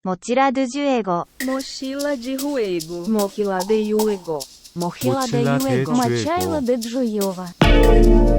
Mochila de juego. Mochila de juego. Mochila de juego. Mochila de Mochila de juego. juego. Mochila de juego.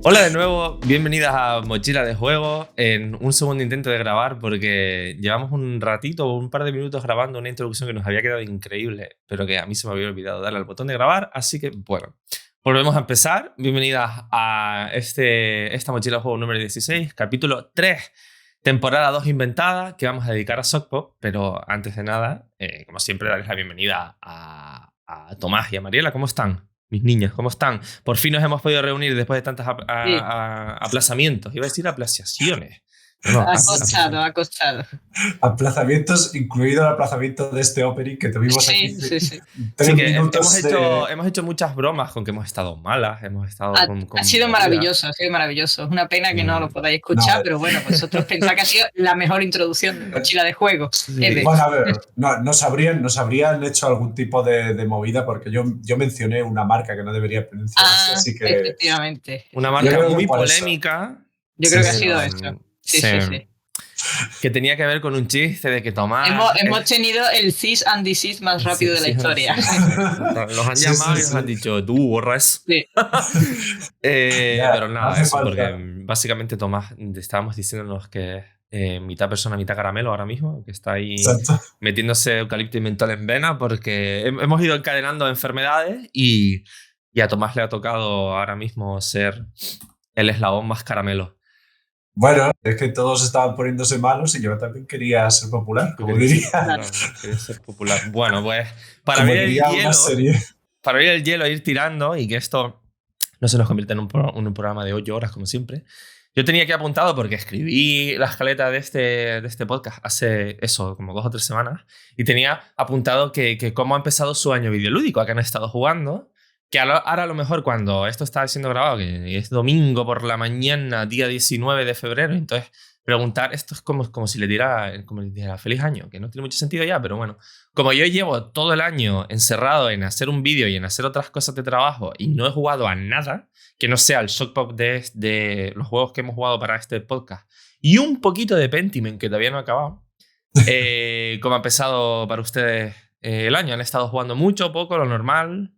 Hola de nuevo, bienvenidas a Mochila de Juego en un segundo intento de grabar porque llevamos un ratito, un par de minutos grabando una introducción que nos había quedado increíble, pero que a mí se me había olvidado darle al botón de grabar, así que bueno, volvemos a empezar. Bienvenidas a esta Mochila de Juego número 16, capítulo 3, temporada 2 inventada, que vamos a dedicar a Sockpop, pero antes de nada, como siempre, darles la bienvenida a Tomás y a Mariela. ¿Cómo están? Mis niñas, ¿cómo están? Por fin nos hemos podido reunir después de tantos aplazamientos. Iba a decir aplazaciones. No, Ha costado. Aplazamientos, incluido el aplazamiento de este opening que tuvimos aquí. Sí. 3 Sí, que minutos hemos hecho muchas bromas con que hemos estado malas, hemos estado Ha sido maravilloso, ha sido maravilloso. Es una pena que no lo podáis escuchar, pero bueno, vosotros pensáis que ha sido la mejor introducción de Mochila de Juego. Sí. Bueno, a ver, nos habrían hecho algún tipo de movida porque yo mencioné una marca que no debería pronunciarse, así que... Efectivamente. Una Yo marca creo que muy por eso. polémica. Yo creo que ha Sí, sido sí. esto. Sí. Que tenía que ver con un chiste de que Tomás... Hemos tenido el cease and desist más rápido de la historia. Los han llamado y nos han dicho, tú borras. Sí. Pero nada, hace eso, falta. porque básicamente Tomás, estábamos diciéndonos que mitad persona, mitad caramelo ahora mismo, que está ahí Exacto. metiéndose eucalipto y mentol en vena, porque hemos ido encadenando enfermedades y a Tomás le ha tocado ahora mismo ser el eslabón más caramelo. Bueno, es que todos estaban poniéndose malos y yo también quería ser popular, como diría. Quería ser popular. Bueno, pues para Como abrir el diría una hielo, serie. para abrir el hielo e ir tirando y que esto no se nos convierta en un programa de 8 horas como siempre. Yo tenía aquí apuntado porque escribí la escaleta de este podcast hace eso, como 2 o 3 semanas, y tenía apuntado que cómo ha empezado su año videolúdico, a que han estado jugando, que ahora a lo mejor cuando esto está siendo grabado, que es domingo por la mañana, día 19 de febrero, entonces preguntar, esto es como si le diera feliz año, que no tiene mucho sentido ya, pero bueno, como yo llevo todo el año encerrado en hacer un vídeo y en hacer otras cosas de trabajo y no he jugado a nada que no sea el Shockpop de los juegos que hemos jugado para este podcast y un poquito de Pentiment que todavía no he acabado, ¿cómo ha empezado para ustedes el año? ¿Han estado jugando mucho o poco, lo normal?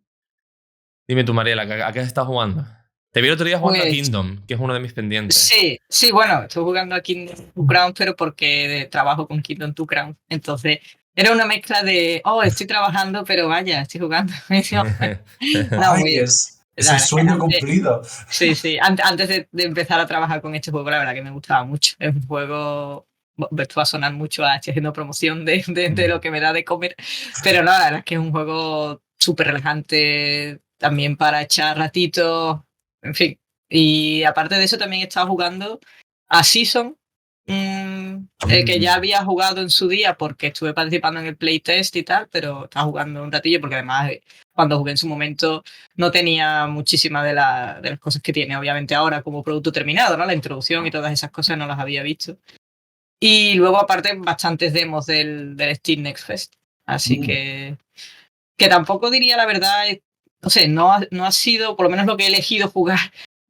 Dime tú, Mariela, ¿a qué has estado jugando? Te vi el otro día jugando a Pues- Kingdom, que es uno de mis pendientes. Sí, bueno, estoy jugando a Kingdom Two Crowns, pero porque trabajo con Kingdom Two Crowns. Entonces, era una mezcla de, estoy trabajando, pero vaya, estoy jugando. No, Ay, muy bien. es La el verdad sueño que antes- cumplido. Sí. Antes de empezar a trabajar con este juego, la verdad que me gustaba mucho. Es un juego. Esto va a sonar mucho a estoy haciendo promoción de lo que me da de comer. Pero no, la verdad es que es un juego súper relajante también para echar ratitos. En fin. Y aparte de eso, también he estado jugando a Season. Que ya había jugado en su día porque estuve participando en el playtest y tal, pero estaba jugando un ratillo porque además cuando jugué en su momento no tenía muchísimas de las cosas que tiene obviamente ahora como producto terminado, ¿no? La introducción y todas esas cosas no las había visto. Y luego aparte bastantes demos del Steam Next Fest. Así que tampoco diría la verdad, no sé, no ha sido, por lo menos lo que he elegido jugar,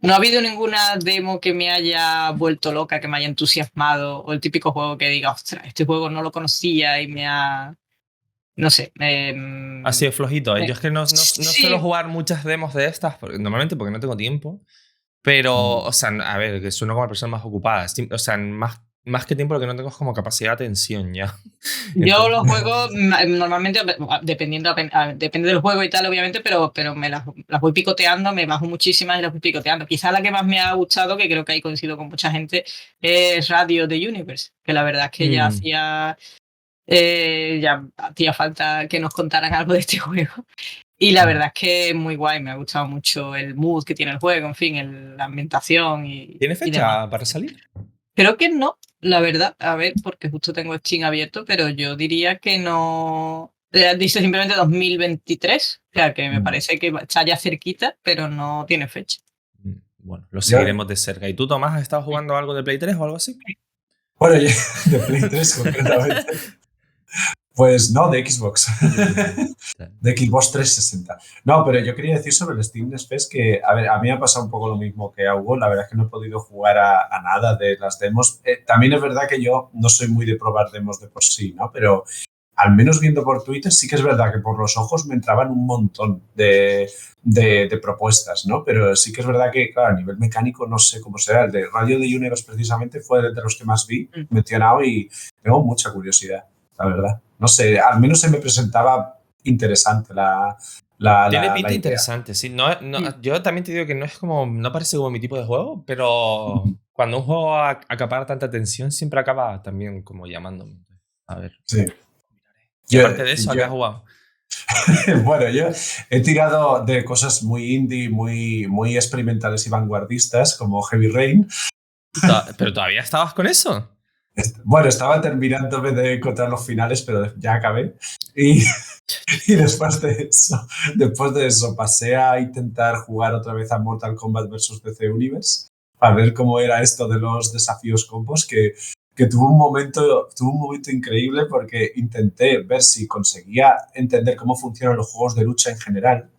no ha habido ninguna demo que me haya vuelto loca, que me haya entusiasmado, o el típico juego que diga, ostras, este juego no lo conocía y me ha... No sé. Ha sido flojito. Yo es que no Sí. suelo jugar muchas demos de estas, normalmente porque no tengo tiempo. Pero, o sea, a ver, que sueno como la persona más ocupada. O sea, más que tiempo lo que no tengo es como capacidad de atención ya. Yo los juegos normalmente, depende del juego y tal, obviamente, pero me las voy picoteando, me bajo muchísimas y las voy picoteando. Quizá la que más me ha gustado, que creo que ahí coincido con mucha gente, es Radio The Universe, que la verdad es que ya hacía falta que nos contaran algo de este juego. Y la verdad es que es muy guay, me ha gustado mucho el mood que tiene el juego, en fin, la ambientación y ¿Tiene y demás. fecha para salir? Creo que no. La verdad, a ver, porque justo tengo Steam abierto, pero yo diría que no. Dice simplemente 2023, o sea que me parece que está ya cerquita, pero no tiene fecha. Bueno, lo seguiremos de cerca. ¿Y tú, Tomás, has estado jugando algo de Play 3 o algo así? Bueno, de Play 3 concretamente. Pues no, de Xbox. De Xbox 360. No, pero yo quería decir sobre el Steam Next Fest que, a ver, a mí me ha pasado un poco lo mismo que a Hugo. La verdad es que no he podido jugar a nada de las demos. También es verdad que yo no soy muy de probar demos de por sí, ¿no? Pero al menos viendo por Twitter sí que es verdad que por los ojos me entraban un montón de propuestas, ¿no? Pero sí que es verdad que, claro, a nivel mecánico no sé cómo será. El de Radio de Universe precisamente fue de los que más vi mencionado y tengo mucha curiosidad, la verdad. No sé, al menos se me presentaba interesante Tiene pinta idea. interesante, sí. Yo también te digo que no es como. No parece como mi tipo de juego, pero cuando un juego acapara tanta atención, siempre acaba también como llamándome. A ver. Sí. Y aparte de eso, ¿a qué has jugado? Bueno, yo he tirado de cosas muy indie, muy experimentales y vanguardistas, como Heavy Rain. ¿Pero todavía estabas con eso? Bueno, estaba terminándome de encontrar los finales, pero ya acabé. Y después de eso pasé a intentar jugar otra vez a Mortal Kombat vs. DC Universe, a ver cómo era esto de los desafíos combos, que tuvo un momento increíble porque intenté ver si conseguía entender cómo funcionan los juegos de lucha en general.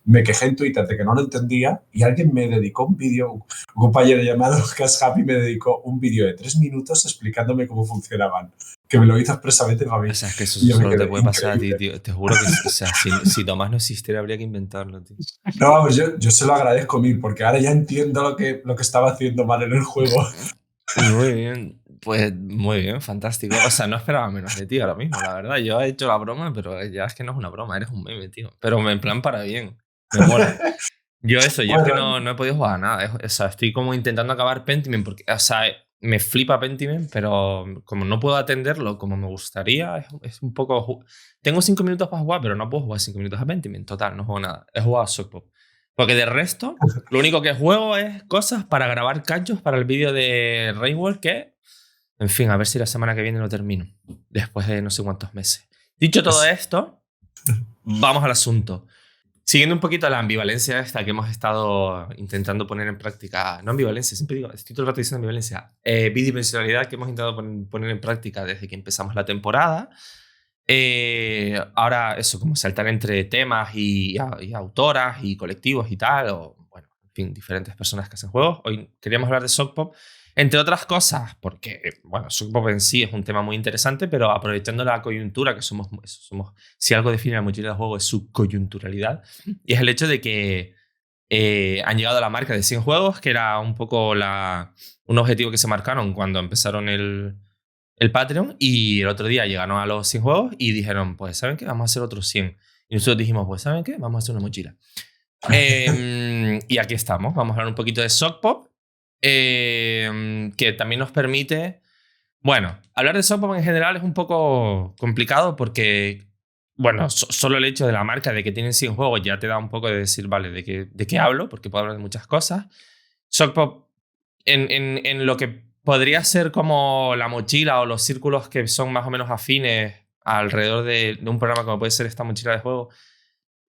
Me quejé en Twitter de que no lo entendía y alguien me dedicó un vídeo, un compañero llamado Cash Happy me dedicó un vídeo de 3 minutos explicándome cómo funcionaban, que me lo hizo expresamente para mí. O sea, es que eso solo te puede pasar a ti, tío. Te juro que, o sea, si Tomás no existiera, habría que inventarlo, tío. No, vamos, yo se lo agradezco mil porque ahora ya entiendo lo que estaba haciendo mal en el juego. Muy bien, pues muy bien, fantástico. O sea, no esperaba menos de ti ahora mismo, la verdad. Yo he hecho la broma, pero ya es que no es una broma, eres un meme, tío. Pero en plan para bien. Me mola. Yo es que no he podido jugar a nada. O sea, estoy como intentando acabar Pentiment porque, o sea, me flipa Pentiment, pero como no puedo atenderlo como me gustaría, es un poco. Tengo 5 minutos para jugar, pero no puedo jugar 5 minutos a Pentiment. Total, no juego nada. He jugado a Sock Pop. Porque de resto, lo único que juego es cosas para grabar cachos para el vídeo de Rainworld que, en fin, a ver si la semana que viene lo termino. Después de no sé cuántos meses. Dicho todo esto, vamos al asunto. Siguiendo un poquito la ambivalencia esta que hemos estado intentando poner en práctica. No ambivalencia, siempre digo, estoy todo el rato diciendo ambivalencia. Bidimensionalidad que hemos intentado poner en práctica desde que empezamos la temporada. Ahora eso, como saltar entre temas y autoras y colectivos y tal, o bueno, en fin, diferentes personas que hacen juegos. Hoy queríamos hablar de Sock Pop, entre otras cosas, porque, bueno, Sock Pop en sí es un tema muy interesante, pero aprovechando la coyuntura, que somos si algo define la mochila de juego es su coyunturalidad, y es el hecho de que han llegado a la marca de 100 juegos, que era un poco un objetivo que se marcaron cuando empezaron el Patreon, y el otro día llegaron a los 100 juegos y dijeron, pues, ¿saben qué? Vamos a hacer otros 100. Y nosotros dijimos, pues, ¿saben qué? Vamos a hacer una mochila. Y aquí estamos. Vamos a hablar un poquito de Sock Pop, que también nos permite... Bueno, hablar de Sock Pop en general es un poco complicado porque, bueno, solo el hecho de la marca, de que tienen 100 juegos, ya te da un poco de decir, vale, ¿de qué hablo? Porque puedo hablar de muchas cosas. Sock Pop, en lo que podría ser como la mochila o los círculos que son más o menos afines alrededor de un programa como puede ser esta mochila de juego,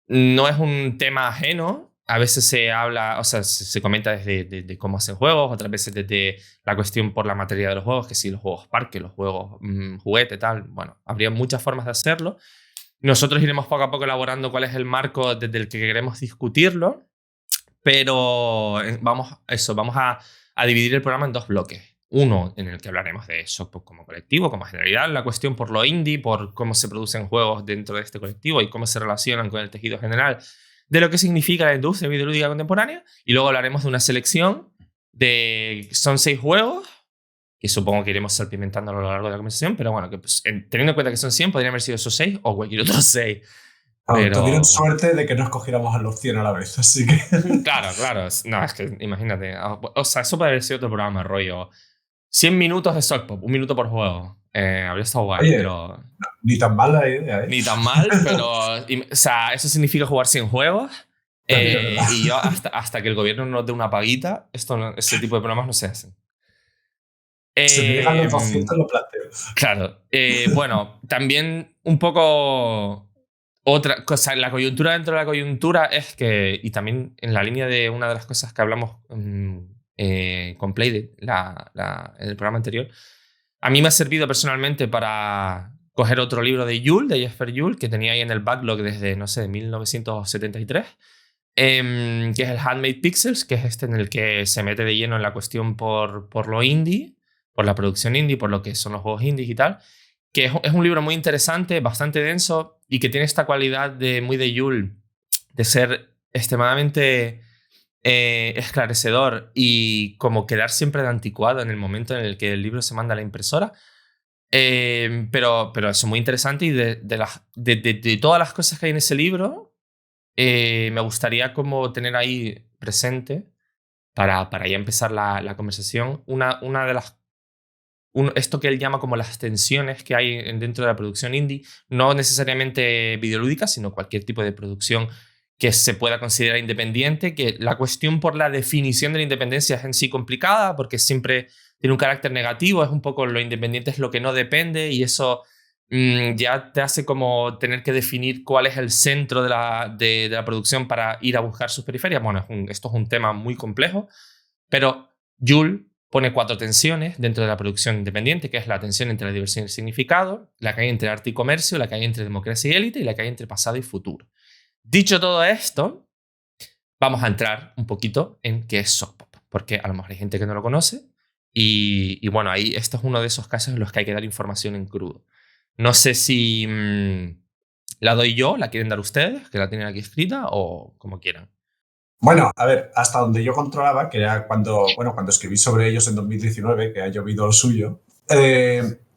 no es un tema ajeno. A veces se habla, o sea, se comenta desde cómo hacen juegos, otras veces desde la cuestión por la materia de los juegos, que si los juegos parque, los juegos juguete, tal. Bueno, habría muchas formas de hacerlo. Nosotros iremos poco a poco elaborando cuál es el marco desde el que queremos discutirlo, pero vamos a dividir el programa en 2 bloques. Uno en el que hablaremos de eso como colectivo, como generalidad, la cuestión por lo indie, por cómo se producen juegos dentro de este colectivo y cómo se relacionan con el tejido general de lo que significa la industria videolúdica contemporánea. Y luego hablaremos de una selección son 6 juegos, que supongo que iremos salpimentando a lo largo de la conversación, pero bueno, que pues, teniendo en cuenta que son 100, podrían haber sido esos 6 o cualquier otro 6. Pero tuvieron suerte de que no escogiéramos a los 100 a la vez, así que... Claro. No, es que imagínate. O sea, eso puede haber sido otro programa, rollo 100 minutos de Sock Pop, 1 minuto por juego. Habría estado guay, Oye, pero... Ni tan mal la idea, ¿eh? Ni tan mal, pero... o sea, eso significa jugar 100 juegos. Y yo, hasta que el gobierno nos dé una paguita, ese tipo de programas no se hacen. Si me llegan los Em, 200 lo planteo. Claro. Bueno, también un poco otra cosa, la coyuntura dentro de la coyuntura es que, y también en la línea de una de las cosas que hablamos con Playdate en el programa anterior, a mí me ha servido personalmente para coger otro libro de Yule, de Jesper Yule, que tenía ahí en el backlog desde, no sé, 1973, que es el Handmade Pixels, que es este en el que se mete de lleno en la cuestión por lo indie, por la producción indie, por lo que son los juegos indies y tal, que es un libro muy interesante, bastante denso y que tiene esta cualidad muy de Yule, de ser extremadamente esclarecedor y como quedar siempre de anticuado en el momento en el que el libro se manda a la impresora. Pero eso es muy interesante y de todas las cosas que hay en ese libro, me gustaría como tener ahí presente para ya empezar la conversación una de las esto que él llama como las tensiones que hay dentro de la producción indie, no necesariamente videolúdica, sino cualquier tipo de producción que se pueda considerar independiente, que la cuestión por la definición de la independencia es en sí complicada, porque siempre tiene un carácter negativo, es un poco lo independiente es lo que no depende, y eso ya te hace como tener que definir cuál es el centro de la producción para ir a buscar sus periferias. Bueno, esto es un tema muy complejo, pero Yule pone 4 tensiones dentro de la producción independiente, que es la tensión entre la diversión y el significado, la que hay entre arte y comercio, la que hay entre democracia y élite y la que hay entre pasado y futuro. Dicho todo esto, vamos a entrar un poquito en qué es soft pop, porque a lo mejor hay gente que no lo conoce y bueno, ahí esto es uno de esos casos en los que hay que dar información en crudo. No sé si la doy yo, la quieren dar ustedes, que la tienen aquí escrita, o como quieran. Bueno, a ver, hasta donde yo controlaba, que era cuando escribí sobre ellos en 2019, que ha llovido lo suyo,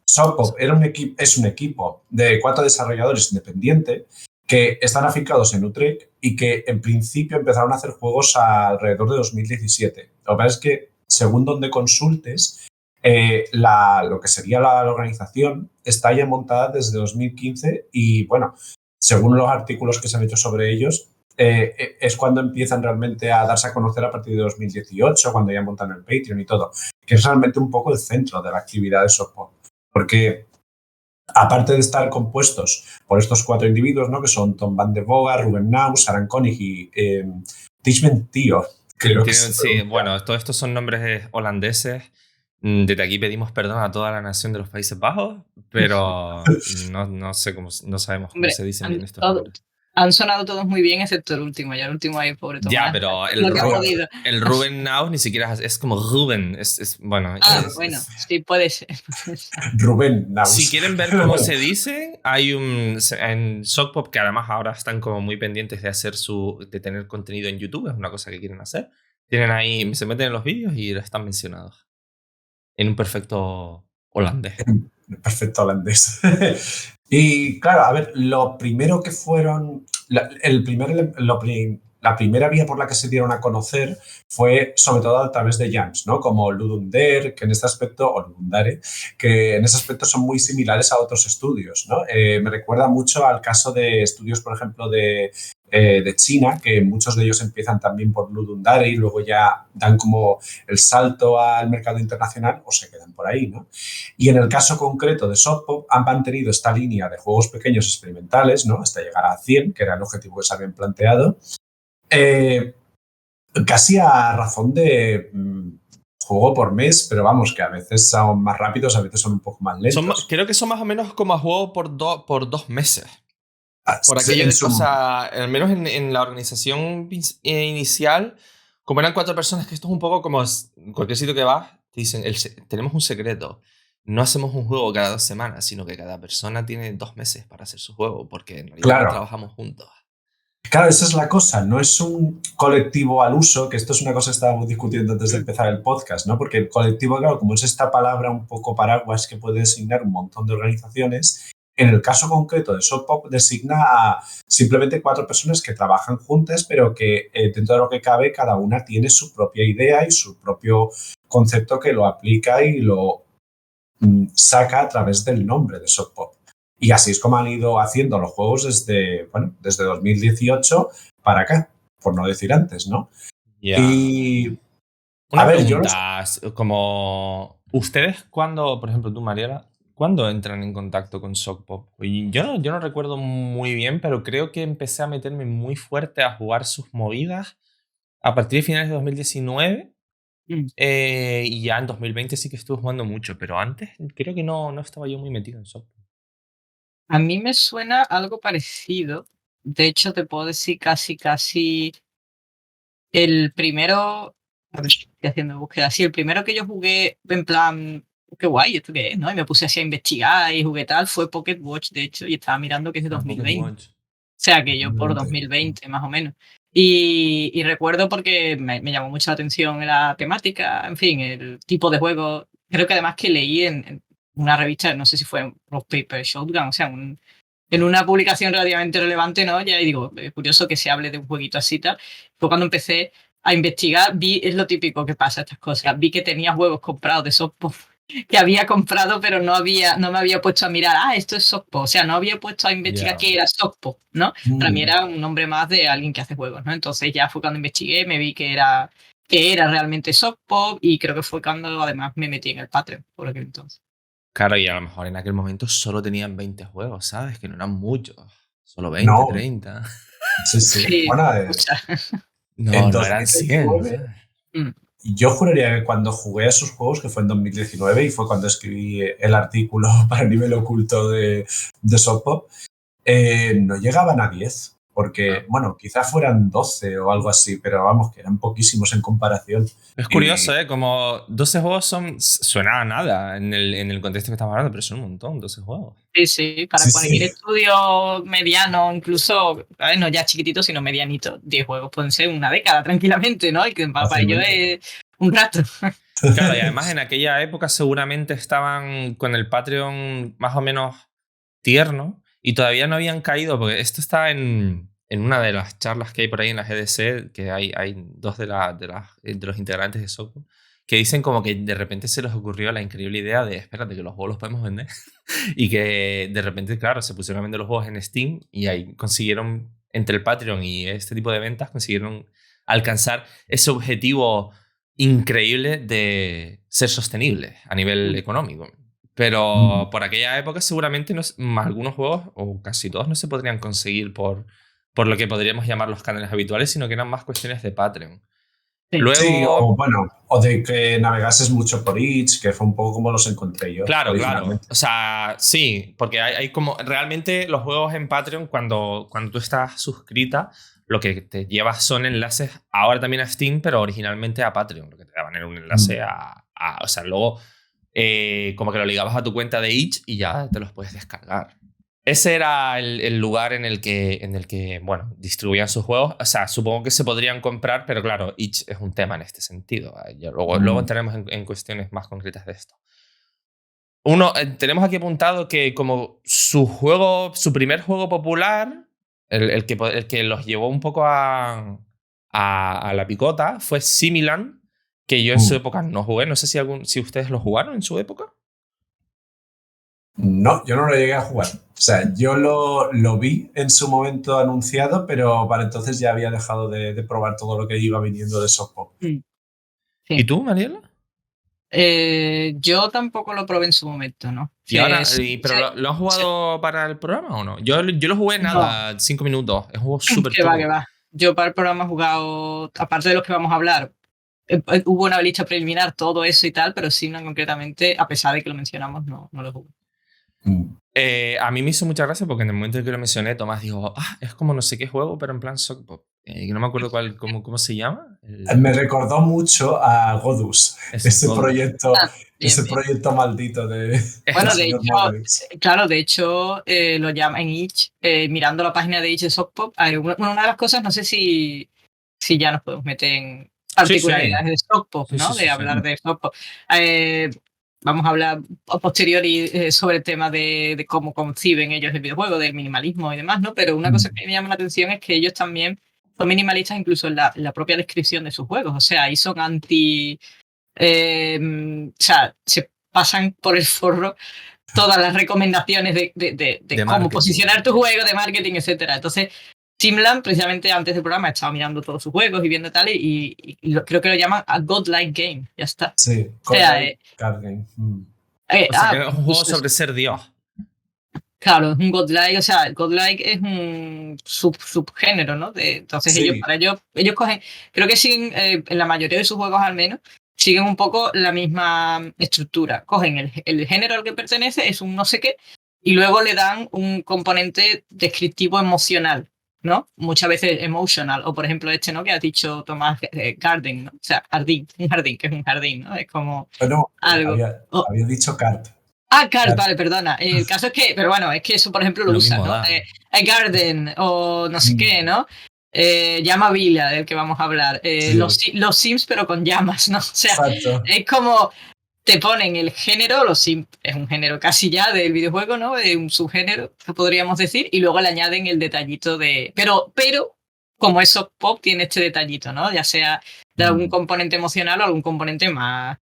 Soft Pop es un equipo de 4 desarrolladores independientes que están afincados en Utrecht y que en principio empezaron a hacer juegos alrededor de 2017. Lo que pasa es que, según donde consultes, lo que sería la organización está ya montada desde 2015 y, bueno, según los artículos que se han hecho sobre ellos, es cuando empiezan realmente a darse a conocer a partir de 2018, cuando ya montan el Patreon y todo, que es realmente un poco el centro de la actividad de Soft Pop. Porque aparte de estar compuestos por estos 4 individuos, ¿no? Que son Tom van der Voga, Ruben Naus, Aran Konig y Tishman Tío. Sí, bueno, todos estos son nombres holandeses. Desde aquí pedimos perdón a toda la nación de los Países Bajos, pero no sabemos cómo se dicen bien estos nombres. Han sonado todos muy bien, excepto el último. Ya el último ahí, pobre Tomás. Ya, pero el Ruben Naus ni siquiera es como Ruben. Bueno, sí, puede ser. Ruben Naus. Si quieren ver cómo se dice, hay en Soft Pop, que además ahora están como muy pendientes de tener contenido en YouTube, es una cosa que quieren hacer. Tienen ahí, se meten en los vídeos y están mencionados. En un perfecto holandés. Perfecto holandés. Y claro, a ver, lo primero que fueron, la primera vía por la que se dieron a conocer fue sobre todo a través de jams, ¿no? Como Ludundare, que en este aspecto, o Ludundare, que en ese aspecto son muy similares a otros estudios, ¿no? Me recuerda mucho al caso de estudios, por ejemplo, de China, que muchos de ellos empiezan también por Ludundare y luego ya dan como el salto al mercado internacional o se quedan por ahí, ¿no? Y en el caso concreto de Soft Pop han mantenido esta línea de juegos pequeños experimentales, ¿no? Hasta llegar a 100, que era el objetivo que se habían planteado, casi a razón de juego por mes, pero vamos, que a veces son más rápidos, a veces son un poco más lentos. Creo que son más o menos como a juego por 2 meses. Por aquello de cosa, al menos en la organización inicial, como eran 4 personas, que esto es un poco como cualquier sitio que vas, te dicen, tenemos un secreto. No hacemos un juego cada 2 semanas, sino que cada persona tiene 2 meses para hacer su juego, porque en realidad no trabajamos juntos. Claro, esa es la cosa. No es un colectivo al uso, que esto es una cosa que estábamos discutiendo antes de empezar el podcast, ¿no? Porque el colectivo, claro, como es esta palabra un poco paraguas que puede designar un montón de organizaciones, en el caso concreto de Soft Pop designa a simplemente 4 personas que trabajan juntas, pero que dentro de lo que cabe cada una tiene su propia idea y su propio concepto que lo aplica y lo saca a través del nombre de Soft Pop. Y así es como han ido haciendo los juegos desde 2018 para acá, por no decir antes, ¿no? Yeah. Y Una A ver, yo pregunta, como ustedes cuando, por ejemplo, tú, Mariela, ¿cuándo entran en contacto con Shock Pop? Y yo no recuerdo muy bien, pero creo que empecé a meterme muy fuerte a jugar sus movidas a partir de finales de 2019. Mm. Y ya en 2020 sí que estuve jugando mucho, pero antes creo que no estaba yo muy metido en Shock Pop. A mí me suena algo parecido. De hecho, te puedo decir casi el primero. A ver, estoy haciendo búsqueda. Sí, el primero que yo jugué en plan, qué guay, ¿esto qué es? ¿No? Y me puse así a investigar y jugué tal, fue Pocket Watch, de hecho, y estaba mirando que es de 2020. O sea, que yo por 2020, más o menos. Y recuerdo porque me llamó mucho la atención la temática, en fin, el tipo de juego. Creo que además que leí en una revista, no sé si fue Rock Paper Shotgun, o sea, en una publicación relativamente relevante, ¿no? Ya y digo, es curioso que se hable de un jueguito así y tal. Fue cuando empecé a investigar, es lo típico que pasa estas cosas. Vi que tenía juegos comprados de software que había comprado, pero no me había puesto a mirar, esto es Sockpop. O sea, no había puesto a investigar qué era Sockpop, ¿no? Para mí era un nombre más de alguien que hace juegos, ¿no? Entonces ya fue cuando investigué, me vi que era realmente Sockpop y creo que fue cuando además me metí en el Patreon por aquel entonces. Claro, y a lo mejor en aquel momento solo tenían 20 juegos, ¿sabes? Que no eran muchos. Solo 20, No. 30. Sí. Sí, Bueno, No en eran 100. 2019, yo juraría que cuando jugué a esos juegos, que fue en 2019 y fue cuando escribí el artículo para el nivel oculto de Shock Pop, no llegaban a 10. Porque, bueno, quizás fueran 12 o algo así, pero vamos, que eran poquísimos en comparación. Es curioso, ¿eh? Como 12 juegos suena a nada en el contexto que estamos hablando, pero son un montón, 12 juegos. Sí, para cualquier estudio mediano, incluso, no ya chiquitito, sino medianito, 10 juegos pueden ser una década tranquilamente, ¿no? Y que para ello es un rato. Claro, y además en aquella época seguramente estaban con el Patreon más o menos tierno y todavía no habían caído, porque esto está en una de las charlas que hay por ahí en la GDC, que hay dos de los integrantes de Soco, que dicen como que de repente se les ocurrió la increíble idea de, espérate, que los juegos los podemos vender. Y que de repente, claro, se pusieron a vender los juegos en Steam y ahí consiguieron, entre el Patreon y este tipo de ventas, consiguieron alcanzar ese objetivo increíble de ser sostenible a nivel económico. Pero por aquella época seguramente algunos juegos, o casi todos, no se podrían conseguir por lo que podríamos llamar los canales habituales, sino que eran más cuestiones de Patreon. Sí. Luego, sí, o de que navegases mucho por itch, que fue un poco como los encontré yo. Claro. O sea, sí, porque hay como... Realmente los juegos en Patreon, cuando tú estás suscrita, lo que te llevas son enlaces ahora también a Steam, pero originalmente a Patreon. Lo que te daban era un enlace o sea, luego como que lo ligabas a tu cuenta de itch y ya te los puedes descargar. Ese era el lugar en el que, bueno, distribuían sus juegos. O sea, supongo que se podrían comprar, pero claro, itch es un tema en este sentido. Luego entraremos en cuestiones más concretas de esto. Tenemos aquí apuntado que como su primer juego popular, el que los llevó un poco a la picota, fue Similan, que yo en su época no jugué. No sé si ustedes lo jugaron en su época. No, yo no lo llegué a jugar. O sea, yo lo vi en su momento anunciado, pero para entonces ya había dejado de probar todo lo que iba viniendo de Shock Pop. Sí. ¿Y tú, Mariela? Yo tampoco lo probé en su momento, ¿no? ¿Y ahora, pero ¿lo has jugado para el programa o no? Yo lo jugué nada, 5 minutos. Es un juego súper que va. Yo para el programa he jugado, aparte de los que vamos a hablar, hubo una lista preliminar, todo eso y tal, pero sí, no concretamente, a pesar de que lo mencionamos, no lo jugué. A mí me hizo mucha gracia porque en el momento en que lo mencioné, Tomás dijo, es como no sé qué juego, pero en plan Shock Pop. Que no me acuerdo cómo se llama. Me recordó mucho a Godus, ese proyecto maldito de... Bueno, de hecho, lo llama en itch, mirando la página de itch de Shock Pop, una de las cosas, no sé si ya nos podemos meter en particularidades de Shock Pop, ¿no? De hablar de Shock Pop. Vamos a hablar a posteriori sobre el tema de cómo conciben ellos el videojuego, del minimalismo y demás, ¿no? Pero una cosa que me llama la atención es que ellos también son minimalistas incluso en la propia descripción de sus juegos. O sea, ahí son o sea, se pasan por el forro todas las recomendaciones de cómo posicionar tu juego, de marketing, etcétera. Entonces, Simland, precisamente antes del programa, he estado mirando todos sus juegos y viendo tal, creo que lo llaman a godlike game. Ya está. Sí, O sea, Godlike Card Game. O sea, que es un juego pues, sobre ser Dios. claro, es un godlike, o sea, el godlike es un subgénero, ¿no? Entonces Sí. ellos cogen, creo que siguen, en la mayoría de sus juegos al menos, siguen un poco la misma estructura. Cogen el género al que pertenece, es un no sé qué, y luego le dan un componente descriptivo emocional, ¿no? Muchas veces emotional, o por ejemplo ¿no? Que has dicho Tomás, garden, ¿no? O sea, un jardín, que es un jardín, ¿no? Es como Bueno, algo. había dicho Card. Card, vale, perdona. El caso es que, pero bueno, es que eso, por ejemplo, lo Lo usa, mismo ¿no? da. A garden o no sé qué, ¿no? Llama Villa, del que vamos a hablar. Sí. Los Sims, pero con llamas, ¿no? O sea, Exacto. es como te ponen el género, los Sims es un género casi ya del videojuego, ¿no? De un subgénero, podríamos decir, y luego le añaden el detallito de. Pero como es soft pop, tiene este detallito, ¿no? Ya sea de algún componente emocional o algún componente más.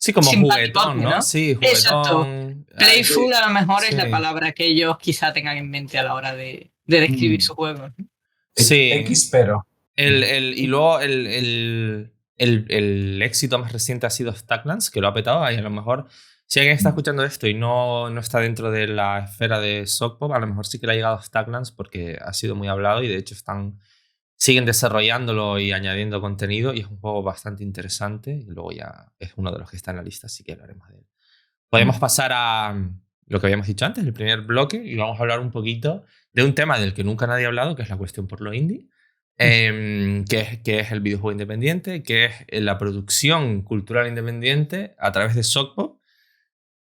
Sí, como simpático, juguetón, ¿no? Sí, Exacto. juguetón. Playful a lo mejor es la Sí. palabra que ellos quizá tengan en mente a la hora de describir su juego. Sí. X, pero. Y luego el éxito más reciente ha sido Stacklands, que lo ha petado. Y a lo mejor, si alguien está escuchando esto y no está dentro de la esfera de Sockpop, a lo mejor sí que le ha llegado Stacklands porque ha sido muy hablado y de hecho siguen desarrollándolo y añadiendo contenido. Y es un juego bastante interesante. Y luego ya es uno de los que está en la lista, así que hablaremos de él. Podemos pasar a lo que habíamos dicho antes, el primer bloque, y vamos a hablar un poquito de un tema del que nunca nadie ha hablado, que es la cuestión por lo indie. Que es el videojuego independiente, que es la producción cultural independiente a través de Sockpop.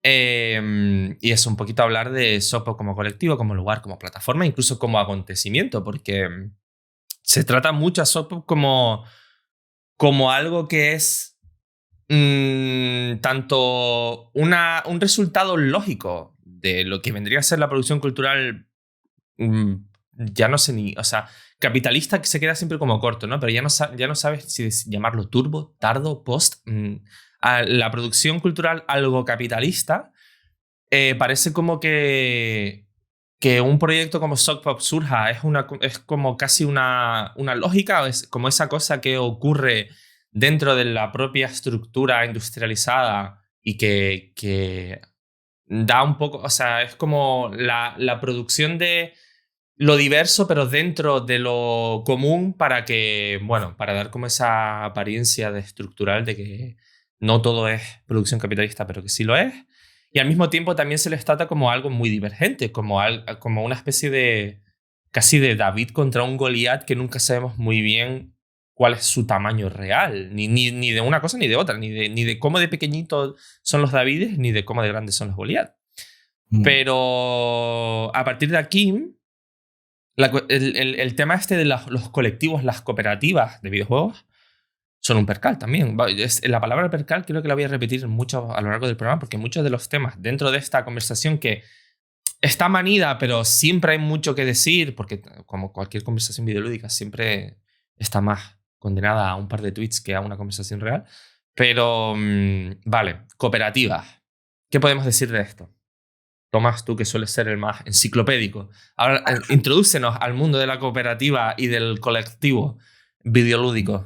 Y es un poquito hablar de Sockpop como colectivo, como lugar, como plataforma, incluso como acontecimiento, porque se trata mucho a Sockpop como algo que es tanto un resultado lógico de lo que vendría a ser la producción cultural. Ya no sé ni, o sea, capitalista que se queda siempre como corto, ¿no? Pero ya no sabes si llamarlo turbo, tardo, post. A la producción cultural algo capitalista parece como que un proyecto como Sockpop surja es como casi una lógica, o es como esa cosa que ocurre dentro de la propia estructura industrializada y que da un poco, o sea, es como la producción de lo diverso, pero dentro de lo común para dar como esa apariencia de estructural de que no todo es producción capitalista, pero que sí lo es. Y al mismo tiempo también se les trata como algo muy divergente, como una especie de casi de David contra un Goliat que nunca sabemos muy bien cuál es su tamaño real, ni de una cosa ni de otra, ni de cómo de pequeñitos son los Davides, ni de cómo de grandes son los Goliat. Pero a partir de aquí, el tema este de los colectivos, las cooperativas de videojuegos, son un percal también. La palabra percal creo que la voy a repetir mucho a lo largo del programa porque muchos de los temas dentro de esta conversación que está manida, pero siempre hay mucho que decir, porque como cualquier conversación videolúdica siempre está más condenada a un par de tweets que a una conversación real. Pero, vale, cooperativas. ¿Qué podemos decir de esto? Tomás, tú que sueles ser el más enciclopédico. Ahora, introdúcenos al mundo de la cooperativa y del colectivo videolúdico.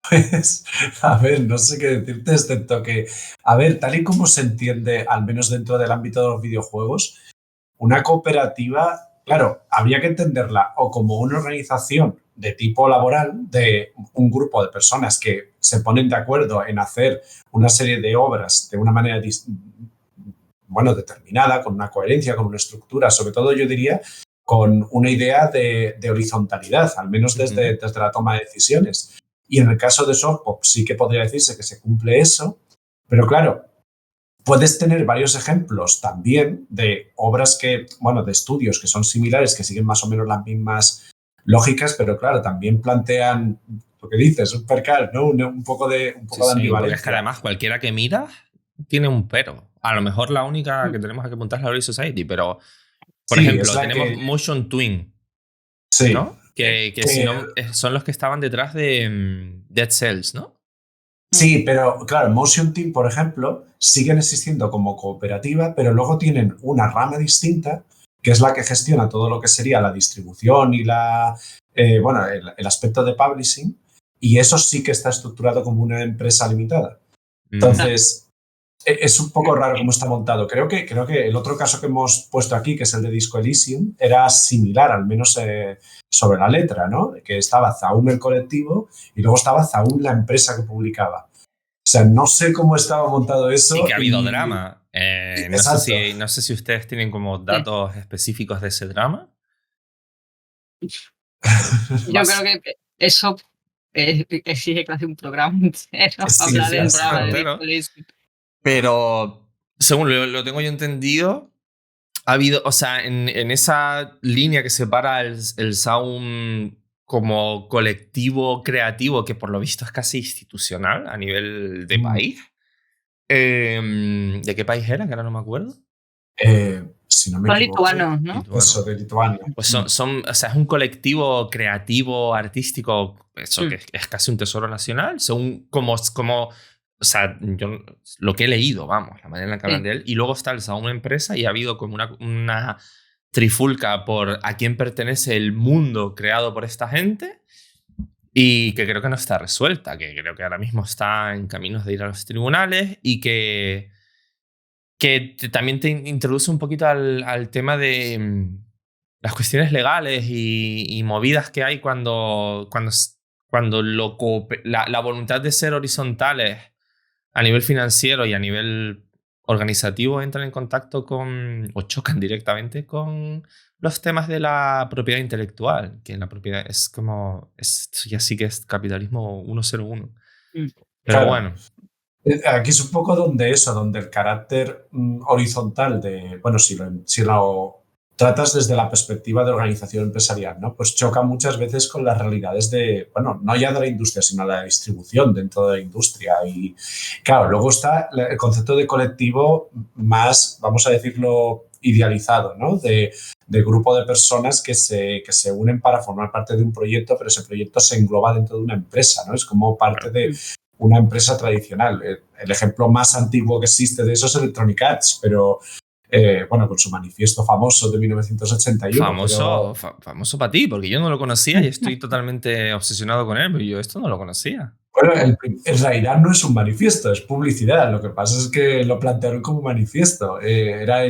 Pues, a ver, no sé qué decirte, excepto que, a ver, tal y como se entiende, al menos dentro del ámbito de los videojuegos, una cooperativa, claro, habría que entenderla o como una organización de tipo laboral, de un grupo de personas que se ponen de acuerdo en hacer una serie de obras de una manera determinada, con una coherencia, con una estructura, sobre todo yo diría con una idea de horizontalidad, al menos desde la toma de decisiones. Y en el caso de Sockpop sí que podría decirse que se cumple eso, pero claro, puedes tener varios ejemplos también de obras de estudios que son similares, que siguen más o menos las mismas lógicas, pero claro, también plantean lo que dices, un percal, ¿no? Un poco de ambivalencia. Porque es que además cualquiera que mira tiene un pero. A lo mejor la única que tenemos que apuntar es la Early Society, pero por ejemplo, tenemos Motion Twin, sí, ¿no? Que si no, son los que estaban detrás de Dead Cells, ¿no? Sí, pero claro, Motion Team, por ejemplo, siguen existiendo como cooperativa, pero luego tienen una rama distinta que es la que gestiona todo lo que sería la distribución y el aspecto de publishing, y eso sí que está estructurado como una empresa limitada. Entonces, es un poco raro cómo está montado. Creo que el otro caso que hemos puesto aquí, que es el de Disco Elysium, era similar, al menos sobre la letra, ¿no? Que estaba Zaun el colectivo y luego estaba Zaun la empresa que publicaba. O sea, no sé cómo estaba montado eso. Sí que ha habido drama. No sé si ustedes tienen como datos específicos de ese drama. Yo creo que eso exige casi un programa entero Sí, hablar del sí, programa de entero. Disco Elysium. Pero, según lo tengo yo entendido, ha habido, o sea, en esa línea que separa el Sound como colectivo creativo, que por lo visto es casi institucional a nivel de país. ¿De qué país era? Que ahora no me acuerdo. Si no me Son equivoco, lituanos, ¿no? Eso, de Lituania. Pues o sea, es un colectivo creativo, artístico, eso que es casi un tesoro nacional, según como o sea, yo lo que he leído, vamos, la manera en la que hablan de él. Y luego está el Sound Empresa y ha habido como una trifulca por a quién pertenece el mundo creado por esta gente y que creo que no está resuelta, que creo que ahora mismo está en caminos de ir a los tribunales y que también te introduce un poquito al tema de las cuestiones legales y movidas que hay cuando la voluntad de ser horizontales a nivel financiero y a nivel organizativo entran en contacto o chocan directamente con los temas de la propiedad intelectual, que la propiedad ya sí que es capitalismo 101. Pero claro. bueno. Aquí es un poco donde el carácter horizontal si lo tratas desde la perspectiva de organización empresarial, ¿no? Pues choca muchas veces con las realidades no ya de la industria, sino de la distribución dentro de la industria. Y claro, luego está el concepto de colectivo más, vamos a decirlo, idealizado, ¿no? De grupo de personas que se unen para formar parte de un proyecto, pero ese proyecto se engloba dentro de una empresa, ¿no? Es como parte de una empresa tradicional. El ejemplo más antiguo que existe de eso es Electronic Arts, pero con su manifiesto famoso de 1981. Famoso para ti, porque yo no lo conocía y estoy totalmente obsesionado con él, pero yo esto no lo conocía. Bueno, en realidad no es un manifiesto, es publicidad. Lo que pasa es que lo plantearon como manifiesto. Era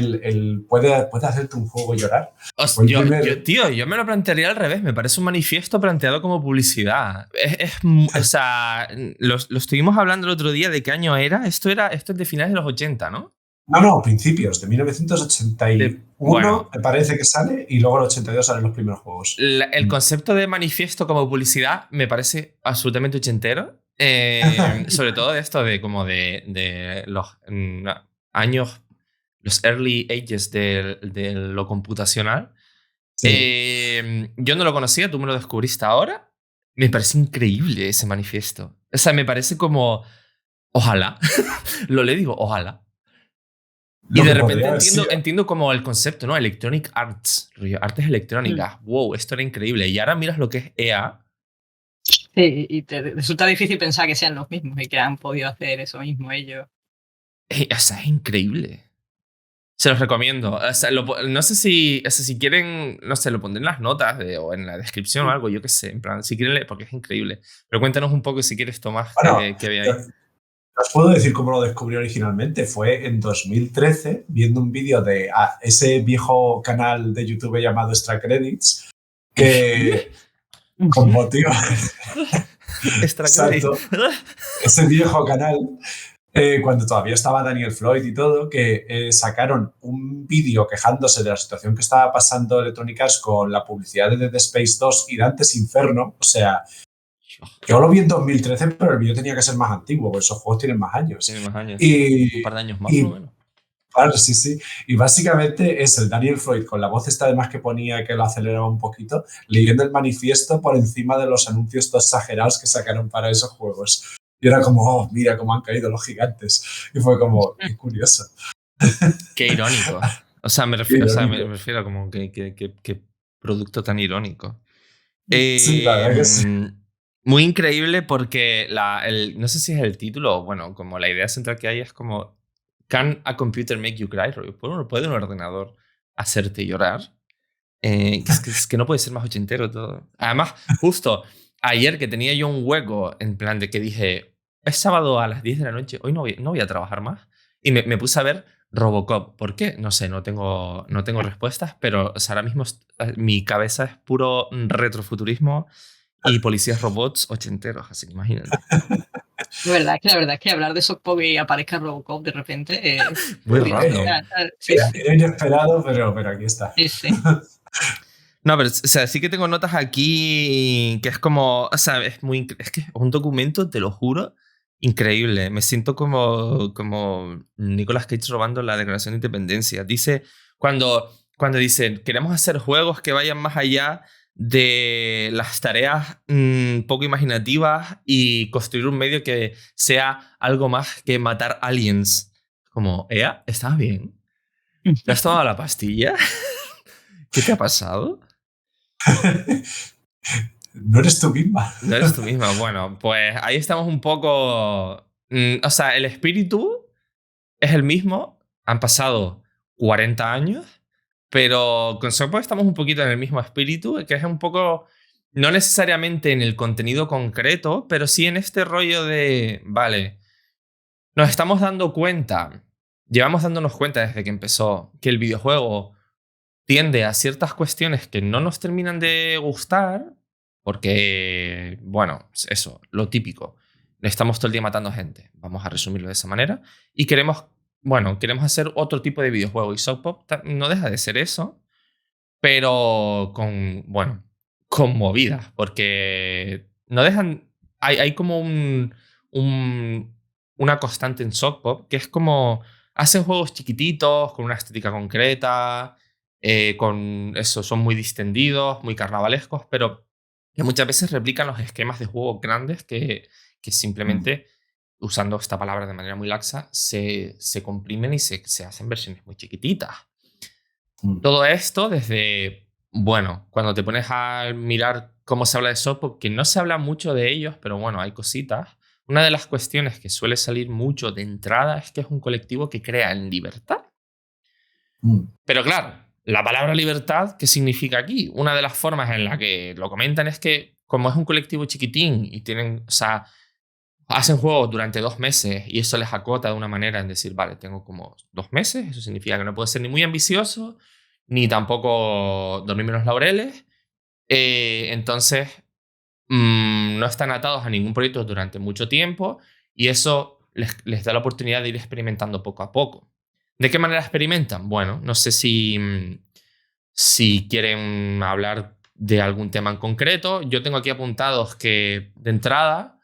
¿puede hacerte un juego llorar? Yo me lo plantearía al revés. Me parece un manifiesto planteado como publicidad. O sea, lo estuvimos hablando el otro día de qué año era. Esto es de finales de los 80, ¿no? No, principios, de 1981 me parece que sale, y luego en el 82 salen los primeros juegos. El concepto de manifiesto como publicidad me parece absolutamente ochentero. Sobre todo de esto de los años, los early ages de lo computacional. Sí. Yo no lo conocía, tú me lo descubriste ahora. Me parece increíble ese manifiesto. O sea, me parece como... Ojalá. Lo le digo, ojalá. Y de repente entiendo como el concepto, ¿no? Electronic Arts, artes electrónicas. Wow, esto era increíble. Y ahora miras lo que es EA. Sí, y te resulta difícil pensar que sean los mismos y que han podido hacer eso mismo ellos. O sea, es increíble. Se los recomiendo. O sea, no sé si quieren, no sé, lo pondré en las notas o en la descripción o algo, yo qué sé. En plan, si quieren leer, porque es increíble. Pero cuéntanos un poco si quieres, Tomás, que veáis. Os puedo decir cómo lo descubrí originalmente. Fue en 2013, viendo un vídeo de ese viejo canal de YouTube llamado Extra Credits, que con motivo... Extra Credits. Ese viejo canal, cuando todavía estaba Daniel Floyd y todo, que sacaron un vídeo quejándose de la situación que estaba pasando Electronic Arts con la publicidad de Dead Space 2 y Dante's Inferno. O sea... Yo lo vi en 2013, pero el vídeo tenía que ser más antiguo, porque esos juegos tienen más años. Tienen más años. Un par de años más, por lo menos. Claro, sí. Y básicamente es el Daniel Floyd con la voz esta además que ponía, que lo aceleraba un poquito, leyendo el manifiesto por encima de los anuncios todos exagerados que sacaron para esos juegos. Y era como, mira cómo han caído los gigantes. Y fue como, qué curioso. Qué irónico. O sea, me refiero a como que producto tan irónico. Sí, la verdad que sí. Muy increíble porque no sé si es el título, bueno, como la idea central que hay es como ¿Can a computer make you cry? ¿Puede un ordenador hacerte llorar. Es que no puede ser más ochentero todo. Además, justo ayer que tenía yo un hueco en plan de que dije, es sábado a las 10 de la noche, hoy no voy a trabajar más. Y me puse a ver Robocop. ¿Por qué? No sé, no tengo respuestas, pero o sea, ahora mismo mi cabeza es puro retrofuturismo y policías robots ochenteros, así que imagínate. La verdad es que hablar de Sock Pop y aparezca Robocop de repente Muy random. Sí, Era inesperado, pero aquí está. sí. No, pero o sea, sí que tengo notas aquí que es como, o sea, es que es un documento, te lo juro, increíble. Me siento como Nicolas Cage robando la Declaración de Independencia. Dice, cuando dicen, queremos hacer juegos que vayan más allá de las tareas poco imaginativas y construir un medio que sea algo más que matar aliens. Como, Ea, ¿estás bien? ¿Te has tomado la pastilla? ¿Qué te ha pasado? No eres tú misma. No eres tú misma. Bueno, pues ahí estamos un poco... o sea, el espíritu es el mismo. Han pasado 40 años, pero con Software estamos un poquito en el mismo espíritu, que es un poco... No necesariamente en el contenido concreto, pero sí en este rollo de... Vale, nos estamos dando cuenta, llevamos dándonos cuenta desde que empezó, que el videojuego tiende a ciertas cuestiones que no nos terminan de gustar, porque, bueno, eso, lo típico. Estamos todo el día matando gente, vamos a resumirlo de esa manera, y queremos hacer otro tipo de videojuego, y Sock Pop no deja de ser eso, pero con movidas, porque no dejan... Hay como una constante en Sock Pop, que es como... Hacen juegos chiquititos, con una estética concreta, con eso, son muy distendidos, muy carnavalescos, pero que muchas veces replican los esquemas de juegos grandes que simplemente, usando esta palabra de manera muy laxa, se comprimen y se hacen versiones muy chiquititas. Todo esto desde, bueno, cuando te pones a mirar cómo se habla de Sock Pop, que no se habla mucho de ellos, pero bueno, hay cositas. Una de las cuestiones que suele salir mucho de entrada es que es un colectivo que crea en libertad. Pero claro, la palabra libertad, ¿qué significa aquí? Una de las formas en la que lo comentan es que, como es un colectivo chiquitín y tienen, o sea, hacen juegos durante 2 meses y eso les acota de una manera en decir, vale, tengo como 2 meses, eso significa que no puedo ser ni muy ambicioso, ni tampoco dormirme en los laureles. Entonces, no están atados a ningún proyecto durante mucho tiempo y eso les da la oportunidad de ir experimentando poco a poco. ¿De qué manera experimentan? Bueno, no sé si quieren hablar de algún tema en concreto. Yo tengo aquí apuntados que, de entrada,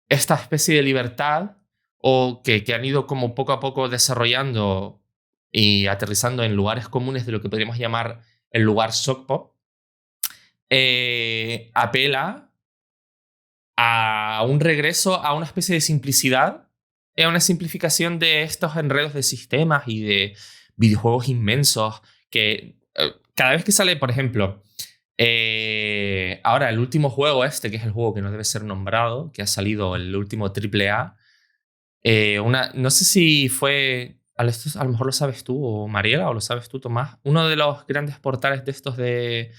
esta especie de libertad o que han ido como poco a poco desarrollando y aterrizando en lugares comunes de lo que podríamos llamar el lugar Sock Pop, apela a un regreso a una especie de simplicidad, a una simplificación de estos enredos de sistemas y de videojuegos inmensos que cada vez que sale, por ejemplo, ahora el último juego que es el juego que no debe ser nombrado, que ha salido, el último AAA, no sé si fue, a lo mejor lo sabes tú o Mariela, o lo sabes tú, Tomás, uno de los grandes portales de estos de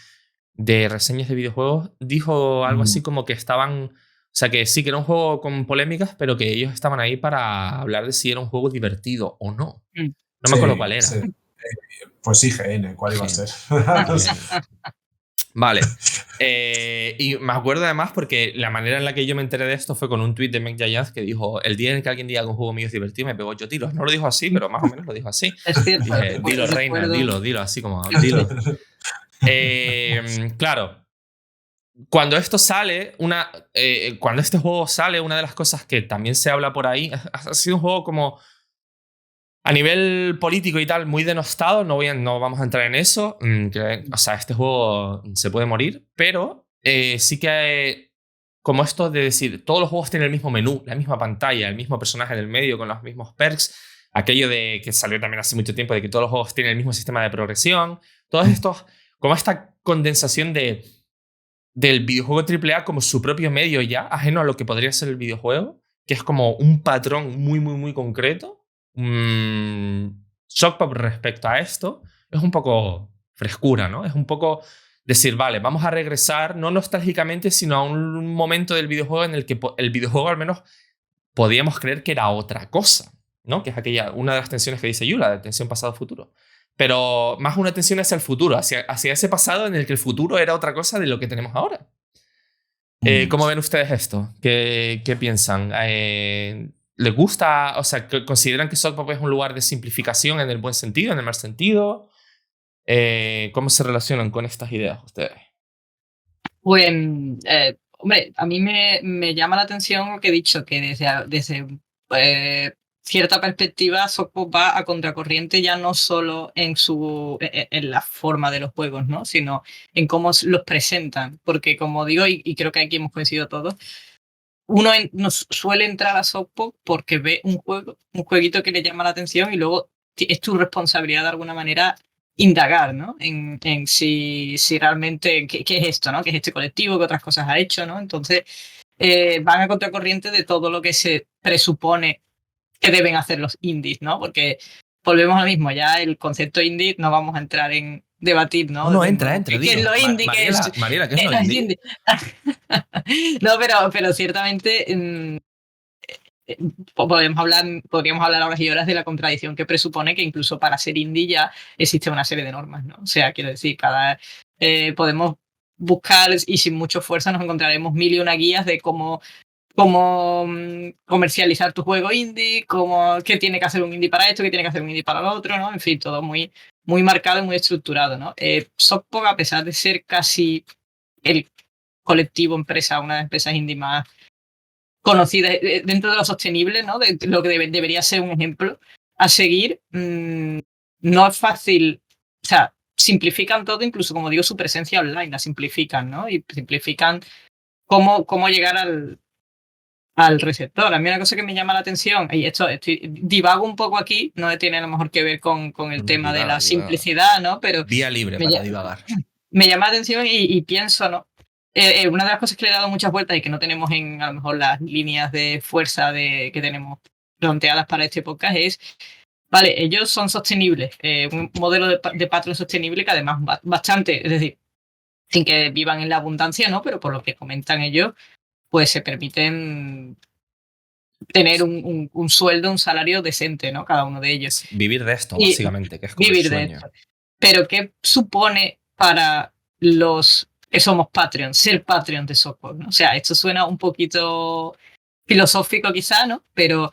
reseñas de videojuegos dijo algo así como que estaban, o sea, que sí que era un juego con polémicas, pero que ellos estaban ahí para hablar de si era un juego divertido o no. No me acuerdo cuál era. Sí. Pues IGN, ¿cuál iba a ser? Vale. Y me acuerdo además porque la manera en la que yo me enteré de esto fue con un tuit de Meg Giants que dijo: el día en que alguien diga que un juego mío es divertido me pego 8 tiros. No lo dijo así, pero más o menos lo dijo así. Es cierto. Dije, dilo, reina, dilo, así como, dilo. Claro, cuando esto sale, cuando este juego sale, una de las cosas que también se habla por ahí, ha sido un juego como a nivel político y tal, muy denostado. No vamos a entrar en eso. O sea, este juego se puede morir, pero sí que como esto de decir, todos los juegos tienen el mismo menú, la misma pantalla, el mismo personaje en el medio con los mismos perks. Aquello de que salió también hace mucho tiempo de que todos los juegos tienen el mismo sistema de progresión. Todos estos, como esta condensación del videojuego AAA como su propio medio ya, ajeno a lo que podría ser el videojuego, que es como un patrón muy, muy, muy concreto. Shock Pop respecto a esto es un poco frescura, ¿no? Es un poco decir, vale, vamos a regresar no nostálgicamente, sino a un momento del videojuego en el que el videojuego al menos podíamos creer que era otra cosa, ¿no? Que es una de las tensiones que dice Yula, de tensión pasado-futuro. Pero más una tensión hacia el futuro, hacia ese pasado en el que el futuro era otra cosa de lo que tenemos ahora. ¿Cómo ven ustedes esto? ¿Qué piensan? ¿Les gusta? O sea, ¿consideran que Shock Pop es un lugar de simplificación en el buen sentido, en el mal sentido? ¿Cómo se relacionan con estas ideas ustedes? Pues, hombre, a mí me llama la atención lo que he dicho, que desde cierta perspectiva Shock Pop va a contracorriente ya no solo en la forma de los juegos, ¿no? Sino en cómo los presentan. Porque como digo, y creo que aquí hemos coincidido todos, uno nos suele entrar a Shock Pop porque ve un jueguito que le llama la atención y luego es tu responsabilidad de alguna manera indagar, ¿no? En si realmente qué es esto, ¿no? ¿Qué es este colectivo? ¿Qué otras cosas ha hecho? ¿No? Entonces van a contracorriente de todo lo que se presupone que deben hacer los indies, ¿no? Porque volvemos a lo mismo, ya el concepto indie no vamos a entrar en debatir, ¿no? No, entra. ¿Qué es lo indie? Mariela, ¿qué es lo indie? No, pero ciertamente podríamos hablar horas y horas de la contradicción que presupone que incluso para ser indie ya existe una serie de normas, ¿no? O sea, quiero decir, podemos buscar y sin mucho esfuerzo nos encontraremos mil y una guías de cómo comercializar tu juego indie, qué tiene que hacer un indie para esto, qué tiene que hacer un indie para lo otro, ¿no? En fin, todo muy, muy marcado y muy estructurado, ¿no? Shock Pop, a pesar de ser casi el colectivo empresa, una de las empresas indie más conocidas dentro de lo sostenible, ¿no? De lo que debería ser un ejemplo a seguir, no es fácil, o sea, simplifican todo, incluso como digo, su presencia online la simplifican, ¿no? Y simplifican cómo llegar al receptor. A mí una cosa que me llama la atención, y esto divago un poco aquí, no tiene a lo mejor que ver con el tema de la simplicidad, ¿no? Pero vía libre para divagar. Me llama la atención y pienso, ¿no? Una de las cosas que le he dado muchas vueltas y que no tenemos en a lo mejor las líneas de fuerza que tenemos planteadas para este podcast es, vale, ellos son sostenibles, un modelo de Patreon sostenible que además bastante, es decir, sin que vivan en la abundancia, ¿no? Pero por lo que comentan ellos, pues se permiten tener un sueldo, un salario decente, ¿no? Cada uno de ellos. Vivir de esto, básicamente, que es como vivir el sueño. de esto. Pero ¿qué supone para los que somos Patreon, ser Patreon de Shock Pop, ¿no? O sea, esto suena un poquito filosófico quizá, ¿no? Pero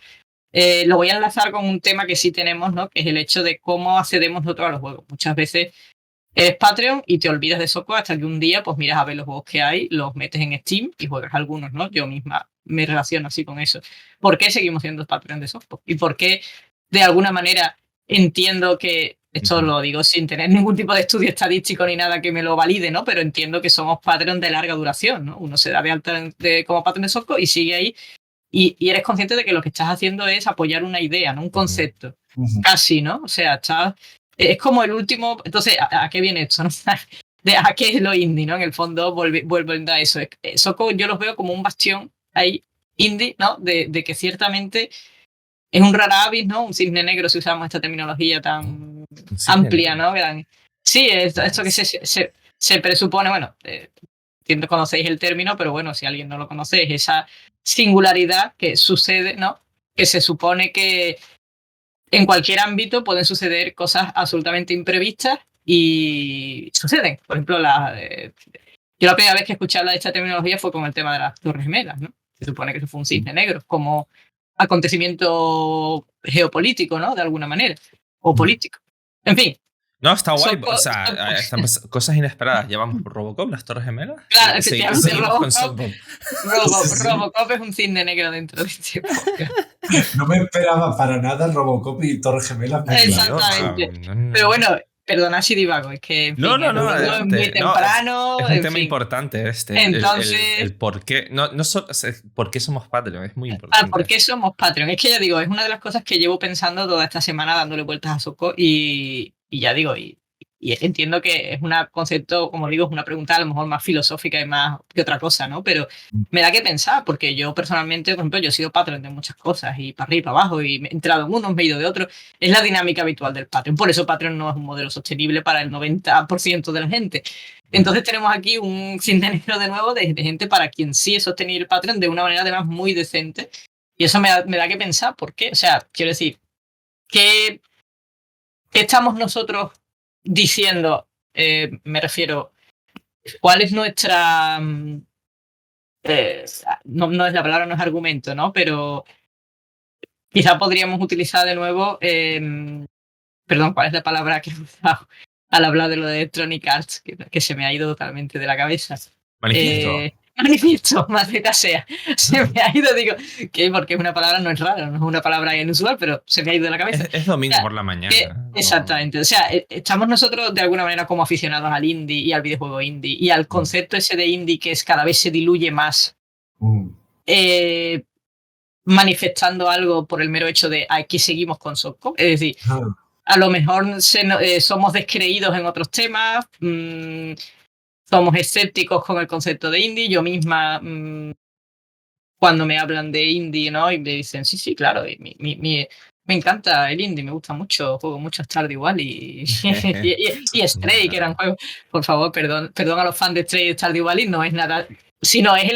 lo voy a enlazar con un tema que sí tenemos, ¿no? Que es el hecho de cómo accedemos nosotros a los juegos. Muchas veces eres Patreon y te olvidas de Shock Pop hasta que un día pues miras a ver los juegos que hay, los metes en Steam y juegas algunos, ¿no? Yo misma me relaciono así con eso. ¿Por qué seguimos siendo Patreon de Shock Pop? ¿Y por qué de alguna manera entiendo que, esto lo digo sin tener ningún tipo de estudio estadístico ni nada que me lo valide, ¿no? Pero entiendo que somos Patreon de larga duración, ¿no? Uno se da de alta como Patreon de Shock Pop y sigue ahí y eres consciente de que lo que estás haciendo es apoyar una idea, ¿no? Un concepto. Casi, ¿no? O sea, es como el último. Entonces, ¿a qué viene esto, no? ¿A qué es lo indie, no? En el fondo, vuelvo a eso. Shock Pop yo los veo como un bastión ahí, indie, ¿no? De que ciertamente es un rara avis, ¿no? Un cisne negro, si usamos esta terminología tan amplia, ¿no? Sí, esto que se presupone, bueno, entiendo que conocéis el término, pero bueno, si alguien no lo conoce, es esa singularidad que sucede, ¿no? Que se supone que en cualquier ámbito pueden suceder cosas absolutamente imprevistas y suceden. Por ejemplo, yo la primera vez que escuché hablar de esta terminología fue con el tema de las Torres Gemelas, ¿no? Se supone que eso fue un cisne negro, como acontecimiento geopolítico, ¿no? De alguna manera. O político. En fin. No, está guay. O sea, están cosas inesperadas. Llevamos por Robocop, las Torres Gemelas. Claro, efectivamente. Robocop. Robocop es un cisne negro dentro de este podcast. No me esperaba para nada Robocop y Torres Gemelas. Exactamente. Pero bueno, perdona si divago, es que en fin, es muy temprano. Es un tema importante este. Entonces, el por qué. ¿Por qué somos Patreon? Es muy importante. ¿Por qué somos Patreon? Es que ya digo, es una de las cosas que llevo pensando toda esta semana dándole vueltas a Soco y ya digo, y entiendo que es un concepto, como digo, es una pregunta a lo mejor más filosófica y más que otra cosa, ¿no? Pero me da que pensar, porque yo personalmente, por ejemplo, yo he sido Patreon de muchas cosas, y para arriba y para abajo, y me he entrado en unos, me he ido de otros. Es la dinámica habitual del Patreon. Por eso Patreon no es un modelo sostenible para el 90% de la gente. Entonces tenemos aquí un sinnúmero de nuevo de gente para quien sí es sostenible el Patreon de una manera además muy decente. Y eso me da que pensar, ¿por qué? O sea, quiero decir, ¿qué estamos nosotros diciendo? Me refiero, ¿cuál es nuestra... no es la palabra, no es argumento, ¿no? Pero quizá podríamos utilizar de nuevo... perdón, ¿cuál es la palabra que he usado al hablar de lo de Electronic Arts? Que se me ha ido totalmente de la cabeza. Manifiesto. Manifiesto, maldita sea. Se me ha ido, digo, que porque es una palabra, no es rara, no es una palabra inusual, pero se me ha ido de la cabeza. Es domingo O sea, por la mañana. Exactamente. O sea, estamos nosotros de alguna manera como aficionados al indie y al videojuego indie y al concepto ese de indie que es cada vez se diluye más, manifestando algo por el mero hecho de aquí seguimos con Socco. Es decir, a lo mejor somos descreídos en otros temas, somos escépticos con el concepto de indie. Yo misma, cuando me hablan de indie, ¿no? Y me dicen, sí, claro, y me encanta el indie, me gusta mucho, juego mucho Stardew Valley y Stray, que eran juegos. Por favor, perdón a los fans de Stray y Stardew Valley, no es nada, sino es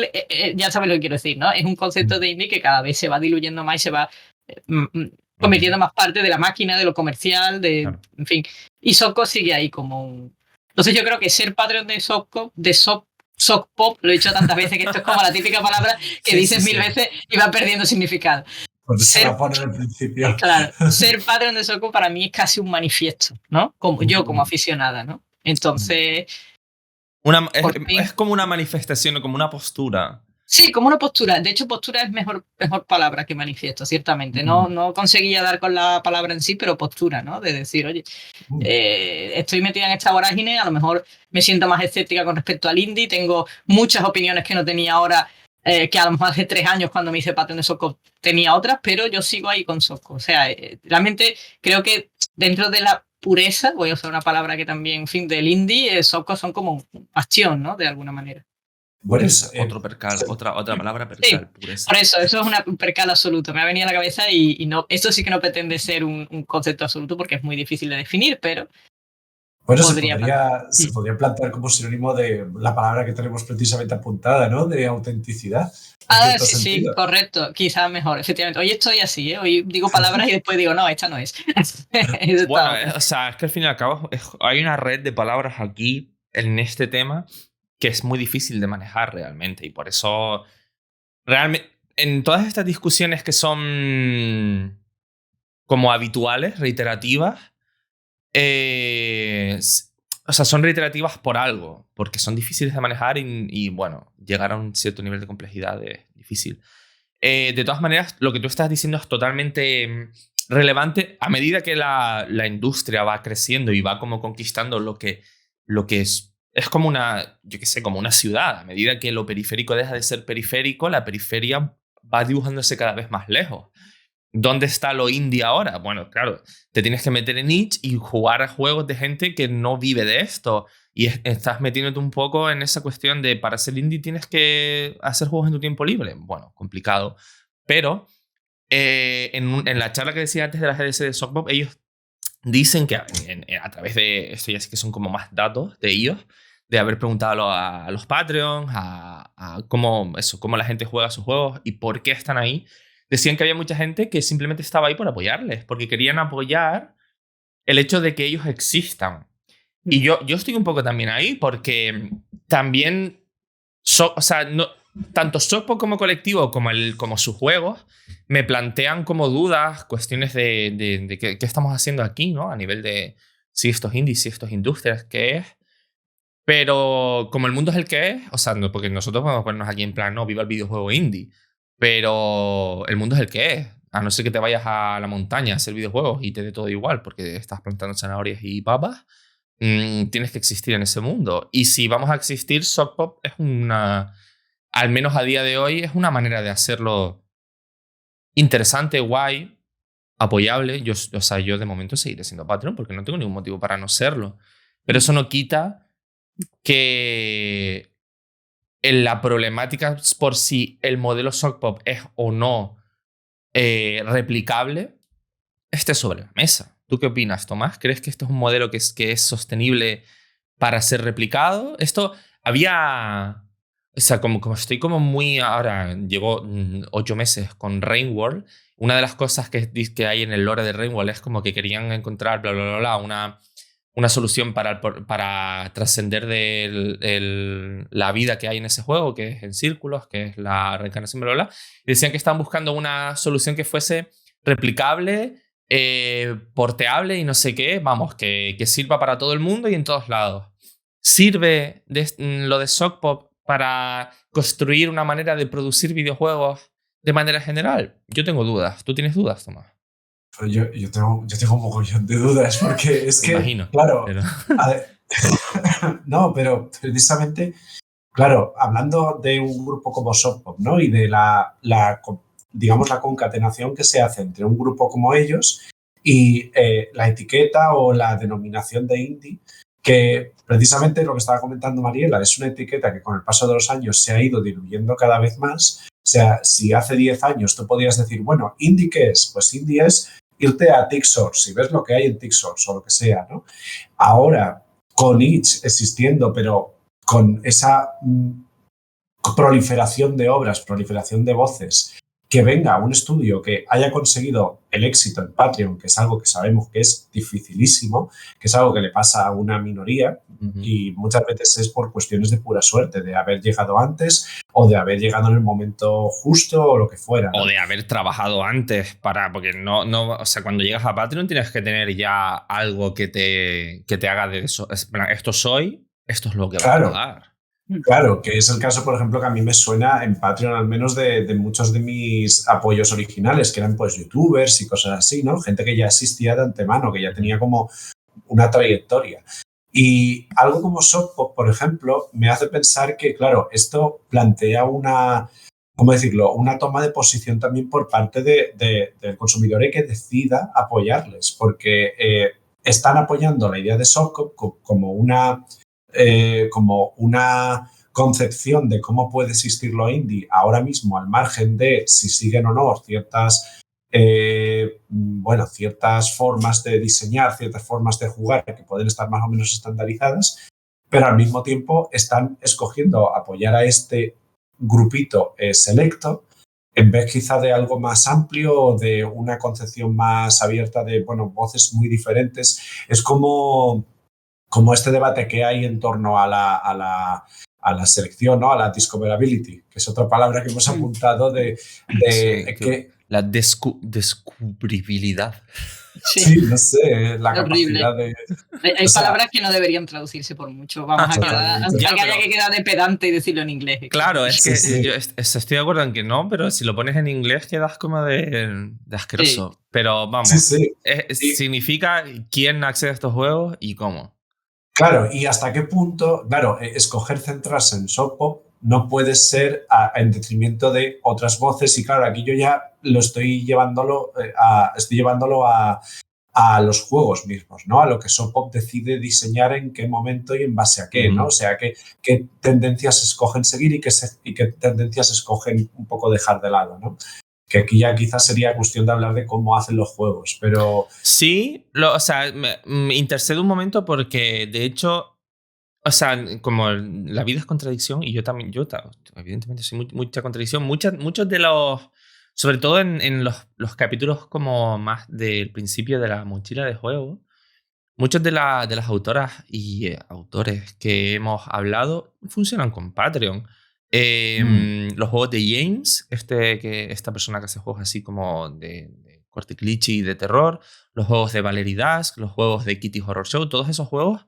ya sabes lo que quiero decir, ¿no? Es un concepto de indie que cada vez se va diluyendo más y se va convirtiendo más parte de la máquina, de lo comercial, en fin. Y Socco sigue ahí como un... Entonces yo creo que ser Patreon de Socco, de Sock Pop, lo he dicho tantas veces que esto es como la típica palabra que dices mil veces y va perdiendo significado. Por eso la pone al principio. Claro, ser Patreon de Socco para mí es casi un manifiesto, ¿no? Yo como aficionada, ¿no? Entonces... Es como una manifestación, como una postura. Sí, como una postura. De hecho, postura es mejor palabra que manifiesto, ciertamente. No conseguía dar con la palabra en sí, pero postura, ¿no? De decir, oye, estoy metida en esta vorágine, a lo mejor me siento más escéptica con respecto al indie, tengo muchas opiniones que no tenía ahora, que a lo mejor hace 3 años cuando me hice Patreon de Socco tenía otras, pero yo sigo ahí con Socco. O sea, realmente creo que dentro de la pureza, voy a usar una palabra que también, en fin, del indie, Socco son como acción, ¿no? De alguna manera. Pues, Otro percal, otra palabra percal, sí, pureza. por eso es un percal absoluto. Me ha venido a la cabeza y no, esto sí que no pretende ser un concepto absoluto porque es muy difícil de definir, pero bueno, se podría plantear como sinónimo de la palabra que tenemos precisamente apuntada, ¿no? De autenticidad. Sí, correcto. Quizás mejor, efectivamente. Hoy estoy así, ¿eh? Hoy digo palabras y después digo, no, esta no es. Bueno, o sea, es que al fin y al cabo hay una red de palabras aquí en este tema que es muy difícil de manejar realmente. Y por eso, realmente, en todas estas discusiones que son como habituales, reiterativas, o sea, son reiterativas por algo, porque son difíciles de manejar y bueno, llegar a un cierto nivel de complejidad es difícil. De todas maneras, lo que tú estás diciendo es totalmente relevante a medida que la industria va creciendo y va como conquistando lo que es como una, yo qué sé, como una ciudad. A medida que lo periférico deja de ser periférico, la periferia va dibujándose cada vez más lejos. ¿Dónde está lo indie ahora? Bueno, claro, te tienes que meter en niche y jugar a juegos de gente que no vive de esto. Y estás metiéndote un poco en esa cuestión de para ser indie tienes que hacer juegos en tu tiempo libre. Bueno, complicado. Pero en la charla que decía antes de la GDC de Sockpop, ellos dicen que a través de esto ya sí que son como más datos de ellos, de haber preguntado a los Patreons, a cómo la gente juega sus juegos y por qué están ahí. Decían que había mucha gente que simplemente estaba ahí por apoyarles, porque querían apoyar el hecho de que ellos existan. Y yo estoy un poco también ahí, porque también, o sea, no, tanto Sockpop como colectivo como sus juegos me plantean como dudas, cuestiones de qué estamos haciendo aquí, ¿no? A nivel de si esto es indie, si esto es industrias, qué es. Pero como el mundo es el que es, o sea, no, porque nosotros podemos ponernos aquí en plan, no, viva el videojuego indie. Pero el mundo es el que es. A no ser que te vayas a la montaña a hacer videojuegos y te dé todo igual porque estás plantando zanahorias y papas, tienes que existir en ese mundo. Y si vamos a existir, Sockpop es al menos a día de hoy, es una manera de hacerlo interesante, guay, apoyable. Yo de momento seguiré siendo Patreon porque no tengo ningún motivo para no serlo. Pero eso no quita que en la problemática por si el modelo Sock Pop es o no replicable esté sobre la mesa. ¿Tú qué opinas, Tomás? ¿Crees que esto es un modelo que es sostenible para ser replicado? Esto había... O sea, como estoy como muy... Ahora llevo 8 meses con Rainworld. Una de las cosas que hay en el lore de Rainworld es como que querían encontrar, bla, bla, bla, bla, una solución para trascender de la vida que hay en ese juego, que es en círculos, que es la reencarnación, bla, bla, bla. Y decían que estaban buscando una solución que fuese replicable, porteable y no sé qué, vamos, que sirva para todo el mundo y en todos lados. ¿Sirve lo de Sock Pop para construir una manera de producir videojuegos de manera general? Yo tengo dudas. ¿Tú tienes dudas, Tomás? Pues yo tengo un mogollón de dudas porque es Me que, imagino, claro, pero... no, pero precisamente, claro, hablando de un grupo como Sock Pop, ¿no? Y de digamos, la concatenación que se hace entre un grupo como ellos y la etiqueta o la denominación de indie, que precisamente lo que estaba comentando Mariela, es una etiqueta que con el paso de los años se ha ido diluyendo cada vez más. O sea, si hace 10 años tú podías decir, bueno, ¿indie qué es? Pues indie es irte a TixSource y ves lo que hay en TixSource o lo que sea, ¿no? Ahora, con itch existiendo, pero con esa proliferación de obras, proliferación de voces, que venga un estudio que haya conseguido el éxito en Patreon, que es algo que sabemos que es dificilísimo, que es algo que le pasa a una minoría, y muchas veces es por cuestiones de pura suerte, de haber llegado antes o de haber llegado en el momento justo o lo que fuera, ¿no? O de haber trabajado antes porque no, o sea, cuando llegas a Patreon tienes que tener ya algo que te haga de eso. Esto soy, esto es lo que va a pagar. Claro, que es el caso, por ejemplo, que a mí me suena en Patreon, al menos de muchos de mis apoyos originales, que eran pues youtubers y cosas así, ¿no? Gente que ya existía de antemano, que ya tenía como una trayectoria. Y algo como Sock Pop, por ejemplo, me hace pensar que, claro, esto plantea ¿cómo decirlo? Una toma de posición también por parte del consumidor y que decida apoyarles, porque están apoyando la idea de Sock Pop como una concepción de cómo puede existir lo indie ahora mismo, al margen de si siguen o no ciertas formas de diseñar, ciertas formas de jugar que pueden estar más o menos estandarizadas, pero al mismo tiempo están escogiendo apoyar a este grupito selecto en vez quizá de algo más amplio o de una concepción más abierta de, voces muy diferentes. Es como este debate que hay en torno a la selección, ¿no? A la discoverability, que es otra palabra que hemos apuntado la descubribilidad. Sí, no sé, la horrible. capacidad de... Hay palabras que no deberían traducirse por mucho. Vamos a quedar, haya que quedar de pedante y decirlo en inglés. Claro, es que yo estoy de acuerdo en que no, pero si lo pones en inglés quedas como de asqueroso. Sí. Pero vamos, significa quién accede a estos juegos y cómo. Claro, y hasta qué punto, claro, escoger centrarse en Sock Pop no puede ser en detrimento de otras voces. Y claro, aquí yo ya estoy llevándolo a los juegos mismos, ¿no? A lo que Sock Pop decide diseñar en qué momento y en base a qué, ¿no? O sea, qué tendencias escogen seguir y qué tendencias escogen un poco dejar de lado, ¿no? Que aquí ya quizás sería cuestión de hablar de cómo hacen los juegos, pero... Sí, o sea, me intercedo un momento porque, de hecho, o sea, como la vida es contradicción y yo evidentemente soy mucha contradicción, muchos de los... Sobre todo en los capítulos como más del principio de la mochila de juego, muchos de las autoras y autores que hemos hablado funcionan con Patreon. Los juegos de James, esta persona que hace juegos así como de corte cliché y de terror, los juegos de Valerie Dusk, los juegos de Kitty Horror Show, todos esos juegos,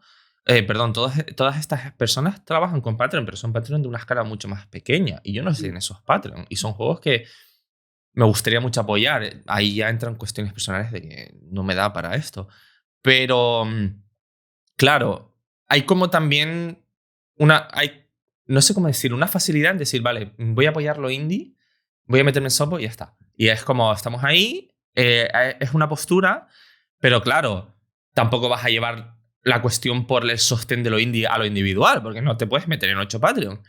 todas estas personas trabajan con Patreon, pero son Patreon de una escala mucho más pequeña y yo no estoy en esos Patreon y son juegos que me gustaría mucho apoyar. Ahí ya entran cuestiones personales de que no me da para esto, pero claro, hay como también no sé cómo decir, una facilidad en decir, vale, voy a apoyar lo indie, voy a meterme en Sopo y ya está. Y es como, estamos ahí, es una postura, pero claro, tampoco vas a llevar la cuestión por el sostén de lo indie a lo individual, porque no te puedes meter en 8 Patreon.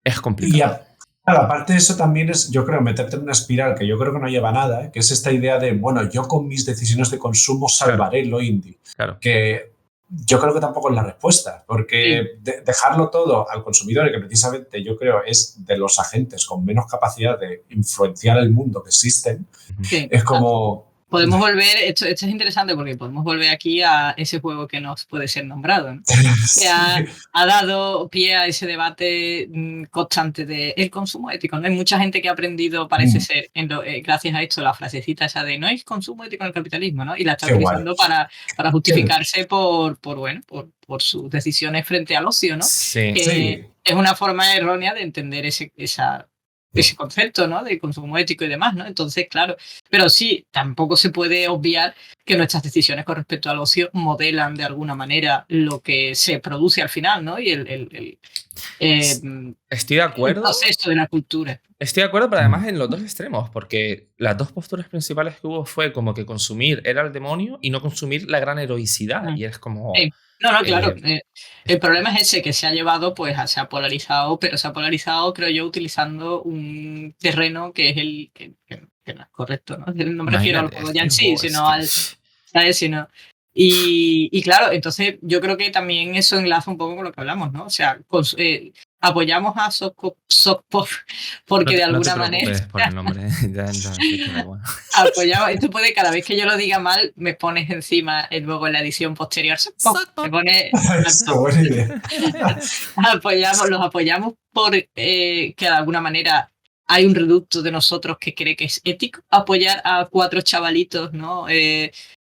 Es complicado. Claro, aparte de eso también es, yo creo, meterte en una espiral que yo creo que no lleva a nada, que es esta idea de, bueno, yo con mis decisiones de consumo salvaré lo indie. Claro. Que yo creo que tampoco es la respuesta, porque dejarlo todo al consumidor, que precisamente yo creo es de los agentes con menos capacidad de influenciar el mundo que existen, Sí. es como... Podemos volver, esto es interesante porque podemos volver aquí a ese juego que nos puede ser nombrado, ¿no? Sí. Que ha dado pie a ese debate constante del consumo ético, ¿no? Hay mucha gente que ha aprendido, parece ser, gracias a esto, la frasecita esa de no hay consumo ético en el capitalismo, ¿no? Y la está Qué utilizando para justificarse por sus decisiones frente al ocio, ¿no? Sí. Que es una forma errónea de entender ese concepto, ¿no? De consumo ético y demás, ¿no? Entonces, claro, pero sí, tampoco se puede obviar que nuestras decisiones con respecto al ocio modelan de alguna manera lo que se produce al final, ¿no? Y Estoy de acuerdo. el proceso de la cultura. Estoy de acuerdo, pero además en los dos extremos, porque las dos posturas principales que hubo fue como que consumir era el demonio y no consumir la gran heroicidad. Y es como... Sí. No, claro. El problema es ese, que se ha llevado, pues se ha polarizado, pero se ha polarizado, creo yo, utilizando un terreno que es el que no es correcto, ¿no? No me refiero al juego ya en sí, sino al... ¿Sabes? Sino... Y claro, entonces yo creo que también eso enlaza un poco con lo que hablamos, ¿no? O sea, apoyamos a Sokpop porque de alguna manera... No te preocupes por el nombre. Bueno. Apoyamos, esto puede, cada vez que yo lo diga mal, me pones encima luego en la edición posterior. Me pone... Eso, buena idea. Los apoyamos por que de alguna manera hay un reducto de nosotros que cree que es ético apoyar a 4 chavalitos, ¿no?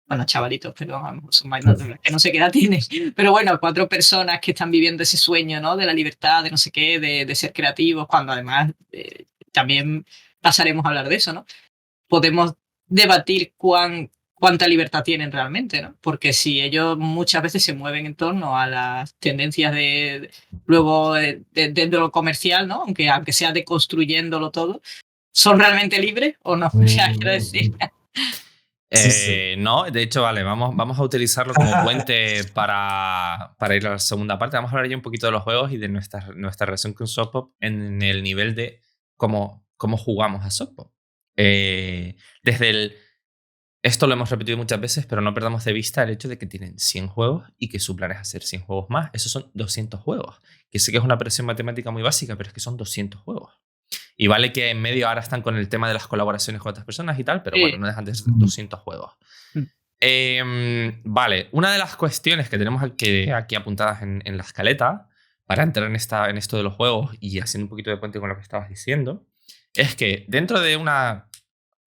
Bueno, chavalitos, perdón, a lo mejor son mayores, que no sé qué edad tienen, pero bueno, 4 personas que están viviendo ese sueño, ¿no? De la libertad, de no sé qué, de ser creativos, cuando además también pasaremos a hablar de eso, ¿no? Podemos debatir cuánta libertad tienen realmente, ¿no? Porque si ellos muchas veces se mueven en torno a las tendencias de lo comercial, ¿no? Aunque sea deconstruyéndolo todo, ¿son realmente libres o no? O sea, quiero decir... No, de hecho, vale, vamos a utilizarlo como puente para ir a la segunda parte. Vamos a hablar ya un poquito de los juegos y de nuestra relación con Sokpop en el nivel de cómo jugamos a Sokpop. Esto lo hemos repetido muchas veces, pero no perdamos de vista el hecho de que tienen 100 juegos y que su plan es hacer 100 juegos más. Esos son 200 juegos. Que sé que es una presión matemática muy básica, pero es que son 200 juegos. Y vale que en medio ahora están con el tema de las colaboraciones con otras personas y tal, pero bueno, no dejan de ser 200 juegos. Vale, una de las cuestiones que tenemos aquí apuntadas en la escaleta, para entrar en esto de los juegos y haciendo un poquito de puente con lo que estabas diciendo, es que dentro de una...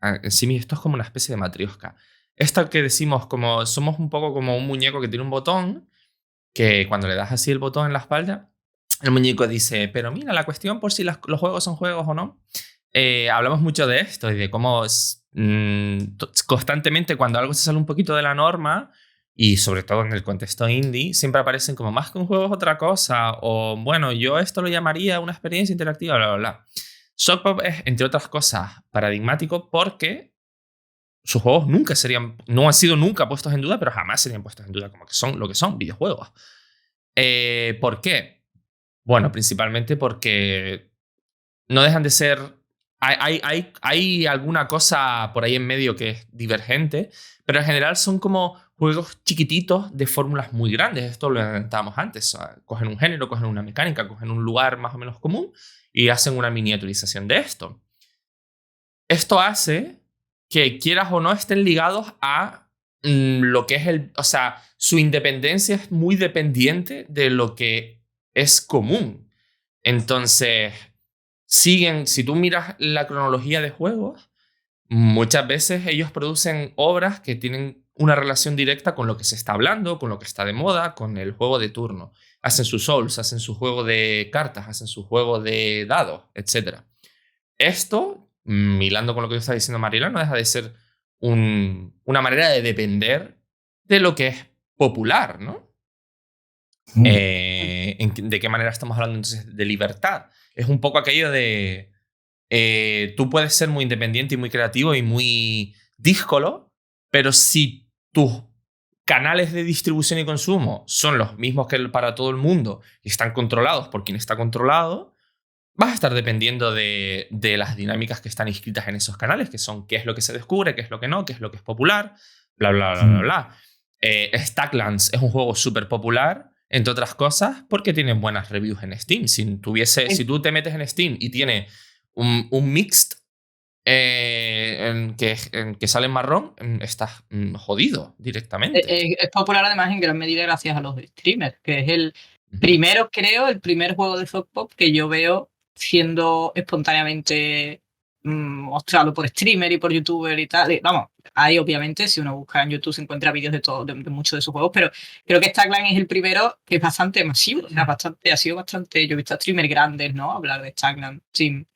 En sí, esto es como una especie de matrioska. Esto que decimos, como somos un poco como un muñeco que tiene un botón, que cuando le das así el botón en la espalda, el muñeco dice, pero mira, la cuestión por si los juegos son juegos o no. Hablamos mucho de esto y de cómo constantemente cuando algo se sale un poquito de la norma, y sobre todo en el contexto indie, siempre aparecen como más que un juego es otra cosa, o bueno, yo esto lo llamaría una experiencia interactiva, bla, bla, bla. Sokpop es, entre otras cosas, paradigmático porque sus juegos no han sido nunca puestos en duda, pero jamás serían puestos en duda como que son lo que son, videojuegos. ¿Por qué? Bueno, principalmente porque no dejan de ser... Hay alguna cosa por ahí en medio que es divergente, pero en general son como juegos chiquititos de fórmulas muy grandes. Esto lo intentábamos antes. O sea, cogen un género, cogen una mecánica, cogen un lugar más o menos común y hacen una miniaturización de esto. Esto hace que, quieras o no, estén ligados a lo que es o sea, su independencia es muy dependiente de lo que es común. Entonces, si tú miras la cronología de juegos, muchas veces ellos producen obras que tienen una relación directa con lo que se está hablando, con lo que está de moda, con el juego de turno. Hacen sus Souls, hacen su juego de cartas, hacen su juego de dados, etc. Esto, hilando con lo que está diciendo Mariela, no deja de ser una manera de depender de lo que es popular, ¿no? ¿De qué manera estamos hablando entonces de libertad? Es un poco aquello de tú puedes ser muy independiente y muy creativo y muy díscolo, pero si tus canales de distribución y consumo son los mismos que para todo el mundo y están controlados por quien está controlado, vas a estar dependiendo de las dinámicas que están inscritas en esos canales, que son qué es lo que se descubre, qué es lo que no, qué es lo que es popular, bla, bla, bla, bla, bla. Stacklands es un juego súper popular, entre otras cosas, porque tiene buenas reviews en Steam. Si tú te metes en Steam y tiene un mixed en que sale en marrón, estás jodido directamente. Es popular además en gran medida gracias a los streamers, que es el primero, creo, el primer juego de Zocpop que yo veo siendo espontáneamente mostrado por streamer y por youtuber y tal. Vamos, hay obviamente, si uno busca en YouTube se encuentra vídeos de muchos de sus juegos, pero creo que Stackland es el primero que es bastante masivo, o sea, ha sido bastante, yo he visto a streamers grandes, ¿no? Hablar de Stackland sin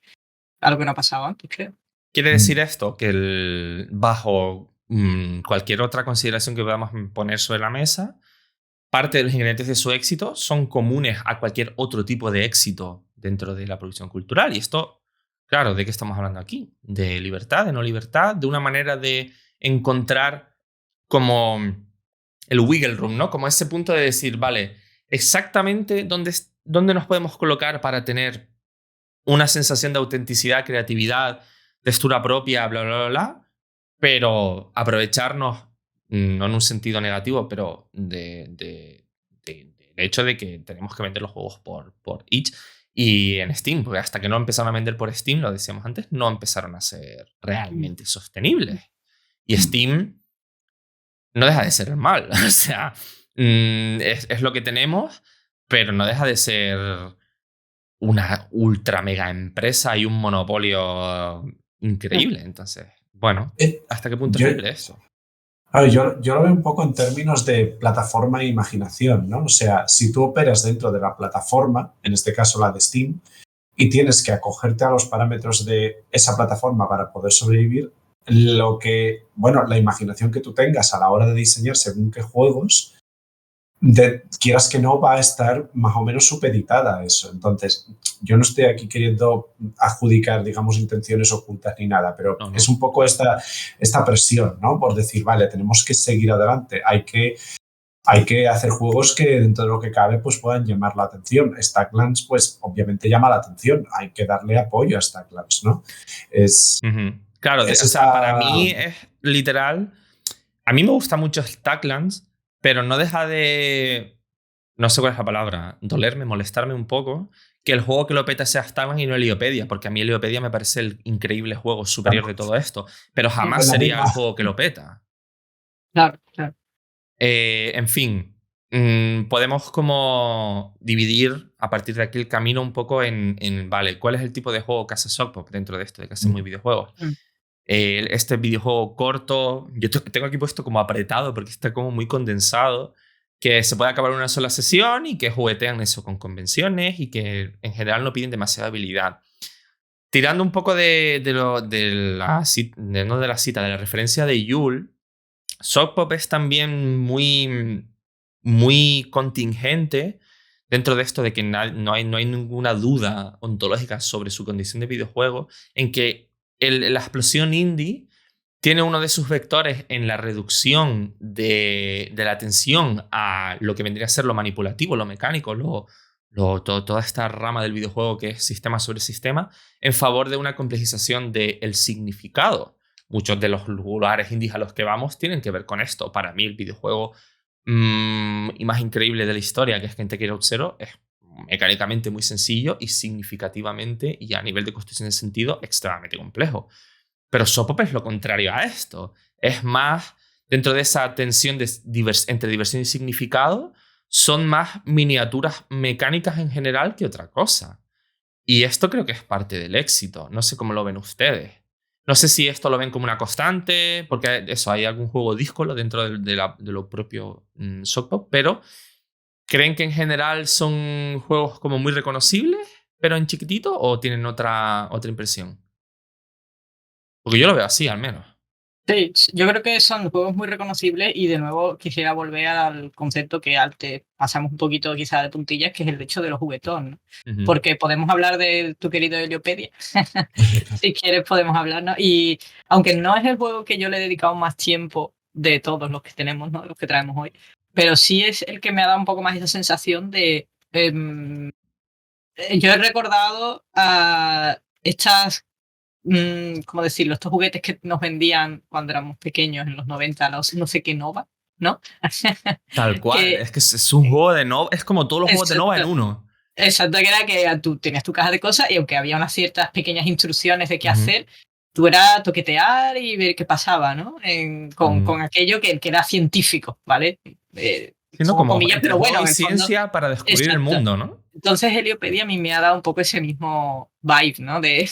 algo que no ha pasado antes, creo. ¿Quiere decir esto? Que bajo cualquier otra consideración que podamos poner sobre la mesa, parte de los ingredientes de su éxito son comunes a cualquier otro tipo de éxito dentro de la producción cultural. Y esto, claro, ¿de qué estamos hablando aquí? De libertad, de no libertad, de una manera de encontrar como el wiggle room, ¿no? Como ese punto de decir, vale, exactamente dónde nos podemos colocar para tener una sensación de autenticidad, creatividad, textura propia, bla, bla, bla, bla, pero aprovecharnos, no en un sentido negativo, pero del hecho de que tenemos que vender los juegos por itch y en Steam, porque hasta que no empezaron a vender por Steam, lo decíamos antes, no empezaron a ser realmente sostenibles. Y Steam no deja de ser mal, o sea, es lo que tenemos, pero no deja de ser una ultra mega empresa y un monopolio increíble. Entonces, bueno, ¿hasta qué punto es libre eso? A ver, yo lo veo un poco en términos de plataforma e imaginación, ¿no? O sea, si tú operas dentro de la plataforma, en este caso la de Steam, y tienes que acogerte a los parámetros de esa plataforma para poder sobrevivir, la imaginación que tú tengas a la hora de diseñar según qué juegos, quieras que no, va a estar más o menos supeditada a eso. Entonces, yo no estoy aquí queriendo adjudicar, digamos, intenciones ocultas ni nada, pero no. Es un poco esta presión, ¿no? Por decir, vale, tenemos que seguir adelante, hay que hacer juegos que dentro de lo que cabe pues puedan llamar la atención. Stacklands, pues obviamente llama la atención, hay que darle apoyo a Stacklands, ¿no? Claro, o sea, para mí es literal, a mí me gusta mucho Stacklands, pero no deja de, no sé cuál es la palabra, dolerme, molestarme un poco, que el juego que lo peta sea Stacklands y no Heliopedia, porque a mí Heliopedia me parece el increíble juego superior de todo esto, pero jamás sería el juego que lo peta. Claro, claro. En fin, podemos como dividir a partir de aquí el camino un poco en vale, ¿cuál es el tipo de juego que hace Zocpop dentro de esto, de que hace muy videojuegos? Este videojuego corto, yo tengo aquí puesto como apretado porque está como muy condensado, que se puede acabar en una sola sesión y que juguetean eso con convenciones y que en general no piden demasiada habilidad. Tirando un poco de la referencia de Yule, Zocpop es también muy contingente dentro de esto de que no hay ninguna duda ontológica sobre su condición de videojuego, en que la explosión indie tiene uno de sus vectores en la reducción de la atención a lo que vendría a ser lo manipulativo, lo mecánico, toda esta rama del videojuego que es sistema sobre sistema, en favor de una complejización del significado. Muchos de los lugares indies a los que vamos tienen que ver con esto. Para mí el videojuego y más increíble de la historia, que es Kentucky Road Zero, es mecánicamente muy sencillo y significativamente y a nivel de construcción de sentido extremadamente complejo. Pero Zocpop es lo contrario a esto. Es más, dentro de esa tensión entre diversión y significado, son más miniaturas mecánicas en general que otra cosa. Y esto creo que es parte del éxito. No sé cómo lo ven ustedes. No sé si esto lo ven como una constante, porque eso, hay algún juego díscolo dentro de lo propio Zocpop, pero ¿creen que en general son juegos como muy reconocibles, pero en chiquitito, o tienen otra impresión? Porque yo lo veo así, al menos. Sí, yo creo que son juegos muy reconocibles y de nuevo quisiera volver al concepto que antes pasamos un poquito quizá de puntillas, que es el hecho de los juguetón, ¿no? Porque podemos hablar de tu querido Heliopedia, si quieres podemos hablar, ¿no? Y aunque no es el juego que yo le he dedicado más tiempo de todos los que tenemos, ¿no? Los que traemos hoy. Pero sí es el que me ha dado un poco más esa sensación de... yo he recordado a estas, ¿cómo decirlo? Estos juguetes que nos vendían cuando éramos pequeños en los 90, no sé qué Nova, ¿no? Tal cual. Que- Es que es un juego de Nova. Es como todos los juegos de Nova en Exacto. uno. Exacto, que era que tú tenías tu caja de cosas y aunque había unas ciertas pequeñas instrucciones de qué Ujú. hacer, tú era toquetear y ver qué pasaba, ¿no? Ujú. Con aquello que era científico, ¿ale? Sino Como como comillas, entre pero bueno, juego y en el fondo- ciencia para descubrir el Exacto. mundo, ¿no? Entonces Heliopedia a mí me ha dado un poco ese mismo vibe, ¿no? De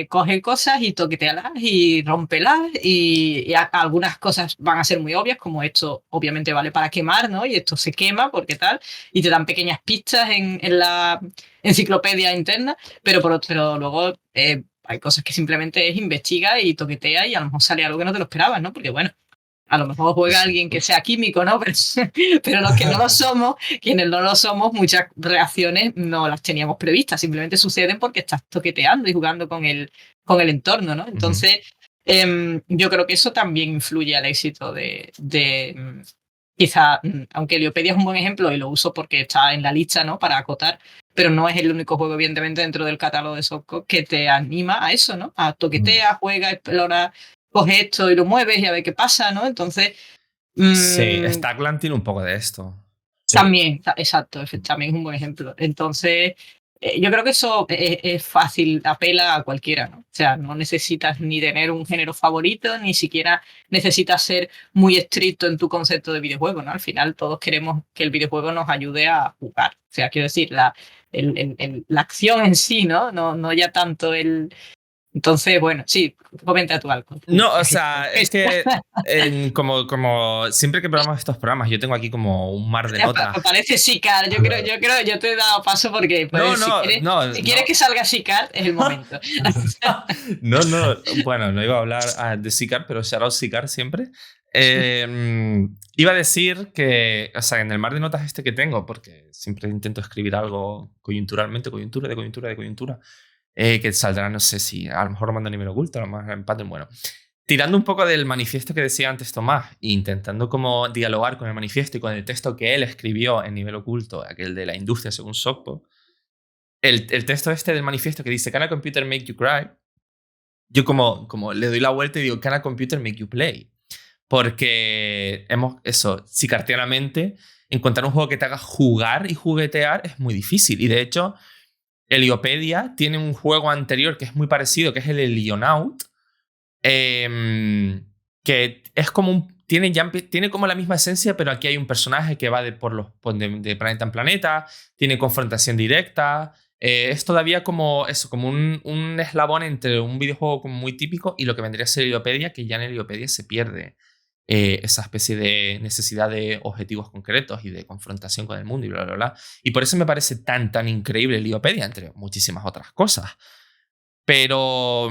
coge cosas y toquetealas y rompelas y algunas cosas van a ser muy obvias, como esto obviamente vale para quemar, ¿no? Y esto se quema porque tal, y te dan pequeñas pistas en la enciclopedia interna, pero luego hay cosas que simplemente es investiga y toquetea y a lo mejor sale algo que no te lo esperabas, ¿no? Porque bueno, a lo mejor juega alguien que sea químico, ¿no? Pero los que no lo somos, quienes no lo somos, muchas reacciones no las teníamos previstas, simplemente suceden porque estás toqueteando y jugando con el entorno, ¿no? Entonces, yo creo que eso también influye al éxito quizá, aunque Heliopedia es un buen ejemplo y lo uso porque está en la lista, ¿no? Para acotar, pero no es el único juego, evidentemente, dentro del catálogo de Softcore que te anima a eso, ¿no? A toquetea, juega, explora, coge esto y lo mueves y a ver qué pasa, ¿no? Entonces, Sí, Stackland tiene un poco de esto. Sí. también, exacto, también es un buen ejemplo. Entonces, yo creo que eso es fácil, apela a cualquiera, ¿no? O sea, no necesitas ni tener un género favorito, ni siquiera necesitas ser muy estricto en tu concepto de videojuego, ¿no? Al final todos queremos que el videojuego nos ayude a jugar. O sea, quiero decir, la acción en sí, ¿no? No ya tanto el... Entonces, bueno, sí, comenta tú algo. No, o sea, es que como siempre que probamos estos programas, yo tengo aquí como un mar de notas. Parece Sicar, yo creo, yo te he dado paso porque pues, si quieres que salga Sicar, es el momento. No, bueno, no iba a hablar de Sicar, pero shout out Sicar siempre. Iba a decir que, o sea, en el mar de notas este que tengo, porque siempre intento escribir algo coyunturalmente, coyuntura, que saldrá, no sé si a lo mejor lo mando a nivel oculto, a lo mejor en Patreon, bueno. Tirando un poco del manifiesto que decía antes Tomás, e intentando como dialogar con el manifiesto y con el texto que él escribió en nivel oculto, aquel de la industria según Sokpo, el texto este del manifiesto que dice "Can a computer make you cry?", yo como le doy la vuelta y digo "Can a computer make you play?". Porque sicartianamente, encontrar un juego que te haga jugar y juguetear es muy difícil. Y de hecho, Heliopedia tiene un juego anterior que es muy parecido, que es el Helionaut, que es como tiene como la misma esencia, pero aquí hay un personaje que va de planeta en planeta, tiene confrontación directa. Es todavía como eso, como un eslabón entre un videojuego como muy típico y lo que vendría a ser Heliopedia, que ya en Heliopedia se pierde esa especie de necesidad de objetivos concretos y de confrontación con el mundo y bla, bla, bla. Y por eso me parece tan increíble Heliopedia, entre muchísimas otras cosas. Pero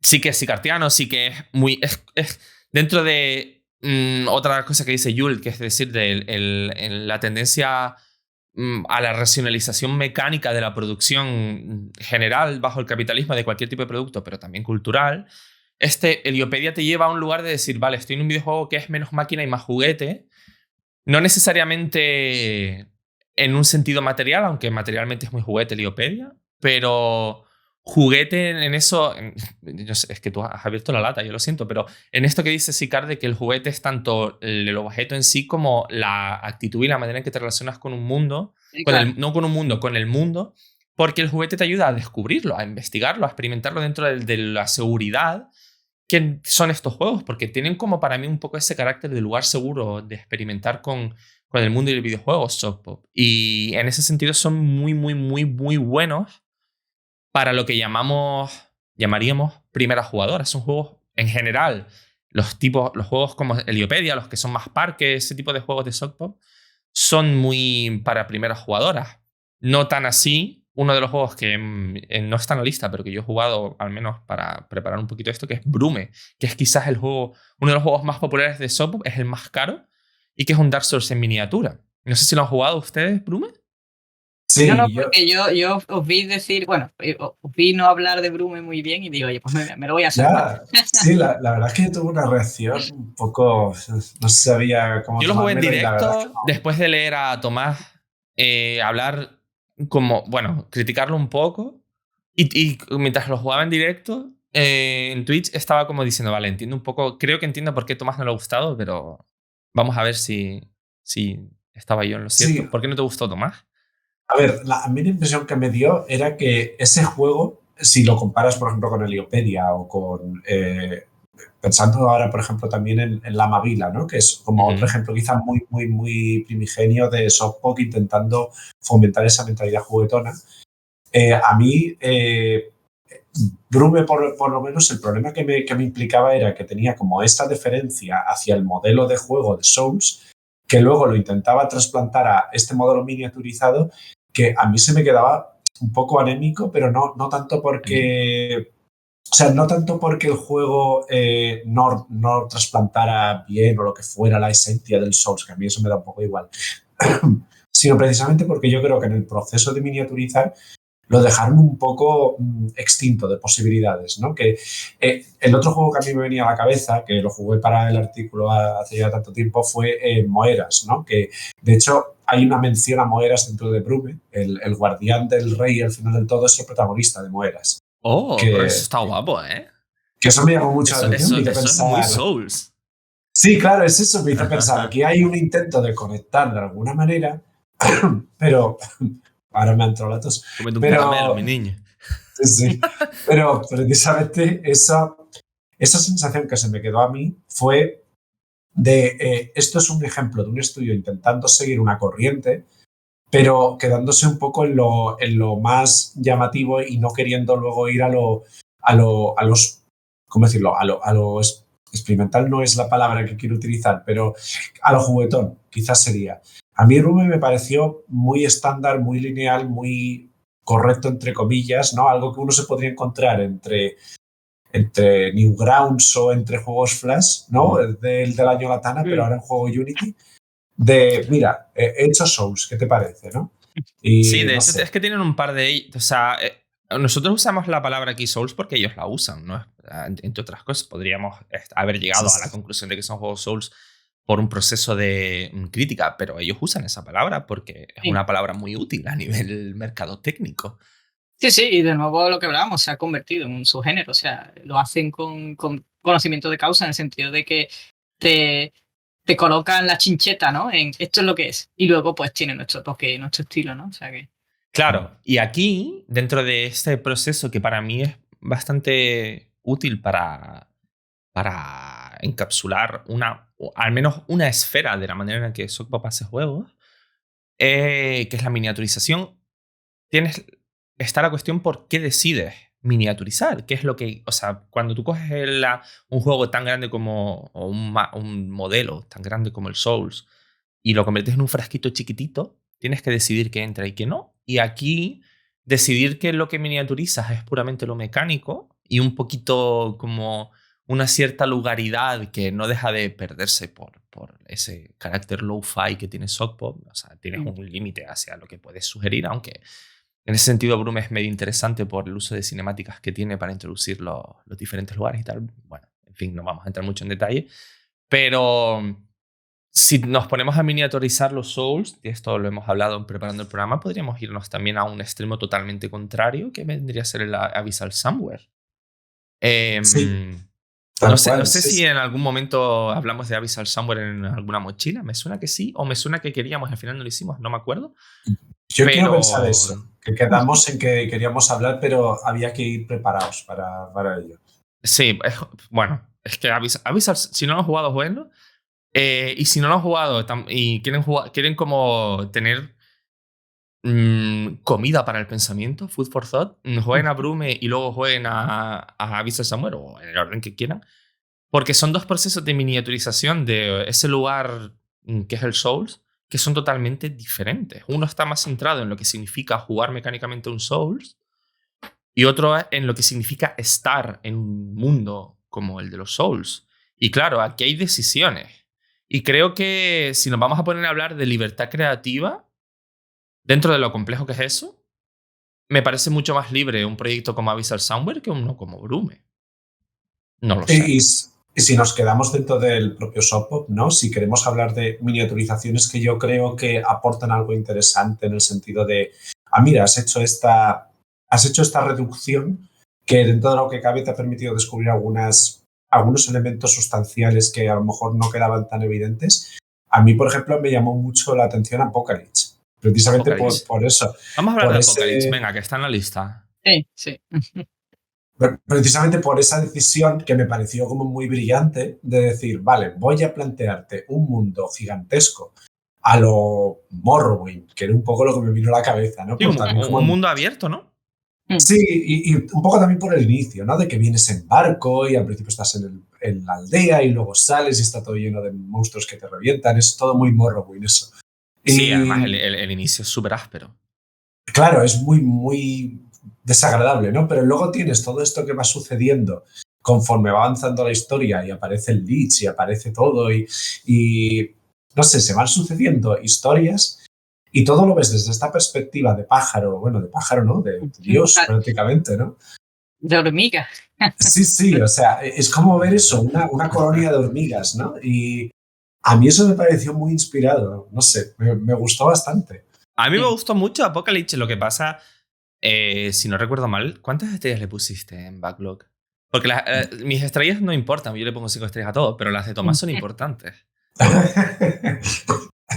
sí que es sicartiano, sí que es muy... Es dentro de otra cosa que dice Yul, que es decir, la tendencia a la racionalización mecánica de la producción general bajo el capitalismo de cualquier tipo de producto, pero también cultural. Heliopedia te lleva a un lugar de decir, vale, estoy en un videojuego que es menos máquina y más juguete, no necesariamente en un sentido material, aunque materialmente es muy juguete Heliopedia, pero juguete en eso, yo sé, es que tú has abierto la lata, yo lo siento, pero en esto que dice Sicar de que el juguete es tanto el objeto en sí como la actitud y la manera en que te relacionas con un mundo, no con un mundo, con el mundo, porque el juguete te ayuda a descubrirlo, a investigarlo, a experimentarlo dentro de la seguridad que son estos juegos, porque tienen como para mí un poco ese carácter de lugar seguro de experimentar con el mundo y el videojuego Softpop. Y en ese sentido son muy, muy, muy, muy buenos para lo que llamaríamos primeras jugadoras. Son juegos, en general, los juegos como Heliopedia, los que son más parques, ese tipo de juegos de Softpop, son muy para primeras jugadoras. No tan así uno de los juegos que no está en la lista, pero que yo he jugado al menos para preparar un poquito esto, que es Brume, que es quizás uno de los juegos más populares de Softpop, es el más caro y que es un Dark Souls en miniatura. No sé si lo han jugado ustedes, Brume. Sí, No, yo, porque yo os vi decir, bueno, os vi no hablar de Brume muy bien y digo, oye, pues me lo voy a salvar. ya, sí, la verdad es que yo tuve una reacción un poco, no sabía cómo Yo lo jugué en tomármelo y la verdad es que directo después de leer a Tomás hablar como, bueno, criticarlo un poco. Y mientras lo jugaba en directo, en Twitch estaba como diciendo, vale, entiendo un poco, creo que entiendo por qué Tomás no le ha gustado, pero vamos a ver si estaba yo en lo sí, cierto. ¿Por qué no te gustó, Tomás? a ver, a mí la impresión que me dio era que ese juego, si lo comparas, por ejemplo, con Heliopedia o con. Pensando ahora, por ejemplo, también en La Mavila, ¿no? Que es como otro ejemplo quizá muy, muy, muy primigenio de Softpop intentando fomentar esa mentalidad juguetona. A mí, Brume, por lo menos, el problema que me implicaba era que tenía como esta deferencia hacia el modelo de juego de Souls, que luego lo intentaba trasplantar a este modelo miniaturizado, que a mí se me quedaba un poco anémico, pero no tanto porque. O sea, no tanto porque el juego no trasplantara bien o lo que fuera la esencia del Souls, que a mí eso me da un poco igual, sino precisamente porque yo creo que en el proceso de miniaturizar lo dejaron un poco extinto de posibilidades, ¿no? Que el otro juego que a mí me venía a la cabeza, que lo jugué para el artículo hace ya tanto tiempo, fue Moeras, ¿no? Que de hecho hay una mención a Moeras dentro de Brume, el guardián del rey al final del todo es el protagonista de Moeras. Oh, pero eso Que, está guapo, ¿eh? que eso me llamó mucho la Eso, atención, eso, me hizo eso es muy pensar. Souls. Sí, claro, es eso, me hizo pensar. Aquí hay un intento de conectar de alguna manera, pero ahora me ha entrado la tos. Cómete un caramelo, Pero mi niño. sí, sí. Pero precisamente esa sensación que se me quedó a mí fue de esto es un ejemplo de un estudio intentando seguir una corriente, pero quedándose un poco en lo más llamativo y no queriendo luego ir a los, ¿cómo decirlo? A lo experimental no es la palabra que quiero utilizar, pero a lo juguetón, quizás sería. A mí Rume me pareció muy estándar, muy lineal, muy correcto, entre comillas, ¿no? Algo que uno se podría encontrar entre Newgrounds o entre juegos Flash, ¿no? Del año Latana, pero ahora en juego Unity de, mira, he hecho Souls, ¿qué te parece, no? Sí, Y de no hecho, sé. es que tienen un par de. O sea, nosotros usamos la palabra aquí Souls porque ellos la usan, ¿no? Entre otras cosas, podríamos haber Sí, llegado a la sí. conclusión de que son juegos Souls por un proceso de crítica, pero ellos usan esa palabra porque es Sí. una palabra muy útil a nivel mercadotécnico. Sí, y de nuevo lo que hablábamos, se ha convertido en un subgénero, o sea, lo hacen con conocimiento de causa en el sentido de que te, te colocan la chincheta, ¿no? En esto es lo que es. Y luego pues tiene nuestro toque, nuestro estilo, ¿no? O sea que. Claro, y aquí, dentro de este proceso que para mí es bastante útil para encapsular o al menos una esfera de la manera en la que Sockpop hace juegos, que es la miniaturización, está la cuestión por qué decides miniaturizar. ¿Qué es lo que, o sea, cuando tú coges un juego tan grande como, o un modelo tan grande como el Souls y lo conviertes en un frasquito chiquitito, tienes que decidir qué entra y qué no. Y aquí, decidir que lo que miniaturizas es puramente lo mecánico y un poquito como una cierta lugaridad que no deja de perderse por ese carácter low-fi que tiene Sockpop. O sea, tienes un límite hacia lo que puedes sugerir, aunque en ese sentido Brume es medio interesante por el uso de cinemáticas que tiene para introducir los diferentes lugares y tal. Bueno, en fin, no vamos a entrar mucho en detalle. Pero si nos ponemos a miniaturizar los Souls, y esto lo hemos hablado preparando el programa, podríamos irnos también a un extremo totalmente contrario, que vendría a ser el Abyssal Somewhere. Sí, No tal sé, no cual. sé Sí, si sí. en algún momento hablamos de Abyssal Somewhere en alguna mochila. Me suena que sí, o me suena que queríamos y al final no lo hicimos, no me acuerdo. Yo quiero pensar Pero eso, que quedamos en que queríamos hablar, pero había que ir preparados para ello. sí, bueno, es que Abyssal, si no lo han jugado, jueguenlo. Y si no lo han jugado y quieren como tener comida para el pensamiento, food for thought, jueguen a Brume y luego jueguen a Abyssal Somewhere o en el orden que quieran. Porque son dos procesos de miniaturización de ese lugar que es el Souls, que son totalmente diferentes. Uno está más centrado en lo que significa jugar mecánicamente un Souls y otro en lo que significa estar en un mundo como el de los Souls. Y claro, aquí hay decisiones. Y creo que si nos vamos a poner a hablar de libertad creativa, dentro de lo complejo que es eso, me parece mucho más libre un proyecto como Abyssal Somewhere que uno como Brume. No lo sé. Y si nos quedamos dentro del propio Sopop, ¿no? Si queremos hablar de miniaturizaciones que yo creo que aportan algo interesante en el sentido de, mira, has hecho esta reducción que dentro de lo que cabe te ha permitido descubrir algunos elementos sustanciales que a lo mejor no quedaban tan evidentes. A mí, por ejemplo, me llamó mucho la atención Apocalypse, precisamente por eso. Vamos a hablar por de Apocalypse, venga, que está en la lista. Sí. Precisamente por esa decisión que me pareció como muy brillante de decir, vale, voy a plantearte un mundo gigantesco a lo Morrowind, que era un poco lo que me vino a la cabeza, ¿no? Sí, Pues un mundo abierto, ¿no? Sí, y un poco también por el inicio, ¿no? De que vienes en barco y al principio estás en la aldea y luego sales y está todo lleno de monstruos que te revientan. Es todo muy Morrowind eso. Sí, además el inicio es súper áspero. Claro, es muy, muy desagradable, ¿no? Pero luego tienes todo esto que va sucediendo conforme va avanzando la historia y aparece el Lich y aparece todo y no sé, se van sucediendo historias y todo lo ves desde esta perspectiva de pájaro, bueno, de pájaro, ¿no? De Dios prácticamente, ¿no? De hormiga. Sí, o sea, es como ver eso, una colonia de hormigas, ¿no? Y a mí eso me pareció muy inspirado, no sé, me gustó bastante. A mí me gustó mucho Apocalypse, lo que pasa, si no recuerdo mal, ¿cuántas estrellas le pusiste en Backlog? Porque mis estrellas no importan, yo le pongo 5 estrellas a todo, pero las de Tomás son importantes.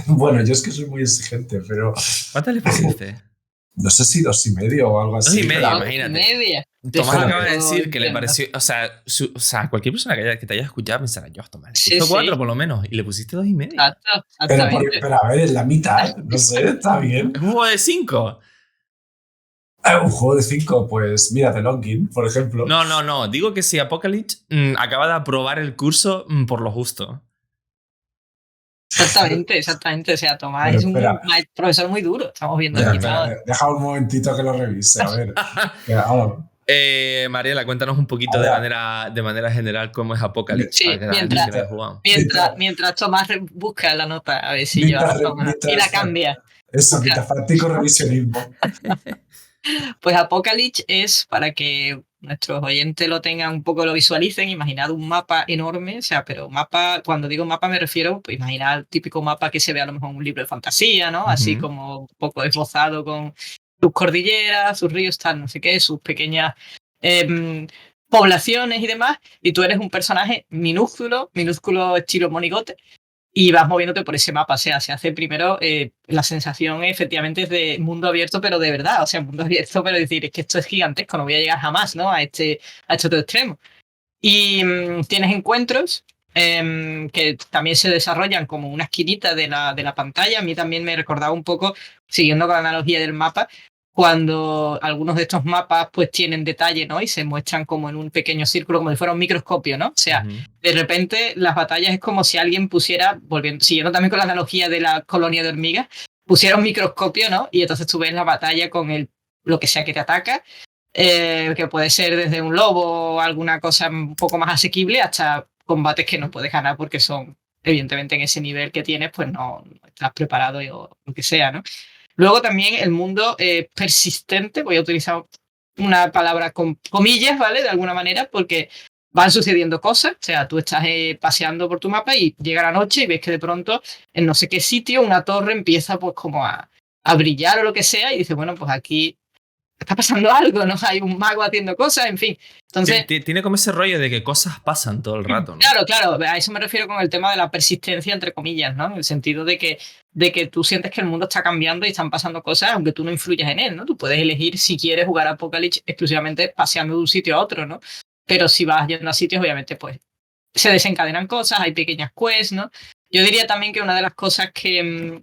Bueno, yo es que soy muy exigente, pero... ¿Cuántas le pusiste? No sé si 2,5 o algo así. 2,5, pero... imagínate. Tomás acaba de decir que le pareció... O sea, cualquier persona que te haya escuchado pensará, yo, Tomás, le puso 4 por lo menos, y le pusiste 2,5. Pero a ver, es la mitad, no sé, está bien. Es un juego de 5. Un juego de 5, pues mira, The Longing, por ejemplo. No, digo que si Apocalypse acaba de aprobar el curso por lo justo. Exactamente. O sea, Tomás es un profesor muy duro. Estamos viendo aquí. Deja un momentito que lo revise, a ver. Mariela, cuéntanos un poquito de manera general cómo es Apocalypse. Sí, mientras Tomás busca la nota, a ver si yo y la cambia. Eso, metafático revisionismo. Pues Apocalypse es, para que nuestros oyentes lo tengan un poco, lo visualicen, imaginad un mapa enorme, o sea, pero mapa, cuando digo mapa me refiero, pues imaginad el típico mapa que se ve a lo mejor en un libro de fantasía, ¿no? Así como un poco esbozado con sus cordilleras, sus ríos, tal, no sé qué, sus pequeñas poblaciones y demás, y tú eres un personaje minúsculo estilo monigote, y vas moviéndote por ese mapa. O sea, se hace primero la sensación efectivamente es de mundo abierto, pero de verdad. O sea, mundo abierto, pero decir, es que esto es gigantesco, no voy a llegar jamás, ¿no? A este otro extremo. Y tienes encuentros que también se desarrollan como una esquinita de la pantalla. A mí también me recordaba un poco, siguiendo con la analogía del mapa, cuando algunos de estos mapas pues tienen detalle, ¿no? Y se muestran como en un pequeño círculo, como si fuera un microscopio, ¿no? O sea, de repente las batallas es como si alguien pusiera, siguiendo también con la analogía de la colonia de hormigas, pusiera un microscopio, ¿no? Y entonces tú ves la batalla con lo que sea que te ataca, que puede ser desde un lobo o alguna cosa un poco más asequible hasta combates que no puedes ganar porque son, evidentemente, en ese nivel que tienes, pues no estás preparado o lo que sea, ¿no? Luego también el mundo persistente, voy a utilizar una palabra con comillas, ¿vale? De alguna manera, porque van sucediendo cosas. O sea, tú estás paseando por tu mapa y llega la noche y ves que de pronto en no sé qué sitio una torre empieza pues como a brillar o lo que sea y dices, bueno, pues aquí está pasando algo, ¿no? Hay un mago haciendo cosas, en fin. Entonces, tiene como ese rollo de que cosas pasan todo el rato, ¿no? Claro, a eso me refiero con el tema de la persistencia, entre comillas, ¿no? En el sentido de que tú sientes que el mundo está cambiando y están pasando cosas, aunque tú no influyas en él, ¿no? Tú puedes elegir si quieres jugar a Apocalypse exclusivamente paseando de un sitio a otro, ¿no? Pero si vas yendo a sitios, obviamente, pues se desencadenan cosas, hay pequeñas quests, ¿no? Yo diría también que una de las cosas que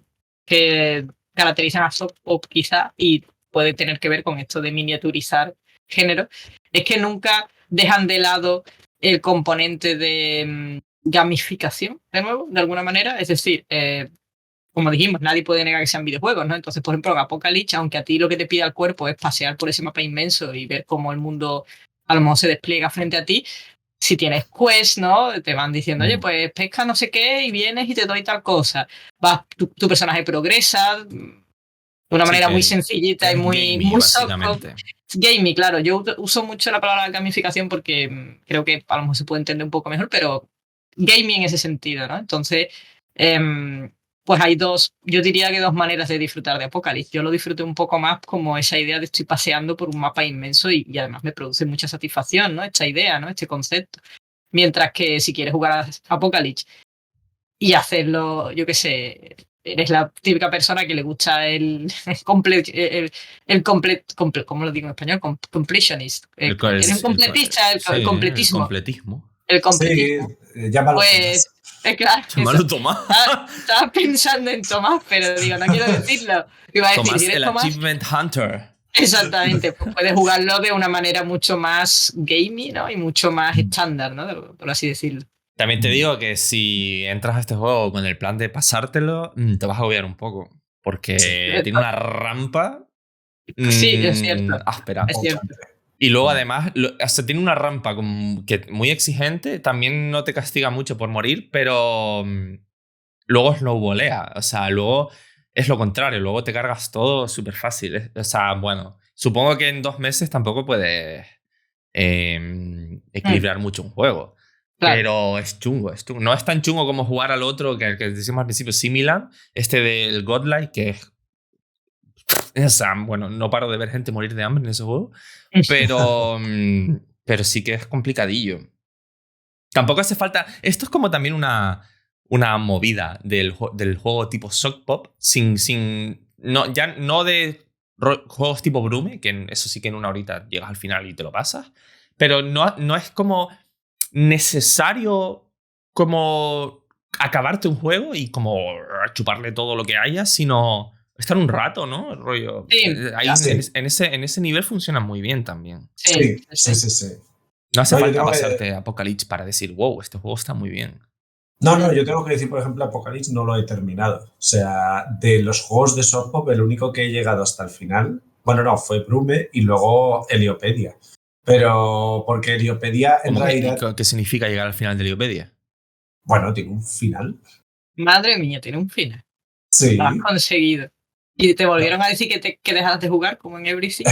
caracterizan a Sopop quizá, y puede tener que ver con esto de miniaturizar género, es que nunca dejan de lado el componente de gamificación, de nuevo, de alguna manera. Es decir, como dijimos, nadie puede negar que sean videojuegos, ¿no? Entonces, por ejemplo, en Apocalypse, aunque a ti lo que te pide el cuerpo es pasear por ese mapa inmenso y ver cómo el mundo a lo mejor se despliega frente a ti, si tienes quests, ¿no? Te van diciendo, oye, pues pesca no sé qué y vienes y te doy tal cosa. Tu personaje progresa, una Sí, manera que muy sencillita y muy, gaming, muy soft. básicamente. Gaming, claro. Yo uso mucho la palabra gamificación porque creo que a lo mejor se puede entender un poco mejor, pero gaming en ese sentido, ¿no? Entonces, pues hay yo diría que dos maneras de disfrutar de Apocalypse. Yo lo disfruté un poco más como esa idea de estoy paseando por un mapa inmenso y además me produce mucha satisfacción, ¿no? Esta idea, ¿no? Este concepto. Mientras que si quieres jugar a Apocalypse y hacerlo, yo qué sé, eres la típica persona que le gusta ¿cómo lo digo en español? Completionist. Eres un completista, sí, el completismo. completismo. El Sí, completismo. llámalo Pues, claro, Llámalo Tomás. estaba pensando en Tomás, pero digo, no quiero decirlo. Iba a decir, Tomás, si eres el Tomás, Achievement Hunter. exactamente, pues puedes jugarlo de una manera mucho más gamey, ¿no? Y mucho más estándar, ¿no? Por así decirlo. También te digo que si entras a este juego con el plan de pasártelo, te vas a agobiar un poco. Porque tiene una rampa Sí, es cierto. áspera. Es cierto. Y luego además, hasta tiene una rampa que muy exigente, también no te castiga mucho por morir, pero luego snowballea. O sea, luego es lo contrario, luego te cargas todo súper fácil. O sea, bueno, supongo que en 2 meses tampoco puedes equilibrar mucho un juego. Claro. Pero es chungo, es chungo. No es tan chungo como jugar al otro que decimos al principio, Similan, este del Godlike, que es. O sea, bueno, no paro de ver gente morir de hambre en ese juego, pero sí que es complicadillo. Tampoco hace falta. Esto es como también una movida del juego tipo Shock Pop, ya no de juegos tipo Brume, que eso sí que en 1 horita llegas al final y te lo pasas, pero no es como necesario como acabarte un juego y como chuparle todo lo que haya, sino estar un rato, ¿no? El rollo. Sí. En ese nivel funciona muy bien también. Sí. No hace No, yo falta tengo pasarte Apocalypse para decir, wow, este juego está muy bien. No, yo tengo que decir, por ejemplo, Apocalypse no lo he terminado. O sea, de los juegos de Shock Pop, el único que he llegado hasta el final, bueno, no, fue Brume y luego Heliopedia. Pero porque Heliopedia en realidad. ¿Qué significa llegar al final de Heliopedia? Bueno, tiene un final. Madre mía, tiene un final. Sí. Lo has conseguido. ¿Y te volvieron a decir que dejas de jugar como en Everything?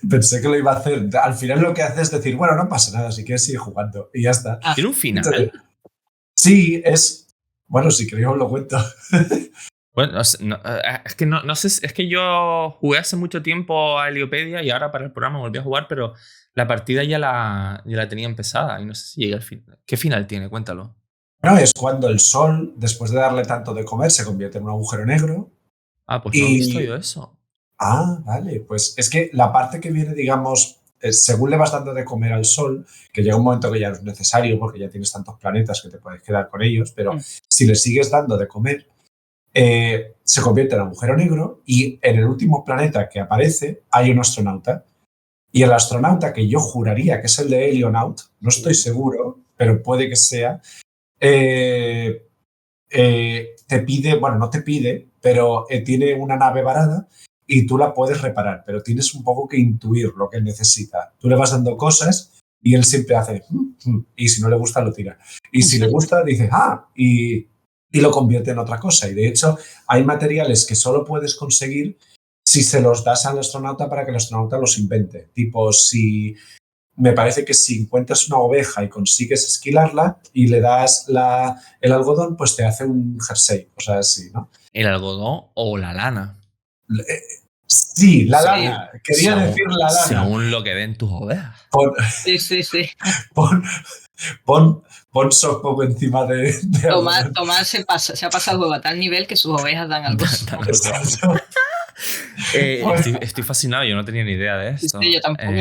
Pensé que lo iba a hacer. Al final lo que hace es decir, bueno, no pasa nada, si quieres sigue jugando. Y ya está. ¿Tiene un final? Entonces, sí, es. Bueno, si queréis os lo cuento. Bueno, es que no sé, es que yo jugué hace mucho tiempo a Heliopedia y ahora para el programa volví a jugar, pero la partida ya la tenía empezada y no sé si llega al final. ¿Qué final tiene? Cuéntalo. No, es cuando el sol, después de darle tanto de comer, se convierte en un agujero negro. Ah, pues no he visto yo eso. Ah, vale. Pues es que la parte que viene, digamos, según le vas dando de comer al sol, que llega un momento que ya no es necesario porque ya tienes tantos planetas que te puedes quedar con ellos, pero si le sigues dando de comer, se convierte en agujero negro y en el último planeta que aparece hay un astronauta. Y el astronauta, que yo juraría que es el de Alionaut, no estoy seguro, pero puede que sea, te pide, bueno, no te pide, pero tiene una nave varada y tú la puedes reparar, pero tienes un poco que intuir lo que necesita. Tú le vas dando cosas y él siempre hace y si no le gusta lo tira. Y si le gusta dice y lo convierte en otra cosa. Y de hecho hay materiales que solo puedes conseguir si se los das al astronauta para que el astronauta los invente. Tipo, me parece que si encuentras una oveja y consigues esquilarla y le das el algodón, pues te hace un jersey, o sea, así, ¿no? ¿El algodón o la lana? Sí, la lana. Quería decir la lana. Según lo que ven tus ovejas. Sí. Pon Shock Pop encima de Tomás se ha pasado el juego a tal nivel que sus ovejas dan algo. Estoy fascinado, yo no tenía ni idea de esto. Sí, yo tampoco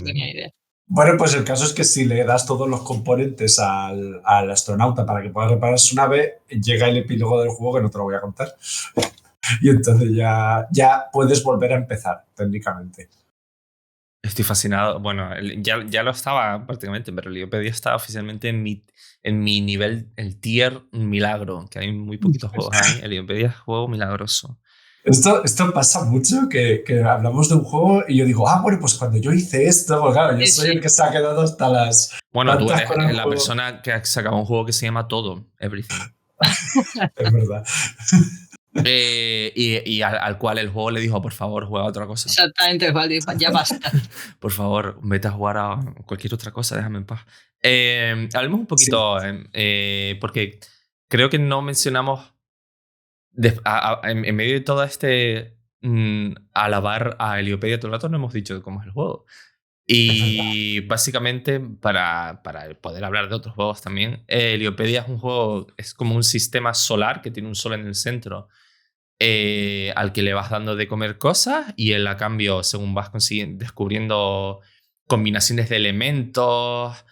tenía idea. Bueno, pues el caso es que si le das todos los componentes al astronauta para que pueda reparar su nave, llega el epílogo del juego que no te lo voy a contar. Y entonces ya puedes volver a empezar, técnicamente. Estoy fascinado. Bueno, ya lo estaba prácticamente, pero Heliopedia está oficialmente en mi nivel, el tier milagro, que hay muy poquitos juegos ahí. Heliopedia es juego milagroso. Esto pasa mucho, que hablamos de un juego y yo digo, bueno, pues cuando yo hice esto, pues claro, yo soy el que se ha quedado hasta las... Bueno, tú eres la persona que ha sacado un juego que se llama Todo, Everything. Es verdad. y al cual el juego le dijo, por favor, juega a otra cosa. Exactamente, igual, ya basta. Por favor, vete a jugar a cualquier otra cosa, déjame en paz. Hablemos un poquito, porque creo que no mencionamos, en medio de todo este alabar a Heliopedia todo el rato, no hemos dicho cómo es el juego. Y básicamente, para poder hablar de otros juegos también, Heliopedia es un juego, es como un sistema solar que tiene un sol en el centro, al que le vas dando de comer cosas y él a cambio, según vas descubriendo combinaciones de elementos,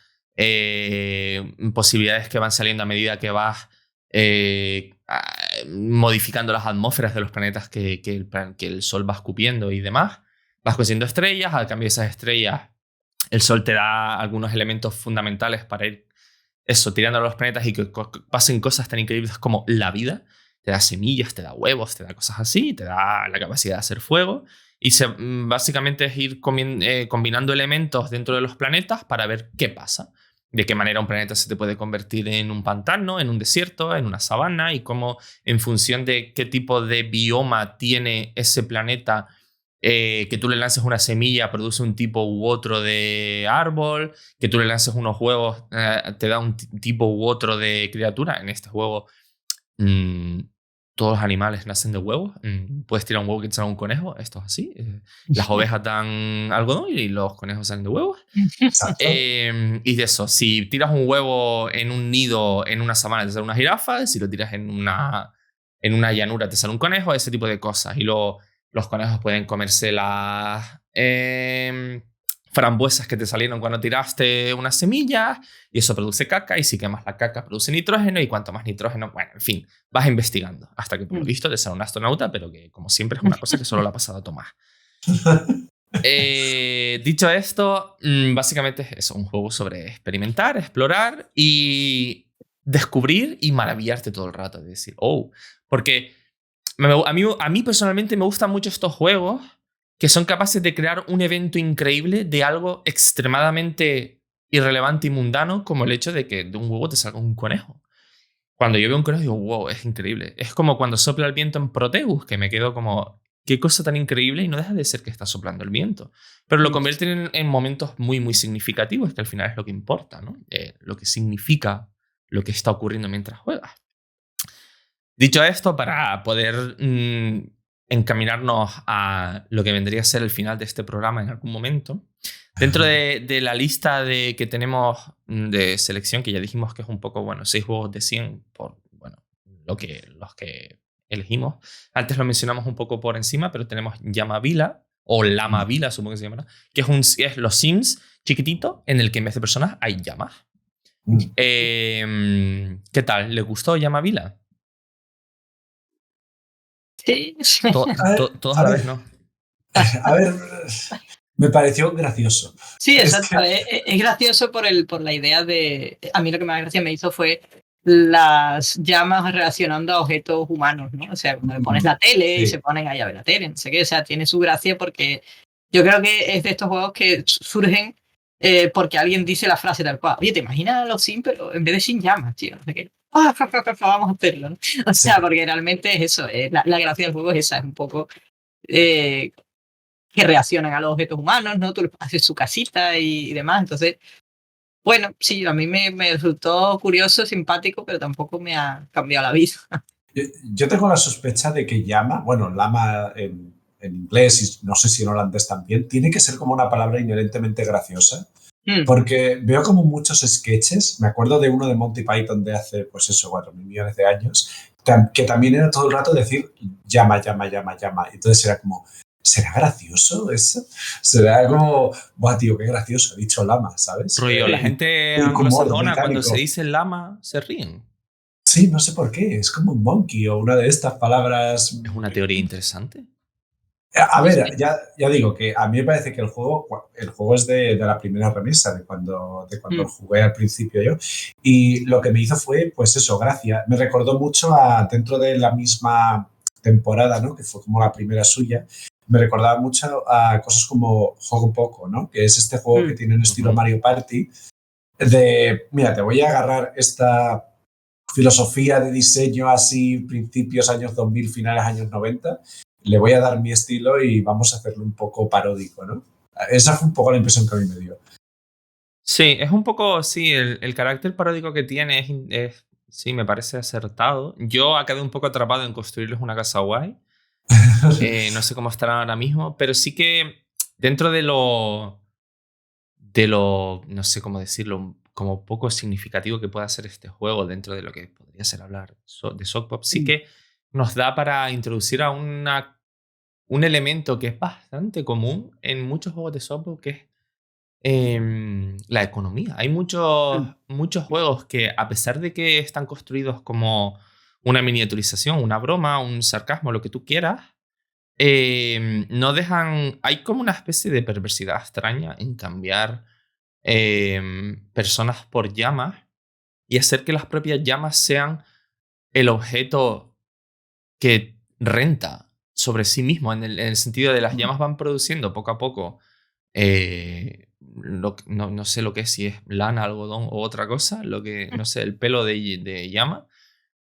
posibilidades que van saliendo a medida que vas modificando las atmósferas de los planetas que el sol va escupiendo y demás. Vas consiguiendo estrellas, al cambio de esas estrellas el sol te da algunos elementos fundamentales para ir tirando a los planetas y que pasen cosas tan increíbles como la vida. Te da semillas, te da huevos, te da cosas así, te da la capacidad de hacer fuego. Y básicamente es ir combinando elementos dentro de los planetas para ver qué pasa. De qué manera un planeta se te puede convertir en un pantano, en un desierto, en una sabana, y cómo en función de qué tipo de bioma tiene ese planeta, que tú le lances una semilla produce un tipo u otro de árbol, que tú le lances unos huevos te da un tipo u otro de criatura. En este juego todos los animales nacen de huevos. Puedes tirar un huevo que te salga un conejo, esto es así. Las ovejas dan algodón y los conejos salen de huevos. Y de eso, si tiras un huevo en un nido en una sabana te sale una jirafa, si lo tiras en una llanura te sale un conejo, ese tipo de cosas. Y luego los conejos pueden comerse las frambuesas que te salieron cuando tiraste unas semillas, y eso produce caca, y si quemas la caca produce nitrógeno, y cuanto más nitrógeno, bueno, en fin, vas investigando hasta que por lo visto te sale un astronauta, pero que como siempre es una cosa que solo le ha pasado a Tomás. Dicho esto, básicamente es eso, un juego sobre experimentar, explorar y descubrir y maravillarte todo el rato, de decir, porque a mí personalmente me gustan mucho estos juegos que son capaces de crear un evento increíble de algo extremadamente irrelevante y mundano, como el hecho de que de un huevo te salga un conejo. Cuando yo veo un conejo digo, wow, es increíble. Es como cuando sopla el viento en Proteus, que me quedo como, qué cosa tan increíble, y no deja de ser que está soplando el viento. Pero lo convierten en momentos muy, muy significativos, que al final es lo que importa, ¿no? Lo que significa lo que está ocurriendo mientras juegas. Dicho esto, para poder encaminarnos a lo que vendría a ser el final de este programa en algún momento, dentro de la lista que tenemos de selección, que ya dijimos que es un poco, 6 juegos de 100 por, los que elegimos. Antes lo mencionamos un poco por encima, pero tenemos Llamavila, o Lamavila, supongo que se llamará, que es los Sims chiquitito, en el que en vez de personas hay llamas. ¿Qué tal? ¿Le gustó Llamavila? Sí. Todos a la vez, ¿no? A ver, me pareció gracioso. Sí, exacto. Es gracioso por la idea de... A mí lo que más gracia me hizo fue las llamas relacionando a objetos humanos, ¿no? O sea, cuando le pones la tele y se ponen ahí a ver la tele, no sé qué. O sea, tiene su gracia porque yo creo que es de estos juegos que surgen porque alguien dice la frase tal cual. Oye, ¿te imaginas los Sims, pero en vez de sin llamas, tío? No sé qué. Vamos a hacerlo, ¿no? O sea, porque realmente es eso. La gracia del juego es esa. Es un poco... que reaccionan a los objetos humanos, ¿no? Tú les haces su casita y demás. Entonces, bueno, sí, a mí me resultó curioso, simpático, pero tampoco me ha cambiado la vida. Yo tengo la sospecha de que llama, lama en inglés y no sé si en holandés también, tiene que ser como una palabra inherentemente graciosa. Porque veo como muchos sketches, me acuerdo de uno de Monty Python de hace, 4.000 millones de años, que también era todo el rato decir llama. Entonces era como, ¿será gracioso eso? Será como, buah, tío, qué gracioso, he dicho lama, ¿sabes? Rollo, la gente anglosajona cuando se dice lama se ríen. Sí, no sé por qué, es como un monkey o una de estas palabras. Es una teoría interesante. A ver, ya digo que a mí me parece que el juego es de la primera remesa, de cuando jugué al principio yo. Y lo que me hizo fue, pues eso, gracia. Me recordó mucho dentro de la misma temporada, ¿no? Que fue como la primera suya. Me recordaba mucho a cosas como Juego Poco, ¿no? Que es este juego que tiene un estilo Mario Party. De, mira, te voy a agarrar esta filosofía de diseño así, principios años 2000, finales años 90. Le voy a dar mi estilo y vamos a hacerlo un poco paródico, ¿no? Esa fue un poco la impresión que a mí me dio. Sí, es un poco, sí, el carácter paródico que tiene sí, me parece acertado. Yo acabé un poco atrapado en construirles una casa guay. No sé cómo estarán ahora mismo, pero sí que dentro de no sé cómo decirlo, como poco significativo que pueda ser este juego dentro de lo que podría ser hablar de Sock Pop, sí que nos da para introducir a un elemento que es bastante común en muchos juegos de Sock Pop, que es la economía. Hay muchos juegos que, a pesar de que están construidos como una miniaturización, una broma, un sarcasmo, lo que tú quieras, no dejan. Hay como una especie de perversidad extraña en cambiar personas por llamas y hacer que las propias llamas sean el objeto que renta sobre sí mismo, en el sentido de las llamas van produciendo poco a poco. No sé lo que es, si es lana, algodón o otra cosa, no sé, el pelo de llama.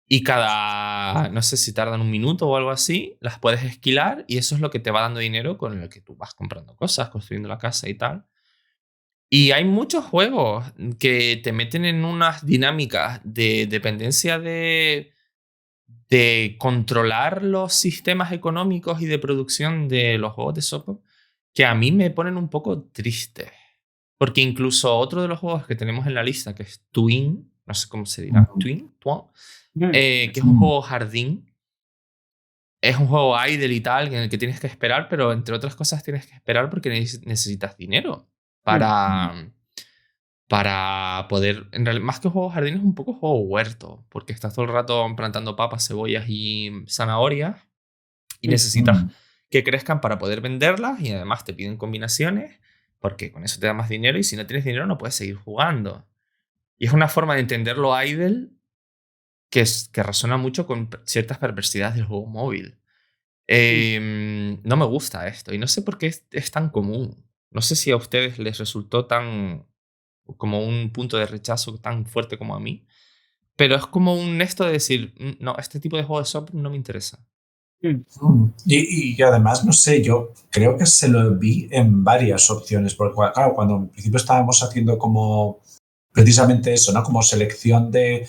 Y no sé si tardan un minuto o algo así, las puedes esquilar y eso es lo que te va dando dinero con el que tú vas comprando cosas, construyendo la casa y tal. Y hay muchos juegos que te meten en unas dinámicas de dependencia de controlar los sistemas económicos y de producción de los juegos de software que a mí me ponen un poco triste. Porque incluso otro de los juegos que tenemos en la lista, que es Twin, no sé cómo se dirá, Twin, que es un juego jardín, es un juego idle y tal, en el que tienes que esperar, pero entre otras cosas tienes que esperar porque necesitas dinero para poder, en realidad, más que juego jardín, es un poco juego huerto, porque estás todo el rato plantando papas, cebollas y zanahorias y necesitas que crezcan para poder venderlas y además te piden combinaciones porque con eso te da más dinero y si no tienes dinero no puedes seguir jugando. Y es una forma de entender lo idle que resuena mucho con ciertas perversidades del juego móvil. No me gusta esto y no sé por qué es tan común. No sé si a ustedes les resultó tan como un punto de rechazo tan fuerte como a mí, pero es como un esto de decir, no, este tipo de juego de software no me interesa. Y además, no sé, yo creo que se lo vi en varias opciones, porque claro, cuando en principio estábamos haciendo como precisamente eso, ¿no? Como selección de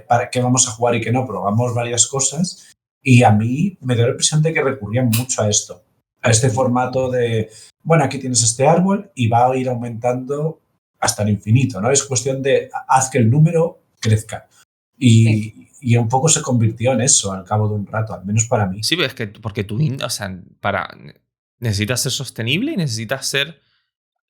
para qué vamos a jugar y qué no, probamos varias cosas y a mí me dio la impresión de que recurrían mucho a esto, a este formato de, bueno, aquí tienes este árbol y va a ir aumentando hasta el infinito, ¿no? Es cuestión de haz que el número crezca. Y un poco se convirtió en eso al cabo de un rato, al menos para mí. Sí, pero es que porque tú, o sea, necesitas ser sostenible y necesitas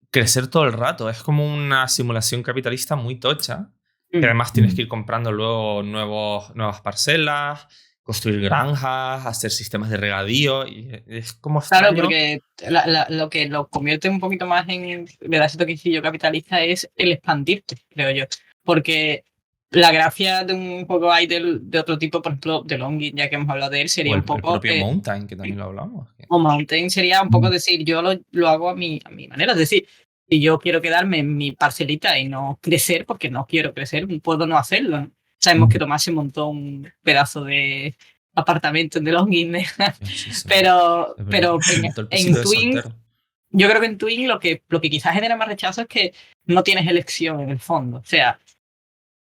crecer todo el rato. Es como una simulación capitalista muy tocha. Que además tienes que ir comprando luego nuevas parcelas, construir granjas, hacer sistemas de regadío. Y es como extraño. Claro, porque lo que lo convierte un poquito más le da ese toquecillo capitalista es el expandirte, creo yo. Porque la gracia de un juego idle de otro tipo, por ejemplo, de Longing, ya que hemos hablado de él, sería un poco. El propio Mountain, que también lo hablamos. O Mountain sería un poco decir, yo lo hago a mi manera. Es decir, si yo quiero quedarme en mi parcelita y no crecer, porque no quiero crecer, puedo no hacerlo, ¿no? Sabemos que Tomás se montó un pedazo de apartamento en The Longing, Sí. pero en Twin, soltero. yo creo que en Twin lo que quizás genera más rechazo es que no tienes elección en el fondo. O sea,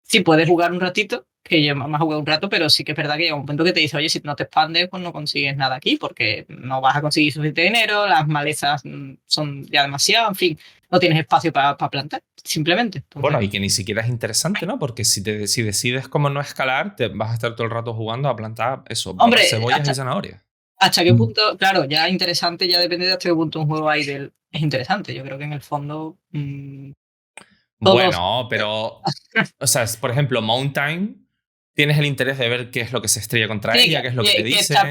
sí puedes jugar un ratito, que yo me he jugado un rato, pero sí que es verdad que llega un momento que te dice, oye, si no te expandes, pues no consigues nada aquí, porque no vas a conseguir suficiente dinero, las malezas son ya demasiado, en fin, no tienes espacio para plantar, simplemente. Entonces, bueno, y que ni siquiera es interesante, ¿no? Porque si decides cómo no escalar, te vas a estar todo el rato jugando a plantar eso, hombre, cebollas y zanahorias. ¿Hasta qué punto? Claro, ya interesante, ya depende de hasta qué punto un juego idle es interesante. Yo creo que en el fondo... Bueno, pero, o sea, por ejemplo, Mountain, tienes el interés de ver qué es lo que se estrella contra ella, qué es lo que te dice. ¿Qué está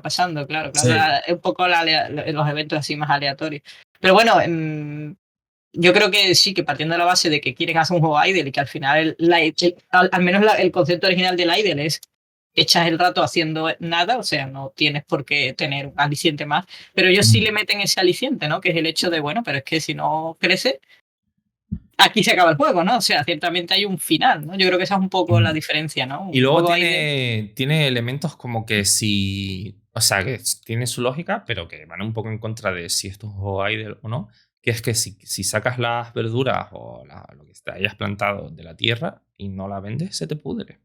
pasando? Claro. Sí. Es un poco los eventos así más aleatorios. Pero bueno, yo creo que sí, que partiendo de la base de que quieren hacer un juego idle y que al final, al menos el concepto original del idle es echas el rato haciendo nada, o sea, no tienes por qué tener un aliciente más, pero ellos sí le meten ese aliciente, ¿no? Que es el hecho de, bueno, pero es que si no crece, aquí se acaba el juego, ¿no? O sea, ciertamente hay un final, ¿no? Yo creo que esa es un poco la diferencia, ¿no? Y luego juego ahí de- tiene elementos como que si. O sea, que tiene su lógica, pero que van un poco en contra de si esto es un juego idle o no. Que es que si sacas las verduras o lo que te hayas plantado de la tierra y no la vendes, se te pudre.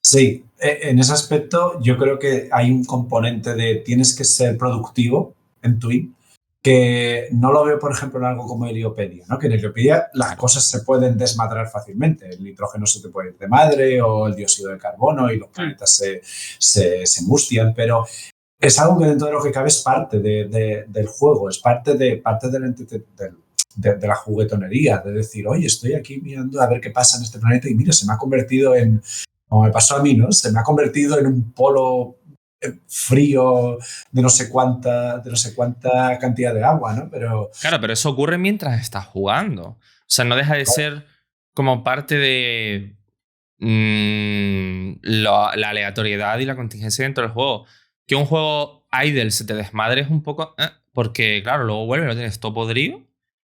Sí, en ese aspecto yo creo que hay un componente de tienes que ser productivo en Twin, que no lo veo, por ejemplo, en algo como Heliopedia, ¿no? Que en Heliopedia las Claro. cosas se pueden desmadrar fácilmente. El nitrógeno se te puede ir de madre o el dióxido de carbono y los planetas se mustian, pero es algo que dentro de lo que cabe es parte del juego, es parte de la juguetonería, de decir, oye, estoy aquí mirando a ver qué pasa en este planeta y mira, se me ha convertido en, como me pasó a mí, ¿no? Se me ha convertido en un polo frío de no sé cuánta cantidad de agua, ¿no? Pero Claro, pero eso ocurre mientras estás jugando. O sea, no deja de ser como parte de la aleatoriedad y la contingencia dentro del juego. Que un juego idle se te desmadre es un poco. Porque, claro, luego vuelve, lo tienes todo podrido.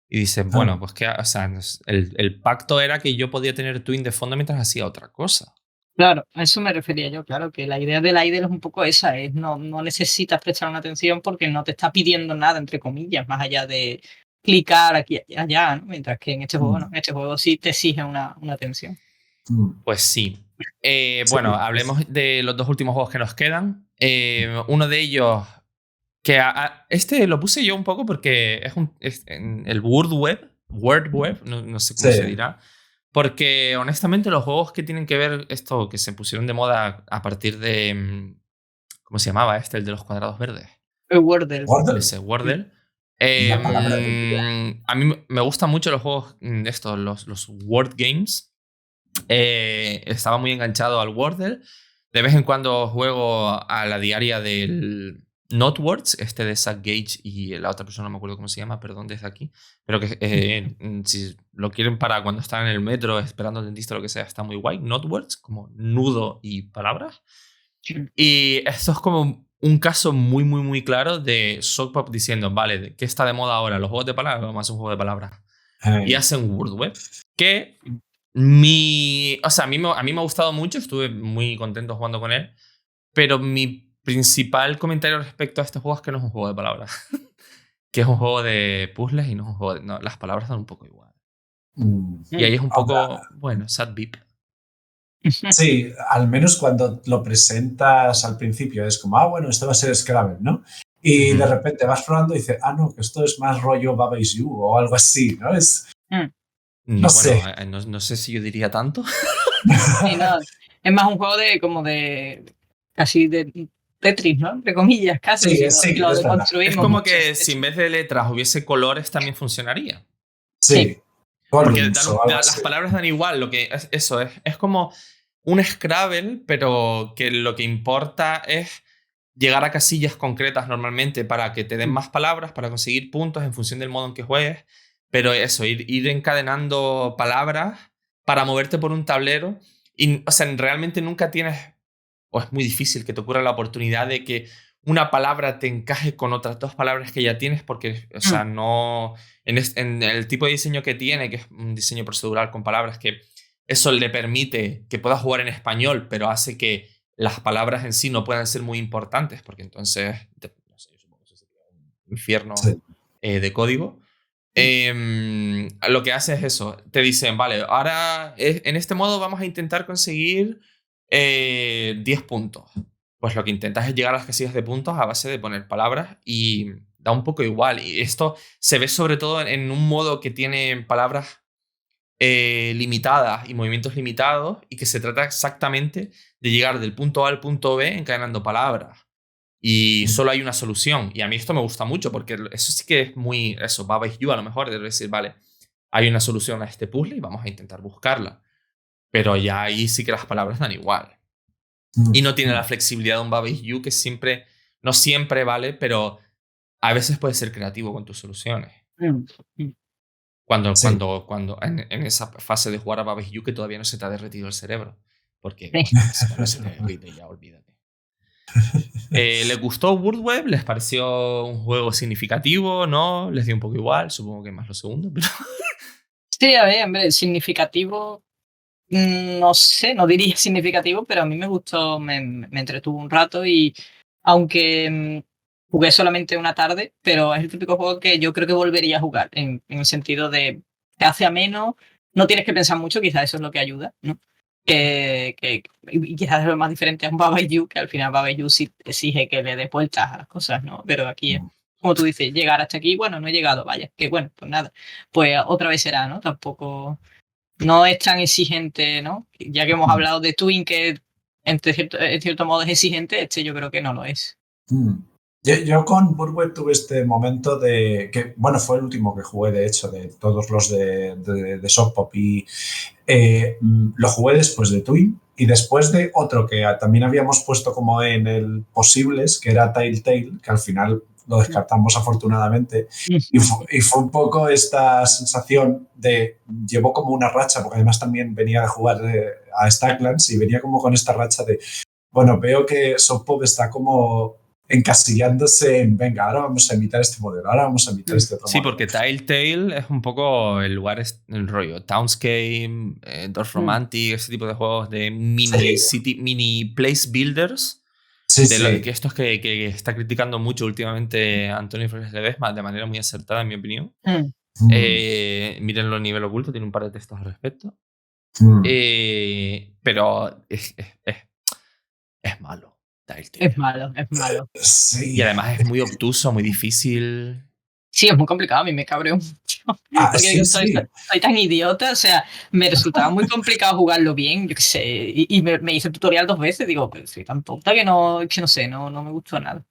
Y dices, bueno, pues que. O sea, el pacto era que yo podía tener Twin de fondo mientras hacía otra cosa. Claro, a eso me refería yo, claro, que la idea del idle es un poco esa, es no necesitas prestar una atención porque no te está pidiendo nada, entre comillas, más allá de clicar aquí y allá, ¿no? Mientras que en este juego no, en este juego sí te exige una atención. Pues sí. Sí. Bueno, hablemos de los dos últimos juegos que nos quedan. Uno de ellos, que este lo puse yo un poco porque es en el World Web, no sé cómo Sí. se dirá. Porque honestamente los juegos que tienen que ver esto, que se pusieron de moda a partir de... ¿Cómo se llamaba este? El de los cuadrados verdes. El Wordle. Wordle. Ese Wordle. La palabra del día. A mí me gustan mucho los juegos estos, los Word Games. Estaba muy enganchado al Wordle. De vez en cuando juego a la diaria del Notwords, este de Zack Gage y la otra persona, no me acuerdo cómo se llama, perdón, desde aquí. Pero que si lo quieren para cuando están en el metro esperando al dentista o lo que sea, está muy guay. Notwords, como nudo y palabras. Y esto es como un caso muy, muy, muy claro de Sogpop diciendo, vale, ¿qué está de moda ahora? ¿Los juegos de palabras? Vamos a hacer un juego de palabras. Y hacen Word Web. Que o sea, a mí me ha gustado mucho, estuve muy contento jugando con él, pero mi principal comentario respecto a este juego es que no es un juego de palabras. Que es un juego de puzzles y no es un juego de... No, las palabras son un poco igual. Y ahí es un poco, bueno, sad beep. Sí, al menos cuando lo presentas al principio es como, bueno, esto va a ser Scrabble, ¿no? Y de repente vas probando y dices, no, que esto es más rollo Baba Is You o algo así, ¿no? No sé. No sé si yo diría tanto. Sí, no, es más un juego casi de Tetris, ¿no? Entre comillas, casi. Sí, si lo es verdad. deconstruimos Es como mucho. que si en vez de letras hubiese colores también funcionaría. Sí. Porque Columns o algo las así. palabras dan igual. Lo que eso es como un Scrabble, pero que lo que importa es llegar a casillas concretas normalmente para que te den más palabras, para conseguir puntos en función del modo en que juegues. Pero eso, ir encadenando palabras para moverte por un tablero. Y, o sea, realmente nunca tienes, o es muy difícil que te ocurra la oportunidad de que una palabra te encaje con otras dos palabras que ya tienes, porque, o sea, no... En el tipo de diseño que tiene, que es un diseño procedural con palabras, que eso le permite que puedas jugar en español, pero hace que las palabras en sí no puedan ser muy importantes, porque entonces, no sé, yo supongo que eso sería un infierno de código. Lo que hace es eso, te dicen, vale, ahora en este modo vamos a intentar conseguir 10 puntos. Pues lo que intentas es llegar a las casillas de puntos a base de poner palabras y da un poco igual. Y esto se ve sobre todo en un modo que tiene palabras limitadas y movimientos limitados y que se trata exactamente de llegar del punto A al punto B encadenando palabras. Y solo hay una solución. Y a mí esto me gusta mucho porque eso sí que es muy... Eso, Baba Is You a lo mejor, de decir, vale, hay una solución a este puzzle y vamos a intentar buscarla. Pero ya ahí sí que las palabras dan igual. Y no tiene la flexibilidad de un Baba Is You que siempre... No siempre vale, pero a veces puedes ser creativo con tus soluciones. Cuando en esa fase de jugar a Baba Is You que todavía no se te ha derretido el cerebro. Porque cuando se te derrite ya olvídate. ¿Les gustó World Web? ¿Les pareció un juego significativo? ¿No? ¿Les dio un poco igual? Supongo que más lo segundo, pero... Sí, a ver, hombre, significativo, no sé, no diría significativo, pero a mí me gustó, me entretuvo un rato y aunque jugué solamente una tarde, pero es el típico juego que yo creo que volvería a jugar, en el sentido de te hace ameno, no tienes que pensar mucho, quizás eso es lo que ayuda, ¿no? Y quizás es lo más diferente a un Baba Yu, que al final Baba Yu sí exige que le des vueltas a las cosas, ¿no? Pero aquí es, como tú dices, llegar hasta aquí, bueno, no he llegado, vaya, que bueno, pues nada, pues otra vez será, ¿no? Tampoco, no es tan exigente, ¿no? Ya que hemos hablado de Twin, que en cierto modo es exigente, este yo creo que no lo es. Yo con Burwell tuve este momento de que, bueno, fue el último que jugué, de hecho, de todos los de Shock Pop, y lo jugué después de Twin y después de otro que también habíamos puesto como en el posibles, que era Telltale, que al final lo descartamos afortunadamente, y fue un poco esta sensación de, llevó como una racha, porque además también venía de jugar a Stacklands y venía como con esta racha de, bueno, veo que Shock Pop está como encasillándose en, venga, ahora vamos a imitar este modelo, ahora vamos a imitar este otro Sí, modelo. porque Telltale es un poco el lugar, el rollo Townscape, Dorf Romantic, ese tipo de juegos de mini city, mini place builders. Sí, Que estos que está criticando mucho últimamente Antonio Flores Ledesma de manera muy acertada, en mi opinión. Mírenlo a nivel oculto, tiene un par de textos al respecto. Pero es malo. Telltale. Es malo, es malo. Sí. Y además es muy obtuso, muy difícil. Sí, es muy complicado, a mí me cabreó mucho. Porque Sí, digo, sí. soy tan idiota, o sea, me resultaba muy complicado jugarlo bien, yo qué sé, y me hice el tutorial 2 veces, digo, pero soy tan tonta que no sé, no me gustó nada.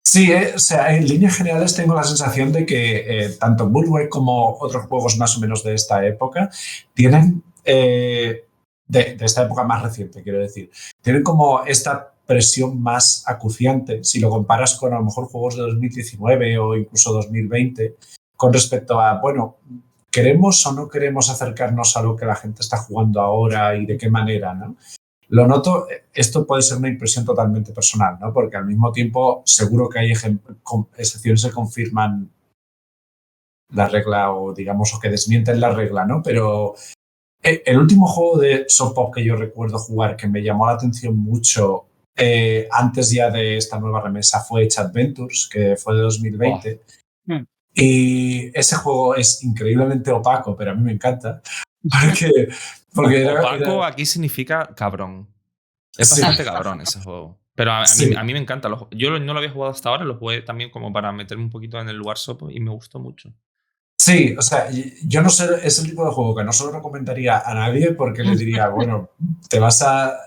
Sí, o sea, en líneas generales tengo la sensación de que tanto Burwell como otros juegos más o menos de esta época tienen, de esta época más reciente, quiero decir, tienen como esta presión más acuciante si lo comparas con a lo mejor juegos de 2019 o incluso 2020 con respecto a, bueno, ¿queremos o no queremos acercarnos a lo que la gente está jugando ahora y de qué manera, ¿no? Lo noto, esto puede ser una impresión totalmente personal, ¿no? Porque al mismo tiempo seguro que hay excepciones que confirman la regla o digamos o que desmienten la regla, ¿no? Pero el último juego de Shock Pop que yo recuerdo jugar que me llamó la atención mucho antes ya de esta nueva remesa fue Chat Ventures, que fue de 2020. Y ese juego es increíblemente opaco, pero a mí me encanta. Porque Opaco aquí significa cabrón. Es bastante cabrón ese juego. Pero a mí me encanta. Yo no lo había jugado hasta ahora, lo jugué también como para meterme un poquito en el lugar sopo y me gustó mucho. Sí, o sea, yo no sé, es el tipo de juego que no se lo recomendaría a nadie porque le diría, bueno, te vas a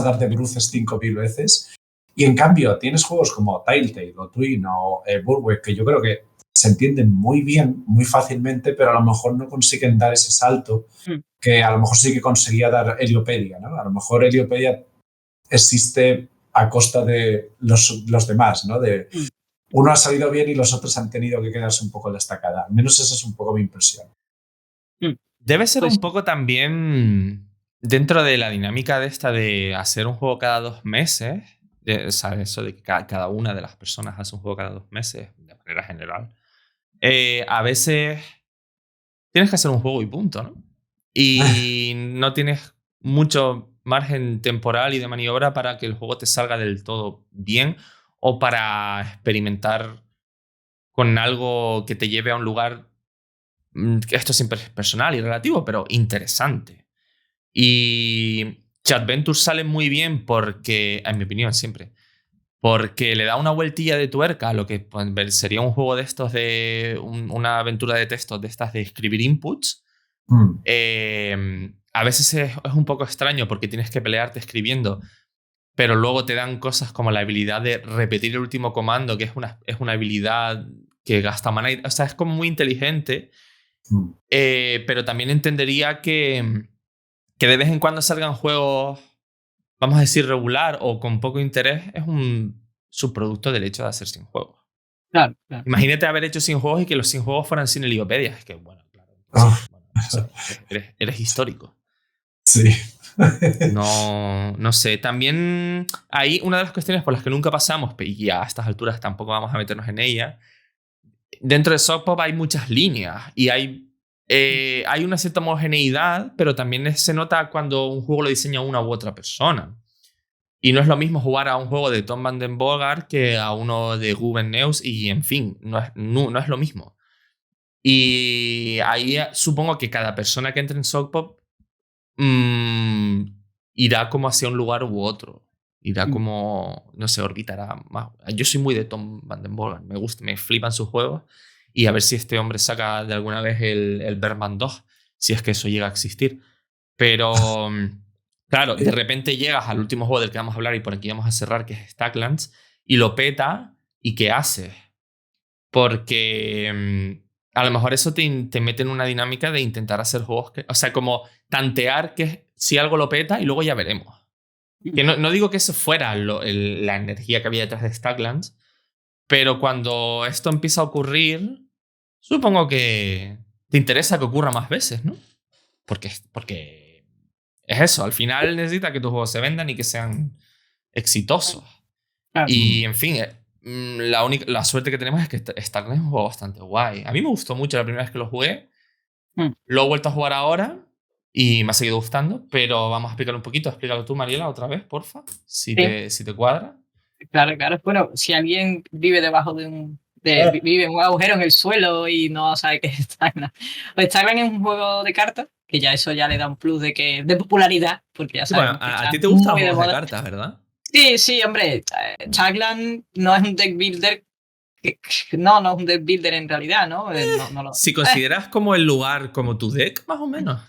dar de bruces 5000 veces. Y en cambio, tienes juegos como Telltale o Twin o Burwell que yo creo que se entienden muy bien, muy fácilmente, pero a lo mejor no consiguen dar ese salto que a lo mejor sí que conseguía dar Heliopedia, ¿no? A lo mejor Heliopedia existe a costa de los demás, ¿no? De uno ha salido bien y los otros han tenido que quedarse un poco en la estacada. Al menos esa es un poco mi impresión. Debe ser Pues, un poco también dentro de la dinámica de esta de hacer un juego cada 2 meses. ¿Sabes? Eso de que cada una de las personas hace un juego cada 2 meses, de manera general. A veces tienes que hacer un juego y punto, ¿no? Y no tienes mucho margen temporal y de maniobra para que el juego te salga del todo bien o para experimentar con algo que te lleve a un lugar, que esto siempre es personal y relativo, pero interesante. Y Chat Ventures sale muy bien porque, en mi opinión siempre, porque le da una vueltilla de tuerca a lo que sería un juego de estos de una aventura de textos de estas de escribir inputs. A veces es un poco extraño porque tienes que pelearte escribiendo, pero luego te dan cosas como la habilidad de repetir el último comando, que es una habilidad que gasta mana. O sea, es como muy inteligente, pero también entendería que de vez en cuando salgan juegos, vamos a decir, regular o con poco interés, es un subproducto del hecho de hacer sin juegos. Claro. Imagínate haber hecho sin juegos y que los sin juegos fueran sin Heliopedia. Es que, bueno, claro. Eres histórico. Sí. No sé. También hay una de las cuestiones por las que nunca pasamos, y a estas alturas tampoco vamos a meternos en ella. Dentro de Shock Pop hay muchas líneas y hay hay una cierta homogeneidad, pero también se nota cuando un juego lo diseña una u otra persona. Y no es lo mismo jugar a un juego de Tom van den Bogart que a uno de Ruben Neus y, en fin, no es lo mismo. Y ahí supongo que cada persona que entre en Sock Pop irá como hacia un lugar u otro. Irá como, no sé, orbitará más. Yo soy muy de Tom van den Bogart. Me flipan sus juegos. Y a ver si este hombre saca de alguna vez el Bergman 2, si es que eso llega a existir. Pero, claro, de repente llegas al último juego del que vamos a hablar y por aquí vamos a cerrar, que es Stacklands, y lo peta, ¿y qué haces? Porque a lo mejor eso te mete en una dinámica de intentar hacer juegos o sea, como tantear que si algo lo peta y luego ya veremos. Que no digo que eso fuera la energía que había detrás de Stacklands, pero cuando esto empieza a ocurrir, supongo que te interesa que ocurra más veces, ¿no? Porque es eso, al final necesita que tus juegos se vendan y que sean exitosos. Claro. Y, en fin, la suerte que tenemos es que Stacklands es un juego bastante guay. A mí me gustó mucho la primera vez que lo jugué. Lo he vuelto a jugar ahora y me ha seguido gustando, pero vamos a explicar un poquito. Explícalo tú, Mariela, otra vez, porfa, si te cuadra. Claro. Bueno, si alguien vive debajo vive en un agujero en el suelo y no sabe qué es Stackland. Pues Stackland es un juego de cartas, que ya eso ya le da un plus de popularidad, porque ya sabes. Bueno, a ti te gustan los juegos de cartas, ¿verdad? Sí, hombre. Stackland no es un deck builder. No es un deck builder en realidad, ¿no? Si consideras como el lugar como tu deck, más o menos.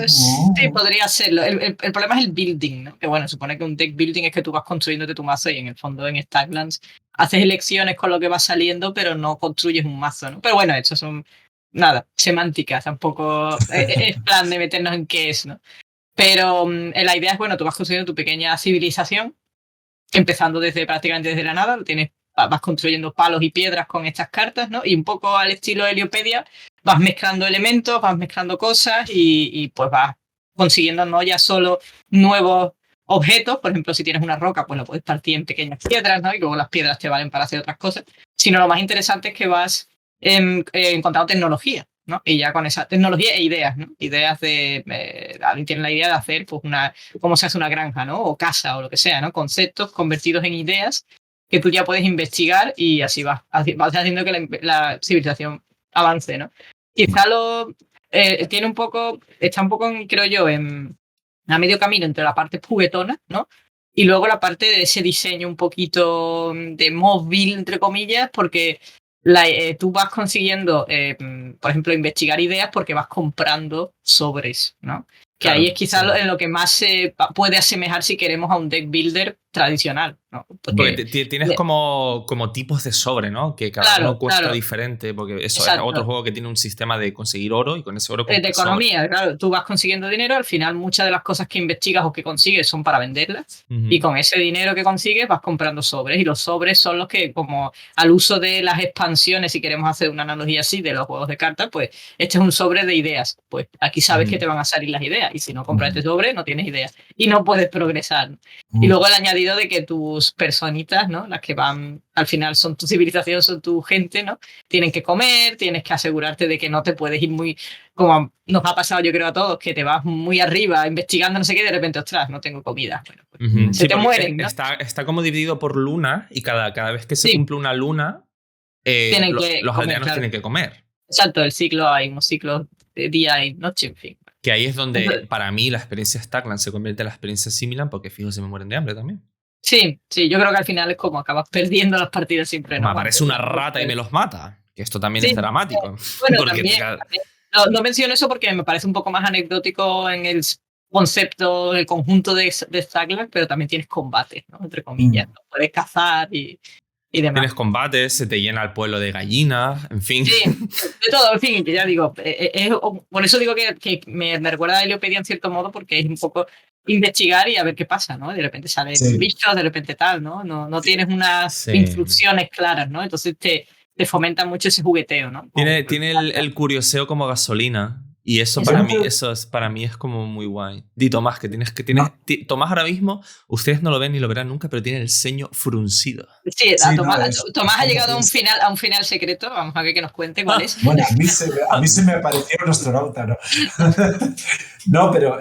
Sí, podría serlo. El problema es el building, ¿no? Que bueno, supone que un deck building es que tú vas construyéndote tu mazo y en el fondo en Stacklands haces elecciones con lo que va saliendo, pero no construyes un mazo, ¿no? Pero bueno, eso son, nada, semánticas, tampoco es plan de meternos en qué es, ¿no? Pero la idea es, bueno, tú vas construyendo tu pequeña civilización, empezando prácticamente desde la nada, vas construyendo palos y piedras con estas cartas, ¿no? Y un poco al estilo Heliopedia, vas mezclando elementos, vas mezclando cosas y pues vas consiguiendo no ya solo nuevos objetos, por ejemplo, si tienes una roca, pues lo puedes partir en pequeñas piedras, ¿no? Y luego las piedras te valen para hacer otras cosas, sino lo más interesante es que vas encontrando tecnología, ¿no? Y ya con esa tecnología e ideas, ¿no? Ideas alguien tiene la idea de hacer pues cómo se hace una granja, ¿no? O casa o lo que sea, ¿no? Conceptos convertidos en ideas que tú ya puedes investigar y así vas haciendo que la civilización avance, ¿no? Quizá tiene un poco, está un poco, creo yo, a medio camino entre la parte juguetona, ¿no? Y luego la parte de ese diseño un poquito de móvil, entre comillas, porque tú vas consiguiendo, por ejemplo, investigar ideas porque vas comprando sobres, ¿no? Que Claro, ahí es quizás sí. en lo que más se puede asemejar si queremos a un deck builder tradicional, ¿no? Porque tienes como tipos de sobre, ¿no? Que cada Claro, uno cuesta claro. diferente, porque eso es Exacto. otro juego que tiene un sistema de conseguir oro y con ese oro De compras economía, sobres. claro. Tú vas consiguiendo dinero, al final muchas de las cosas que investigas o que consigues son para venderlas y con ese dinero que consigues vas comprando sobres y los sobres son los que, como al uso de las expansiones, si queremos hacer una analogía así de los juegos de cartas, pues este es un sobre de ideas. Pues aquí sabes que te van a salir las ideas y si no compras este sobre no tienes ideas y no puedes progresar, ¿no? Y luego el añadido de que tus personitas, ¿no? Las que van, al final son tu civilización, son tu gente, ¿no? Tienen que comer, tienes que asegurarte de que no te puedes ir muy, como nos ha pasado yo creo a todos, que te vas muy arriba investigando no sé qué y de repente, ostras, no tengo comida. Bueno, pues, se te porque mueren, ¿no? Está como dividido por luna y cada vez que se cumple una luna, Tienen que los comer, aldeanos claro. tienen que comer. Exacto, hay unos ciclos de día y noche, en fin. Que ahí es donde, para mí, la experiencia Stackland se convierte en la experiencia Similan, porque fijo, se me mueren de hambre también. Sí, yo creo que al final es como acabas perdiendo las partidas siempre, ¿no? Me aparece una rata y me los mata. Que esto también es dramático. Bueno, Porque también no menciono eso porque me parece un poco más anecdótico en el concepto, el conjunto de Stackland, pero también tienes combates, ¿no? Entre comillas, ¿no? Puedes cazar y demás. Tienes combates, se te llena el pueblo de gallinas, en fin. Sí, de todo, en fin, que ya digo, por eso digo que me recuerda a Heliopedia en cierto modo, porque es un poco investigar y a ver qué pasa, ¿no? De repente salen bichos, de repente tal, ¿no? No tienes unas instrucciones claras, ¿no? Entonces te fomenta mucho ese jugueteo, ¿no? Tiene el curioseo como gasolina. Y eso Eso para no mí, creo- eso es, para mí es como muy guay. Di Tomás, Tomás ahora mismo, ustedes no lo ven ni lo verán nunca, pero tiene el ceño fruncido. Sí, Sí, no, Tomás, Tomás ha como llegado es. a un final secreto. Vamos a ver que nos cuente cuál es. Bueno, a mí se me apareció un astronauta, ¿no? No, pero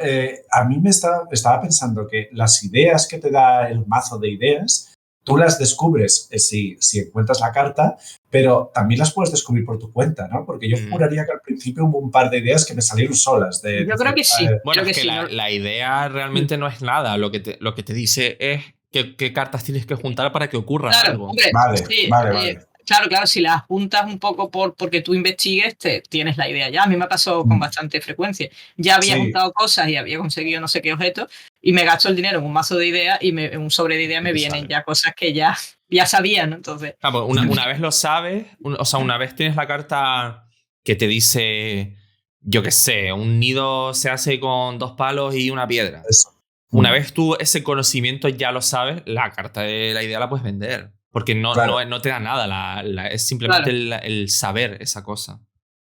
a mí estaba pensando que las ideas que te da el mazo de ideas, tú las descubres si encuentras la carta, pero también las puedes descubrir por tu cuenta, ¿no? Porque yo juraría que al principio hubo un par de ideas que me salieron solas. Yo creo que sí. Bueno, creo es que sí, ¿no? la idea realmente no es nada. Lo que te dice es qué cartas tienes que juntar para que ocurra Claro, algo. hombre, Vale, sí, vale. claro, si las juntas un poco porque tú investigues, tienes la idea ya. A mí me pasó con Mm. bastante frecuencia. Ya había Sí. juntado cosas y había conseguido no sé qué objetos y me gasto el dinero en un mazo de ideas y en un sobre de ideas me Y te vienen sale. ya cosas que ya sabía, ¿no? Entonces, Ah, pues una vez lo sabes, o sea, una vez tienes la carta que te dice, yo qué sé, un nido se hace con 2 palos y una piedra. Eso. Una vez tú ese conocimiento ya lo sabes, la carta de la idea la puedes vender. Porque Claro. no te da nada, es simplemente Claro. el saber esa cosa.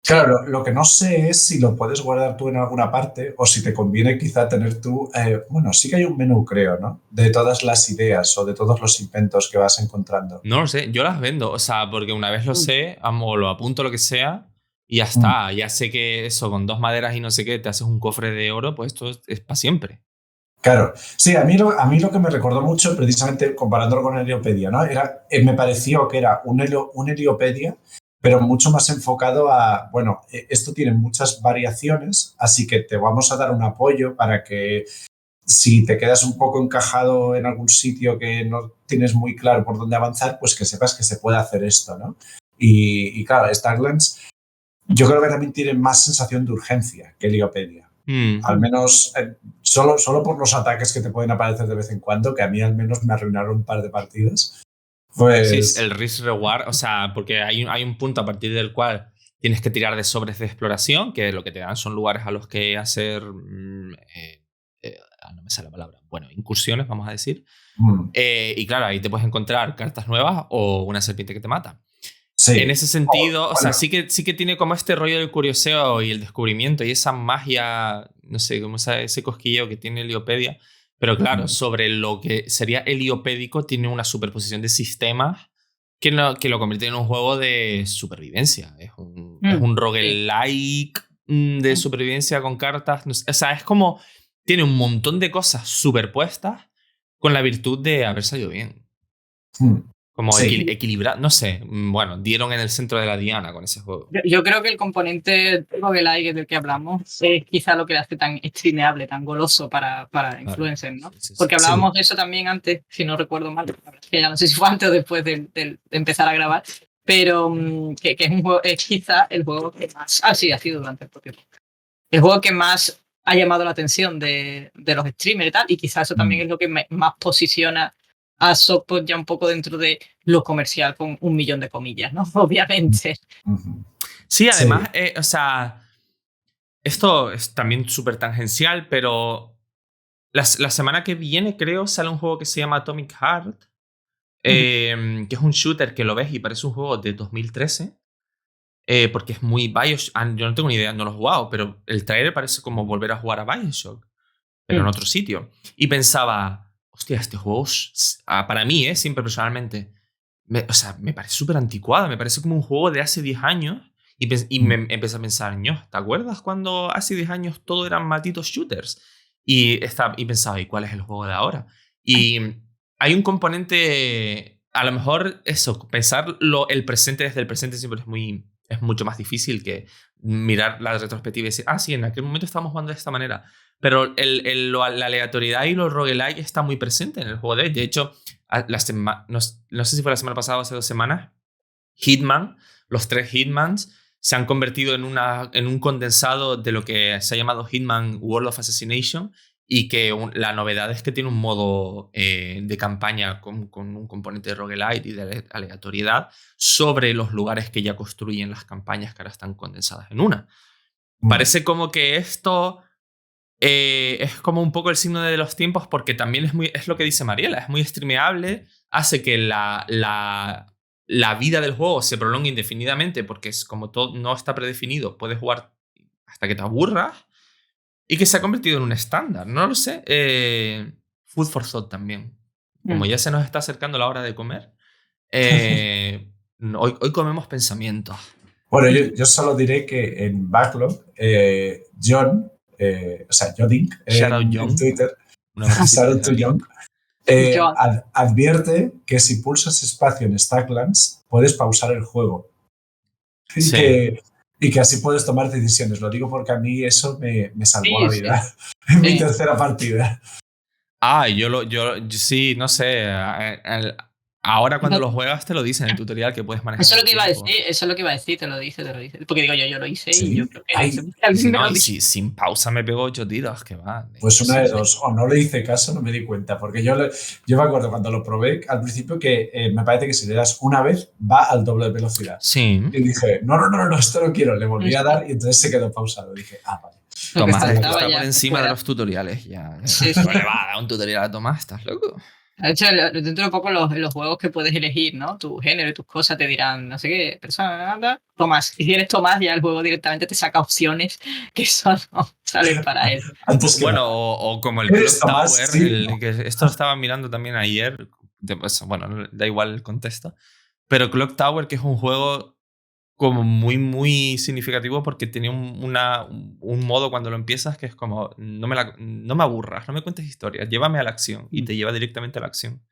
Claro, lo que no sé es si lo puedes guardar tú en alguna parte o si te conviene quizá tener tú, bueno, sí que hay un menú, creo, ¿no? De todas las ideas o de todos los inventos que vas encontrando. No lo sé, yo las vendo, o sea, porque una vez lo sé, o lo apunto, lo que sea, y ya Mm. está. Ya sé que eso, con 2 maderas y no sé qué, te haces un cofre de oro, pues esto es para siempre. Claro, sí, a mí lo que me recordó mucho, precisamente comparándolo con Heliopedia, ¿no? Me pareció que era un Heliopedia, pero mucho más enfocado a, bueno, esto tiene muchas variaciones, así que te vamos a dar un apoyo para que si te quedas un poco encajado en algún sitio que no tienes muy claro por dónde avanzar, pues que sepas que se puede hacer esto, ¿no? Y claro, Starlands yo creo que también tiene más sensación de urgencia que Heliopedia. Al menos solo por los ataques que te pueden aparecer de vez en cuando, que a mí al menos me arruinaron un par de partidas. Pues Sí, el risk reward, o sea, porque hay un punto a partir del cual tienes que tirar de sobres de exploración, que lo que te dan son lugares a los que hacer. No me sale la palabra. Bueno, incursiones, vamos a decir. Y claro, ahí te puedes encontrar cartas nuevas o una serpiente que te mata. sí. En ese sentido, o sea, bueno. sí que tiene como este rollo del curioseo y el descubrimiento y esa magia, no sé, como ese cosquilleo que tiene Heliopedia. Pero claro, sobre lo que sería heliopédico, tiene una superposición de sistemas que lo convierte en un juego de supervivencia. Es un roguelike de supervivencia con cartas. No sé, o sea, es como. Tiene un montón de cosas superpuestas con la virtud de haber salido bien. Como Sí. equilibrar, no sé. Bueno, dieron en el centro de la diana con ese juego. yo creo que el componente roguelike del que hablamos es quizá lo que le hace tan streameable, tan goloso para influencers, ¿no? Sí. Porque hablábamos de eso también antes, si no recuerdo mal, la verdad es que ya no sé si fue antes o después de empezar a grabar, pero que es un juego, es quizá el juego que más. Ah, sí, ha sido durante el propio podcast. El juego que más ha llamado la atención de los streamers y tal, y quizá eso también es lo que más posiciona a Softpod ya un poco dentro de lo comercial con 1.000.000 de comillas, ¿no? Obviamente. Sí, además, o sea, esto es también súper tangencial, pero la semana que viene creo sale un juego que se llama Atomic Heart, que es un shooter que lo ves y parece un juego de 2013. Porque es muy Bioshock. Yo no tengo ni idea, no lo he jugado, pero el trailer parece como volver a jugar a Bioshock, pero en otro sitio. Y pensaba, hostia, este juego, para mí, siempre personalmente, me parece súper anticuado, me parece como un juego de hace 10 años. Y me empecé a pensar, ¿te acuerdas cuando hace 10 años todo eran malditos shooters? Y pensaba, ¿y cuál es el juego de ahora? Y hay un componente, a lo mejor eso, pensar el presente desde el presente siempre es mucho más difícil que mirar la retrospectiva y decir, sí, en aquel momento estábamos jugando de esta manera. Pero la aleatoriedad y los roguelike está muy presente en el juego de hecho, no sé si fue la semana pasada o hace 2 semanas, Hitman, los 3 Hitmans se han convertido en un condensado de lo que se ha llamado Hitman World of Assassination, y que la novedad es que tiene un modo de campaña con un componente de roguelite y de aleatoriedad sobre los lugares que ya construyen las campañas que ahora están condensadas en una. Parece como que esto es como un poco el signo de los tiempos, porque también es lo que dice Mariela, es muy streameable, hace que la vida del juego se prolongue indefinidamente, porque es como todo no está predefinido, puedes jugar hasta que te aburras y que se ha convertido en un estándar. No lo sé. Food for Thought también. Como ya se nos está acercando la hora de comer, hoy comemos pensamientos. Bueno, yo solo diré que en Backlog, John, o sea, Jodink, Shout out en John. Twitter, Una bromita shout out to de John, John. advierte que si pulsas espacio en Stacklands, puedes pausar el juego. Sí. Y que así puedes tomar decisiones. Lo digo porque a mí eso me salvó Sí, la sí. vida en mi Sí. tercera partida. Yo sí, no sé. Ahora cuando No. lo juegas te lo dicen en el tutorial que puedes manejar. Eso es lo el que iba a tiempo. decir, eso es lo que iba a decir, te lo dice. Porque digo yo lo hice ¿Sí? y yo creo que Ay, alguien me No, lo y dice. sin pausa me pegó 8 tiros, que va. Pues una de Sí. dos, o no le hice caso, no me di cuenta, porque yo me acuerdo cuando lo probé al principio que me parece que si le das una vez va al doble de velocidad. Sí. Y dije, no, esto no quiero, le volví a dar y entonces se quedó pausado. Dije, vale. Lo que Tomás faltaba está ya por encima de fuera. los tutoriales. Ya. Sí, No sí. le va a dar un tutorial a Tomás, ¿estás loco? De hecho, dentro de poco los juegos que puedes elegir, ¿no? Tu género y tus cosas te dirán, no sé qué, persona, anda, Tomás. Y si eres Tomás, ya el juego directamente te saca opciones que solo salen para él. Antes que Bueno, nada. o como el ¿Eres Clock Tomás? Tower, Sí. que esto lo estaba mirando también ayer. Bueno, da igual el contexto. Pero Clock Tower, que es un juego como muy, muy significativo porque tenía un modo cuando lo empiezas que es como, no me aburras, no me cuentes historias, llévame a la acción. Y te lleva directamente a la acción.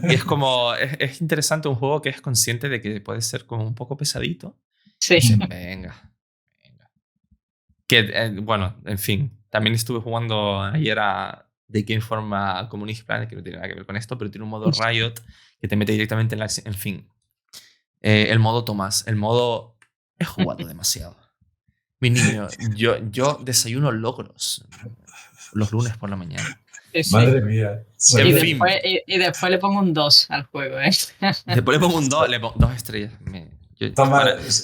Y es como, es interesante un juego que es consciente de que puede ser como un poco pesadito. Sí. Dicen, venga. Que, bueno, en fin. También estuve jugando ayer a The Game Inform Community Planet, que no tiene nada que ver con esto, pero tiene un modo Riot que te mete directamente en la acción. En fin. El modo Tomás. El modo... He jugado demasiado. Mi niño, yo desayuno logros los lunes por la mañana. Sí. Madre mía. En Y, fin. después le pongo un 2 al juego, ¿eh? Después le pongo un 2, le pongo 2 estrellas.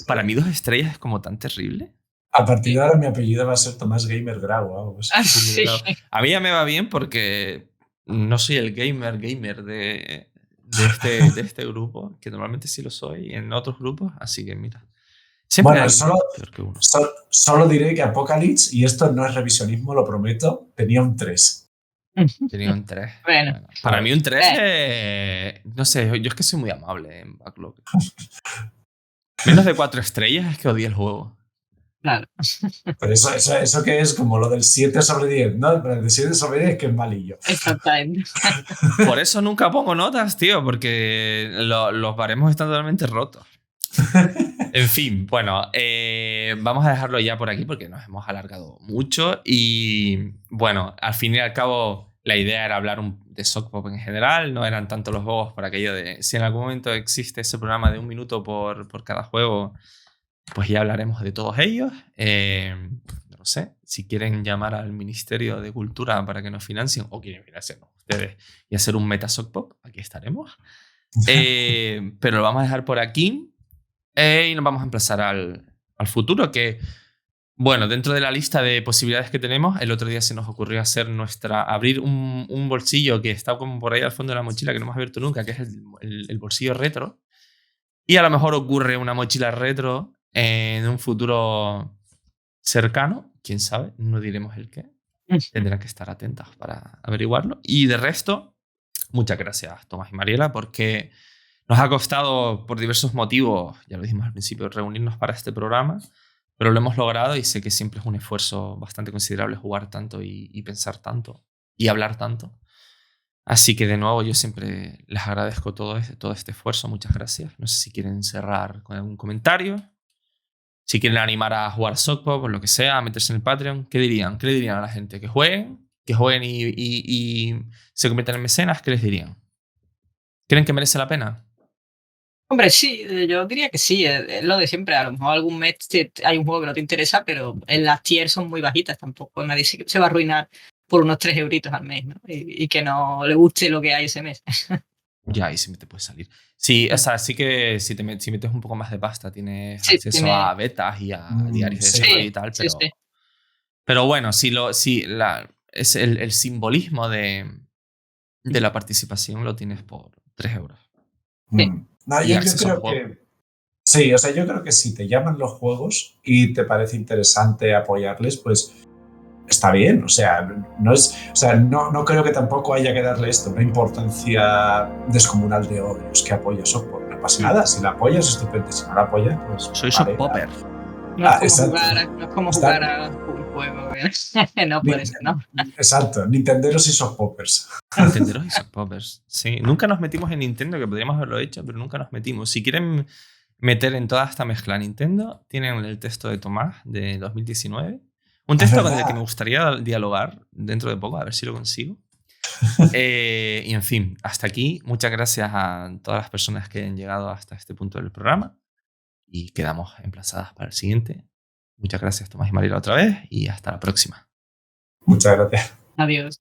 Para mí 2 estrellas es como tan terrible. A partir de ahora mi apellido va a ser Tomás Gamer Grau o algo así. Ah, sí. A mí ya me va bien porque no soy el gamer de este grupo, que normalmente sí lo soy en otros grupos, así que mira. Siempre Bueno, hay solo, peor que uno. solo diré que Apocalypse, y esto no es revisionismo, lo prometo, tenía un 3. Tenía un 3. Bueno. Para mí un 3, no sé, yo es que soy muy amable en Backlog. Menos de 4 estrellas es que odié el juego. Claro. Pero eso que es como lo del 7 sobre 10, ¿no? Pero el de 7 sobre 10 que es malillo. Exactamente. Por eso nunca pongo notas, tío, porque los baremos están totalmente rotos. En fin, bueno, vamos a dejarlo ya por aquí porque nos hemos alargado mucho y bueno, al fin y al cabo la idea era hablar de Sock Pop en general, no eran tanto los juegos por aquello de si en algún momento existe ese programa de 1 minuto por cada juego, pues ya hablaremos de todos ellos. No sé, si quieren llamar al Ministerio de Cultura para que nos financien o quieren financiarnos ustedes y hacer un meta Sock Pop, aquí estaremos. Pero lo vamos a dejar por aquí. Y nos vamos a emplazar al futuro, que, bueno, dentro de la lista de posibilidades que tenemos, el otro día se nos ocurrió abrir un bolsillo que está como por ahí al fondo de la mochila, que no hemos abierto nunca, que es el bolsillo retro. Y a lo mejor ocurre una mochila retro en un futuro cercano, quién sabe, no diremos el qué. Tendrán que estar atentas para averiguarlo. Y de resto, muchas gracias, Tomás y Mariela, porque... Nos ha costado, por diversos motivos, ya lo dijimos al principio, reunirnos para este programa, pero lo hemos logrado y sé que siempre es un esfuerzo bastante considerable jugar tanto y pensar tanto y hablar tanto. Así que de nuevo yo siempre les agradezco todo este esfuerzo, muchas gracias. No sé si quieren cerrar con algún comentario, si quieren animar a jugar Sock Pop o lo que sea, a meterse en el Patreon. ¿Qué dirían? ¿Qué le dirían a la gente? ¿Que jueguen y se conviertan en mecenas? ¿Qué les dirían? ¿Creen que merece la pena? Hombre, sí, yo diría que sí, es lo de siempre. A lo mejor algún mes hay un juego que no te interesa, pero en las tiers son muy bajitas, tampoco nadie se va a arruinar por unos 3 euritos al mes, ¿no? Y que no le guste lo que hay ese mes. Ya, ahí sí te puedes salir. Sí, o sea, sí que si metes un poco más de pasta tienes Sí, acceso a betas y a diarios de sí. desarrollo y tal, pero, Sí. pero bueno, es el simbolismo de la participación lo tienes por 3 euros. Sí. No, Y yo acceso creo al juego. Sí, o sea, yo creo que si te llaman los juegos y te parece interesante apoyarles, pues está bien. O sea, no creo que tampoco haya que darle esto una importancia descomunal de obvio. Es que apoya software. No pasa nada. Si la apoyas, estupendo. Si no la apoyas, pues. Soy vale, popper. No es como exacto. no es como Está- jugar a un juego. No puede ser, ¿no? Exacto. Nintenderos y soft poppers. Nintenderos y soft poppers. Sí, nunca nos metimos en Nintendo, que podríamos haberlo hecho, pero nunca nos metimos. Si quieren meter en toda esta mezcla Nintendo, tienen el texto de Tomás de 2019. Un texto con el que me gustaría dialogar dentro de poco, a ver si lo consigo. Y en fin, hasta aquí. Muchas gracias a todas las personas que han llegado hasta este punto del programa. Y quedamos emplazadas para el siguiente. Muchas gracias, Tomás y Mariela, otra vez. Y hasta la próxima. Muchas gracias. Adiós.